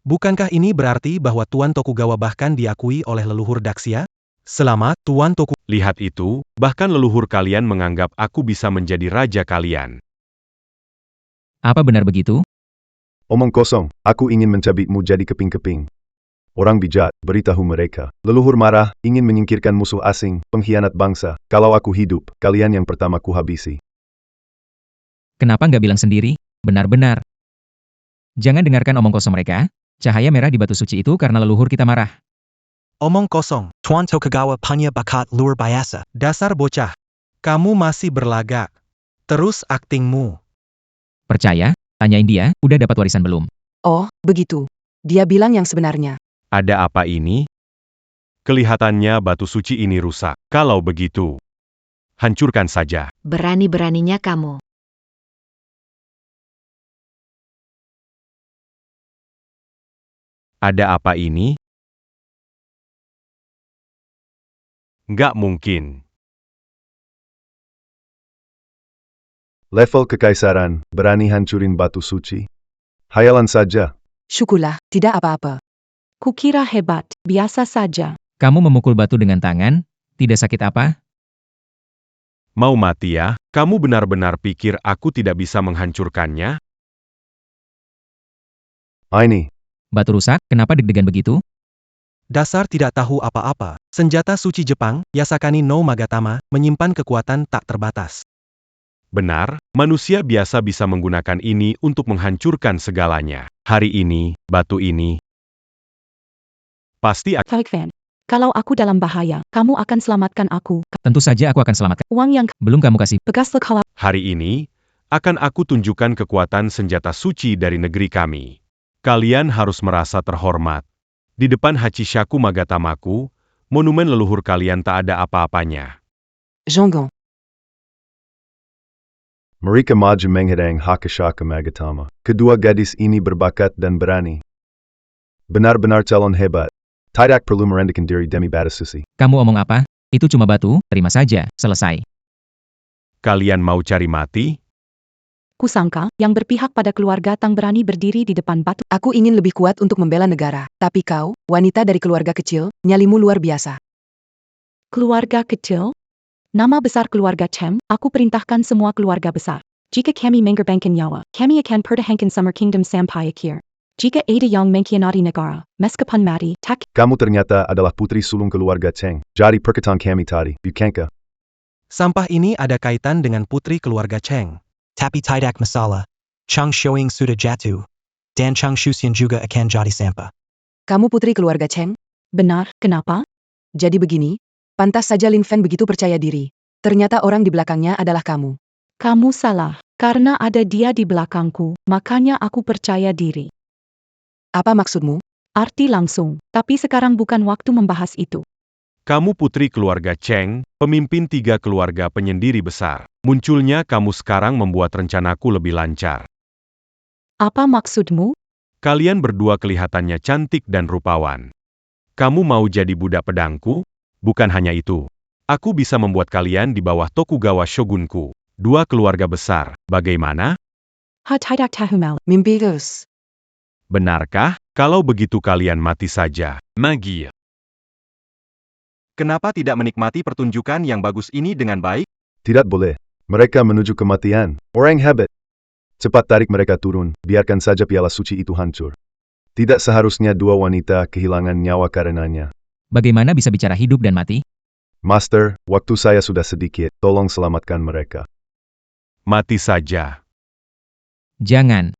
Bukankah ini berarti bahwa Tuan Tokugawa bahkan diakui oleh leluhur Daxia? Selamat, Tuan Tokugawa. Lihat itu, bahkan leluhur kalian menganggap aku bisa menjadi raja kalian. Apa benar begitu? Omong kosong, aku ingin mencabikmu jadi keping-keping. Orang bijak, beritahu mereka. Leluhur marah, ingin menyingkirkan musuh asing, pengkhianat bangsa. Kalau aku hidup, kalian yang pertama kuhabisi. Kenapa nggak bilang sendiri? Benar-benar. Jangan dengarkan omong kosong mereka. Cahaya merah di batu suci itu karena leluhur kita marah. Omong kosong. Tuan Tokugawa punya bakat luar biasa. Dasar bocah. Kamu masih berlagak. Terus aktingmu. Percaya? Tanyain dia, udah dapat warisan belum? Oh, begitu. Dia bilang yang sebenarnya. Ada apa ini? Kelihatannya batu suci ini rusak. Kalau begitu, hancurkan saja. Berani-beraninya kamu. Ada apa ini? Nggak mungkin. Level kekaisaran, berani hancurin batu suci? Hayalan saja. Syukurlah, tidak apa-apa. Kukira hebat, biasa saja. Kamu memukul batu dengan tangan? Tidak sakit apa? Mau mati ya? Kamu benar-benar pikir aku tidak bisa menghancurkannya? Ini. Batu rusak, kenapa deg-degan begitu? Dasar tidak tahu apa-apa. Senjata suci Jepang, Yasakani no Magatama, menyimpan kekuatan tak terbatas. Benar, manusia biasa bisa menggunakan ini untuk menghancurkan segalanya. Hari ini, batu ini pasti akan... Fan, kalau aku dalam bahaya, kamu akan selamatkan aku. Tentu saja aku akan selamatkan. Uang yang Belum kamu kasih. begaslah kalau Hari ini, akan aku tunjukkan kekuatan senjata suci dari negeri kami. Kalian harus merasa terhormat. Di depan Hachishaku Magatamaku, monumen leluhur kalian tak ada apa-apanya. Jongon. Mereka maju menghadang Hakashaka Magatama. Kedua gadis ini berbakat dan berani. Benar-benar calon hebat. Tidak perlu merendahkan diri demi batu suci. Kamu omong apa? Itu cuma batu, terima saja, selesai. Kalian mau cari mati? kusangka, yang berpihak pada keluarga Tang berani berdiri di depan batu. Aku ingin lebih kuat untuk membela negara. Tapi kau, wanita dari keluarga kecil, nyalimu luar biasa. Keluarga kecil? Nama besar keluarga Chem, aku perintahkan semua keluarga besar. Jika kami mengorbankan nyawa, kami akan pertahankan Summer Kingdom sampai akhir. Jika ada yang mengkhianati negara, meskipun mati, tak... Kamu ternyata adalah putri sulung keluarga Cheng. Jadi perkataan kami tadi, bukankah? Sampah ini ada kaitan dengan putri keluarga Cheng. Tapi tidak masalah. Chang Shoing sudah jatuh. Dan Chang Shuxian juga akan jadi sampah. Kamu putri keluarga Cheng? Benar, kenapa? Jadi begini, pantas saja Lin Fen begitu percaya diri. Ternyata orang di belakangnya adalah kamu. Kamu salah. Karena ada dia di belakangku, makanya aku percaya diri. Apa maksudmu? Arti langsung, tapi sekarang bukan waktu membahas itu. Kamu putri keluarga Cheng, pemimpin 3 keluarga penyendiri besar. Munculnya kamu sekarang membuat rencanaku lebih lancar. Apa maksudmu? Kalian berdua kelihatannya cantik dan rupawan. Kamu mau jadi budak pedangku? Bukan hanya itu. Aku bisa membuat kalian di bawah Tokugawa Shogunku. 2 keluarga besar, bagaimana? Tidak tahu mal. Mimpi Gus. Benarkah? Kalau begitu kalian mati saja. Magi. Kenapa tidak menikmati pertunjukan yang bagus ini dengan baik? Tidak boleh. Mereka menuju kematian. Orang hebat. Cepat tarik mereka turun, biarkan saja piala suci itu hancur. Tidak seharusnya 2 wanita kehilangan nyawa karenanya. Bagaimana bisa bicara hidup dan mati? Master, waktu saya sudah sedikit, tolong selamatkan mereka. Mati saja. Jangan.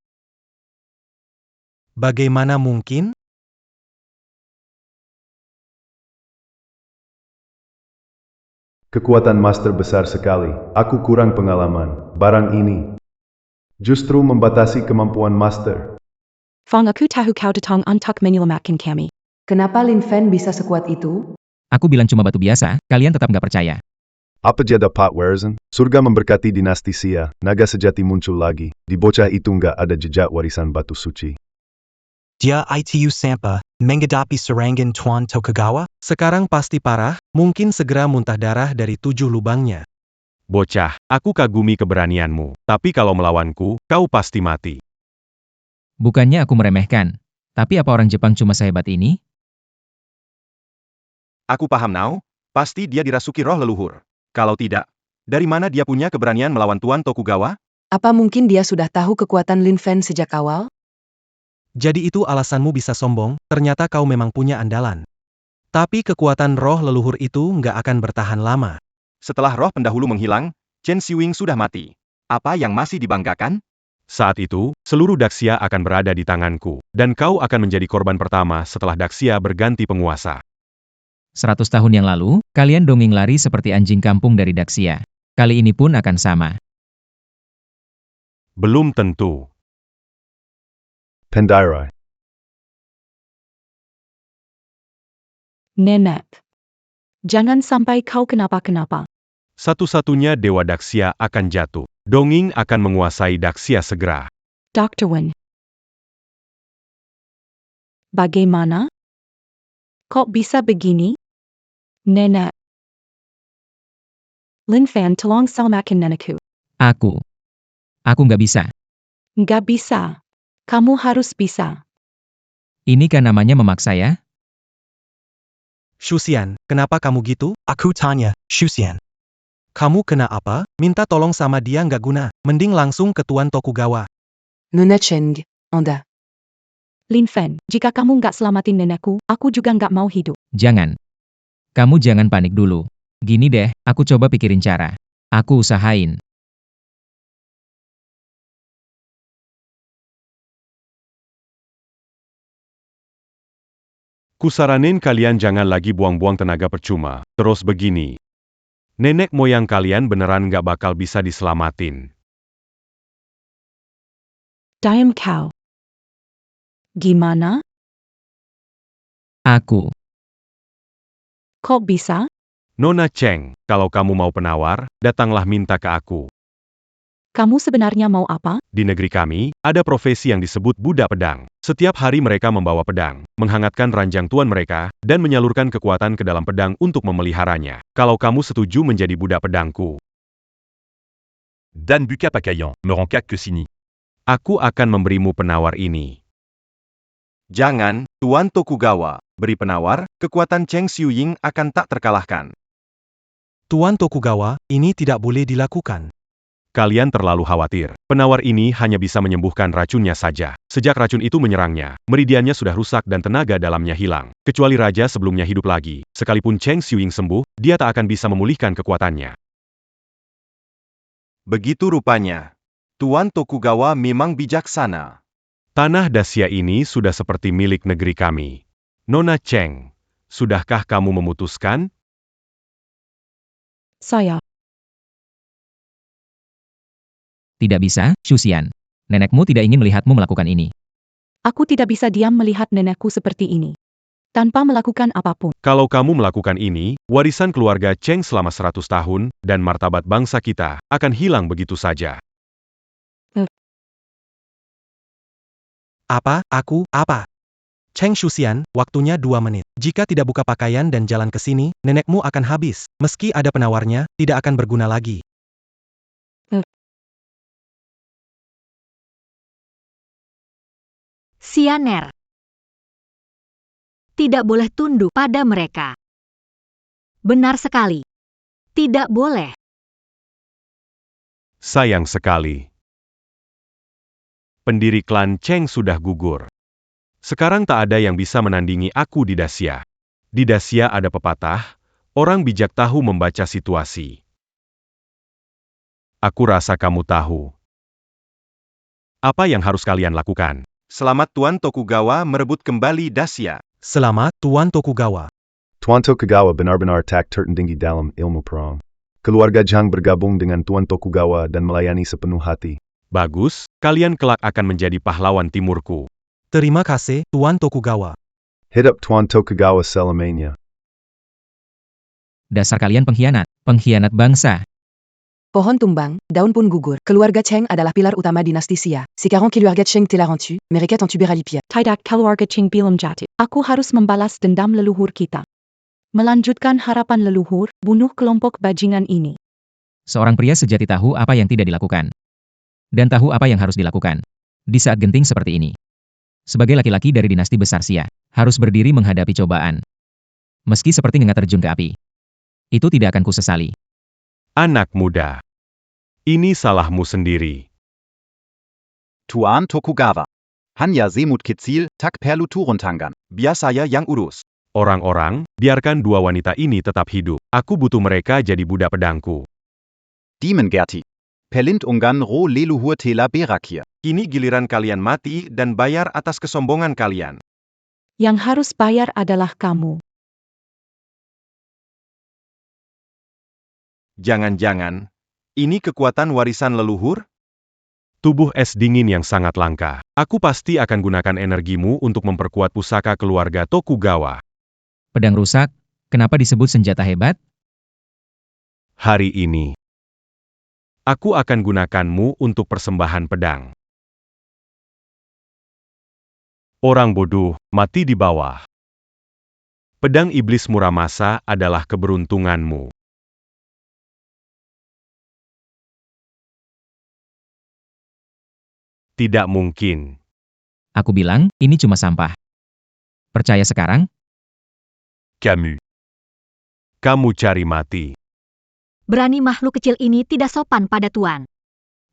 Bagaimana mungkin? Kekuatan master besar sekali. Aku kurang pengalaman. Barang ini justru membatasi kemampuan master. Fang aku tahu kau datang untuk menyelamatkan kami. Kenapa Lin Fen bisa sekuat itu? Aku bilang cuma batu biasa, kalian tetap nggak percaya. Apa jada Pat Warezen? Surga memberkati dinasti Xia, naga sejati muncul lagi. Di bocah itu nggak ada jejak warisan batu suci. Dia itu sampah, menghadapi serangan Tuan Tokugawa? Sekarang pasti parah, mungkin segera muntah darah dari 7 lubangnya. Bocah, aku kagumi keberanianmu. Tapi kalau melawanku, kau pasti mati. Bukannya aku meremehkan. Tapi apa orang Jepang cuma sehebat ini? Aku paham now, pasti dia dirasuki roh leluhur. Kalau tidak, dari mana dia punya keberanian melawan Tuan Tokugawa? Apa mungkin dia sudah tahu kekuatan Lin Fen sejak awal? Jadi itu alasanmu bisa sombong, ternyata kau memang punya andalan. Tapi kekuatan roh leluhur itu nggak akan bertahan lama. Setelah roh pendahulu menghilang, Chen Xiwing sudah mati. Apa yang masih dibanggakan? Saat itu, seluruh Daxia akan berada di tanganku, dan kau akan menjadi korban pertama setelah Daxia berganti penguasa. 100 tahun yang lalu, kalian dongeng lari seperti anjing kampung dari Daxia. Kali ini pun akan sama. Belum tentu. Pandairai. Nenek. Jangan sampai kau kenapa-kenapa. Satu-satunya Dewa Daxia akan jatuh. Dongeng akan menguasai Daxia segera. Dr. Wen. Bagaimana? Kok bisa begini? Nenek. Lin Fan tolong selamatkan nenekku. Aku nggak bisa. Nggak bisa. Kamu harus bisa. Ini kan namanya memaksa ya? Shuxian, kenapa kamu gitu? Aku tanya, Shuxian. Kamu kena apa? Minta tolong sama dia nggak guna. Mending langsung ke Tuan Tokugawa. Nona Cheng, Anda. Lin Fan, jika kamu nggak selamatin nenekku, aku juga nggak mau hidup. Jangan. Kamu jangan panik dulu. Gini deh, aku coba pikirin cara. Aku usahain. Kusaranin kalian jangan lagi buang-buang tenaga percuma. Terus begini. Nenek moyang kalian beneran nggak bakal bisa diselamatin. Diam kau. Gimana? Aku. Kok bisa? Nona Cheng, kalau kamu mau penawar, datanglah minta ke aku. Kamu sebenarnya mau apa? Di negeri kami, ada profesi yang disebut budak pedang. Setiap hari mereka membawa pedang, menghangatkan ranjang tuan mereka, dan menyalurkan kekuatan ke dalam pedang untuk memeliharanya. Kalau kamu setuju menjadi budak pedangku, Dan Buka Pakayan, Meronkak Kesini. aku akan memberimu penawar ini. Jangan, Tuan Tokugawa. Beri penawar, kekuatan Cheng Xiuying akan tak terkalahkan. Tuan Tokugawa, ini tidak boleh dilakukan. Kalian terlalu khawatir. Penawar ini hanya bisa menyembuhkan racunnya saja. Sejak racun itu menyerangnya, meridiannya sudah rusak dan tenaga dalamnya hilang. Kecuali raja sebelumnya hidup lagi. Sekalipun Cheng Xiuying sembuh, dia tak akan bisa memulihkan kekuatannya. Begitu rupanya. Tuan Tokugawa memang bijaksana. Tanah Daxia ini sudah seperti milik negeri kami. Nona Cheng, sudahkah kamu memutuskan? Saya. Tidak bisa, Shuxian. Nenekmu tidak ingin melihatmu melakukan ini. Aku tidak bisa diam melihat nenekku seperti ini. Tanpa melakukan apapun. Kalau kamu melakukan ini, warisan keluarga Cheng selama 100 tahun, dan martabat bangsa kita, akan hilang begitu saja. Apa? Apa? Cheng Shuxian, waktunya 2 menit. Jika tidak buka pakaian dan jalan ke sini, nenekmu akan habis. Meski ada penawarnya, tidak akan berguna lagi. Sianer. Tidak boleh tunduk pada mereka. Benar sekali. Tidak boleh. Sayang sekali. Pendiri klan Cheng sudah gugur. Sekarang tak ada yang bisa menandingi aku di Daxia. Di Daxia ada pepatah, orang bijak tahu membaca situasi. Aku rasa kamu tahu. Apa yang harus kalian lakukan? Selamat Tuan Tokugawa merebut kembali Daxia. Selamat, Tuan Tokugawa. Tuan Tokugawa benar-benar tak tertandingi dalam ilmu perang. Keluarga Zhang bergabung dengan Tuan Tokugawa dan melayani sepenuh hati. Bagus, kalian kelak akan menjadi pahlawan timurku. Terima kasih, Tuan Tokugawa. Hidup Tuan Tokugawa selamanya. Dasar kalian pengkhianat bangsa. Pohon tumbang, daun pun gugur. Keluarga Cheng adalah pilar utama dinasti Xia. Sekarang keluarga Cheng telah rentu, mereka tentu beralipia. Tidak keluarga Cheng belum jatuh. Aku harus membalas dendam leluhur kita. Melanjutkan harapan leluhur, bunuh kelompok bajingan ini. Seorang pria sejati tahu apa yang tidak dilakukan. Dan tahu apa yang harus dilakukan. Di saat genting seperti ini. Sebagai laki-laki dari dinasti besar Xia, harus berdiri menghadapi cobaan. Meski seperti ngengat terjun ke api. Itu tidak akan kusesali. Anak muda. Ini salahmu sendiri. Tuan Tokugawa. Hanya Semut Kecil, tak perlu turun tangan. Biar saya yang urus. Orang-orang, biarkan dua wanita ini tetap hidup. Aku butuh mereka jadi budak pedangku. Demon Gerti. Pelindungan ro leluhur tela berakir. Kini giliran kalian mati dan bayar atas kesombongan kalian. Yang harus bayar adalah kamu. Jangan-jangan, ini kekuatan warisan leluhur? Tubuh es dingin yang sangat langka. Aku pasti akan gunakan energimu untuk memperkuat pusaka keluarga Tokugawa. Pedang rusak, kenapa disebut senjata hebat? Hari ini, aku akan gunakanmu untuk persembahan pedang. Orang bodoh, mati di bawah. Pedang iblis Muramasa adalah keberuntunganmu. Tidak mungkin. Aku bilang, ini cuma sampah. Percaya sekarang? Camus. Kamu cari mati. Berani makhluk kecil ini tidak sopan pada Tuan.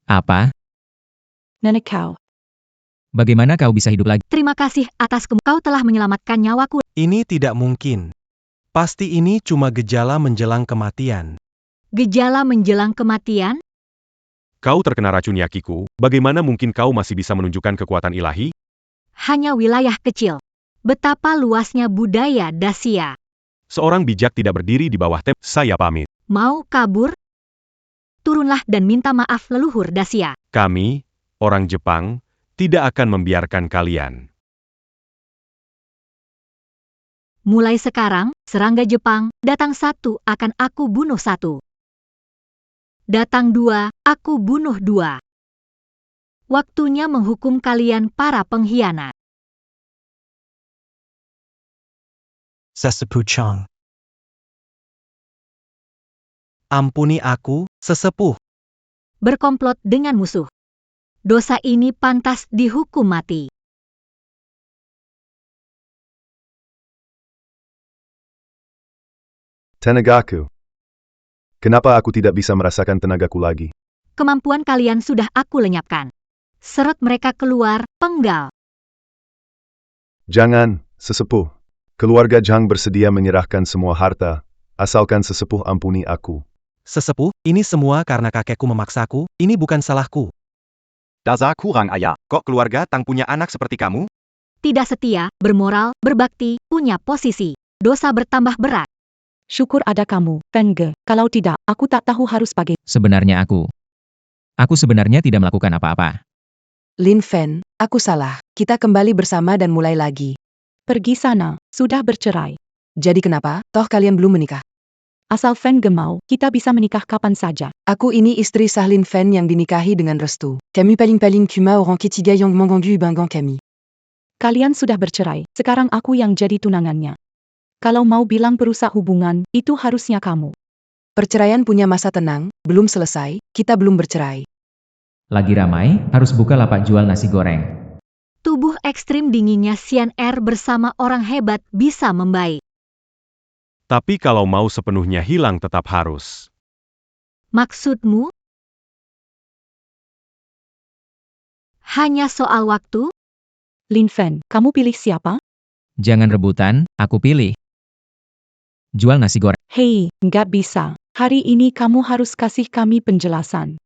Apa? Nenek kau. Bagaimana kau bisa hidup lagi? Terima kasih atas kau telah menyelamatkan nyawaku. Ini tidak mungkin. Pasti ini cuma gejala menjelang kematian. Gejala menjelang kematian? Kau terkena racun yakiku, bagaimana mungkin kau masih bisa menunjukkan kekuatan ilahi? Hanya wilayah kecil. Betapa luasnya budaya Dacia. Seorang bijak tidak berdiri di bawah saya pamit. Mau kabur? Turunlah dan minta maaf leluhur Dacia. Kami, orang Jepang, tidak akan membiarkan kalian. Mulai sekarang, serangga Jepang, datang satu akan aku bunuh satu. Datang dua, aku bunuh dua. Waktunya menghukum kalian para pengkhianat. Sesepuh Chang. Ampuni aku, sesepuh. Berkomplot dengan musuh. Dosa ini pantas dihukum mati. Tenagaku. Kenapa aku tidak bisa merasakan tenagaku lagi? Kemampuan kalian sudah aku lenyapkan. Seret mereka keluar, penggal. Jangan, sesepuh. Keluarga Zhang bersedia menyerahkan semua harta, asalkan sesepuh ampuni aku. Sesepuh, ini semua karena kakekku memaksaku, ini bukan salahku. Dasar kurang ajar. Kok keluarga Tang punya anak seperti kamu? Tidak setia, bermoral, berbakti, punya posisi. Dosa bertambah berat. Syukur ada kamu, Fenge. Kalau tidak, aku tak tahu harus bagaimana. Sebenarnya aku sebenarnya tidak melakukan apa-apa. Lin Fen, aku salah. Kita kembali bersama dan mulai lagi. Pergi sana, sudah bercerai. Jadi kenapa? Toh kalian belum menikah. Asal Fenge mau, kita bisa menikah kapan saja. Aku ini istri sah Lin Fen yang dinikahi dengan restu. Kami paling kuma orang ketiga yang mengganggu banggang kami. Kalian sudah bercerai, sekarang aku yang jadi tunangannya. Kalau mau bilang perusak hubungan, itu harusnya kamu. Perceraian punya masa tenang, belum selesai, kita belum bercerai. Lagi ramai, harus buka lapak jual nasi goreng. Tubuh ekstrim dinginnya Xian Er bersama orang hebat bisa membaik. Tapi kalau mau sepenuhnya hilang tetap harus. Maksudmu? Hanya soal waktu? Lin Fen, kamu pilih siapa? Jangan rebutan, aku pilih. Jual nasi goreng. Hei, nggak bisa. Hari ini kamu harus kasih kami penjelasan.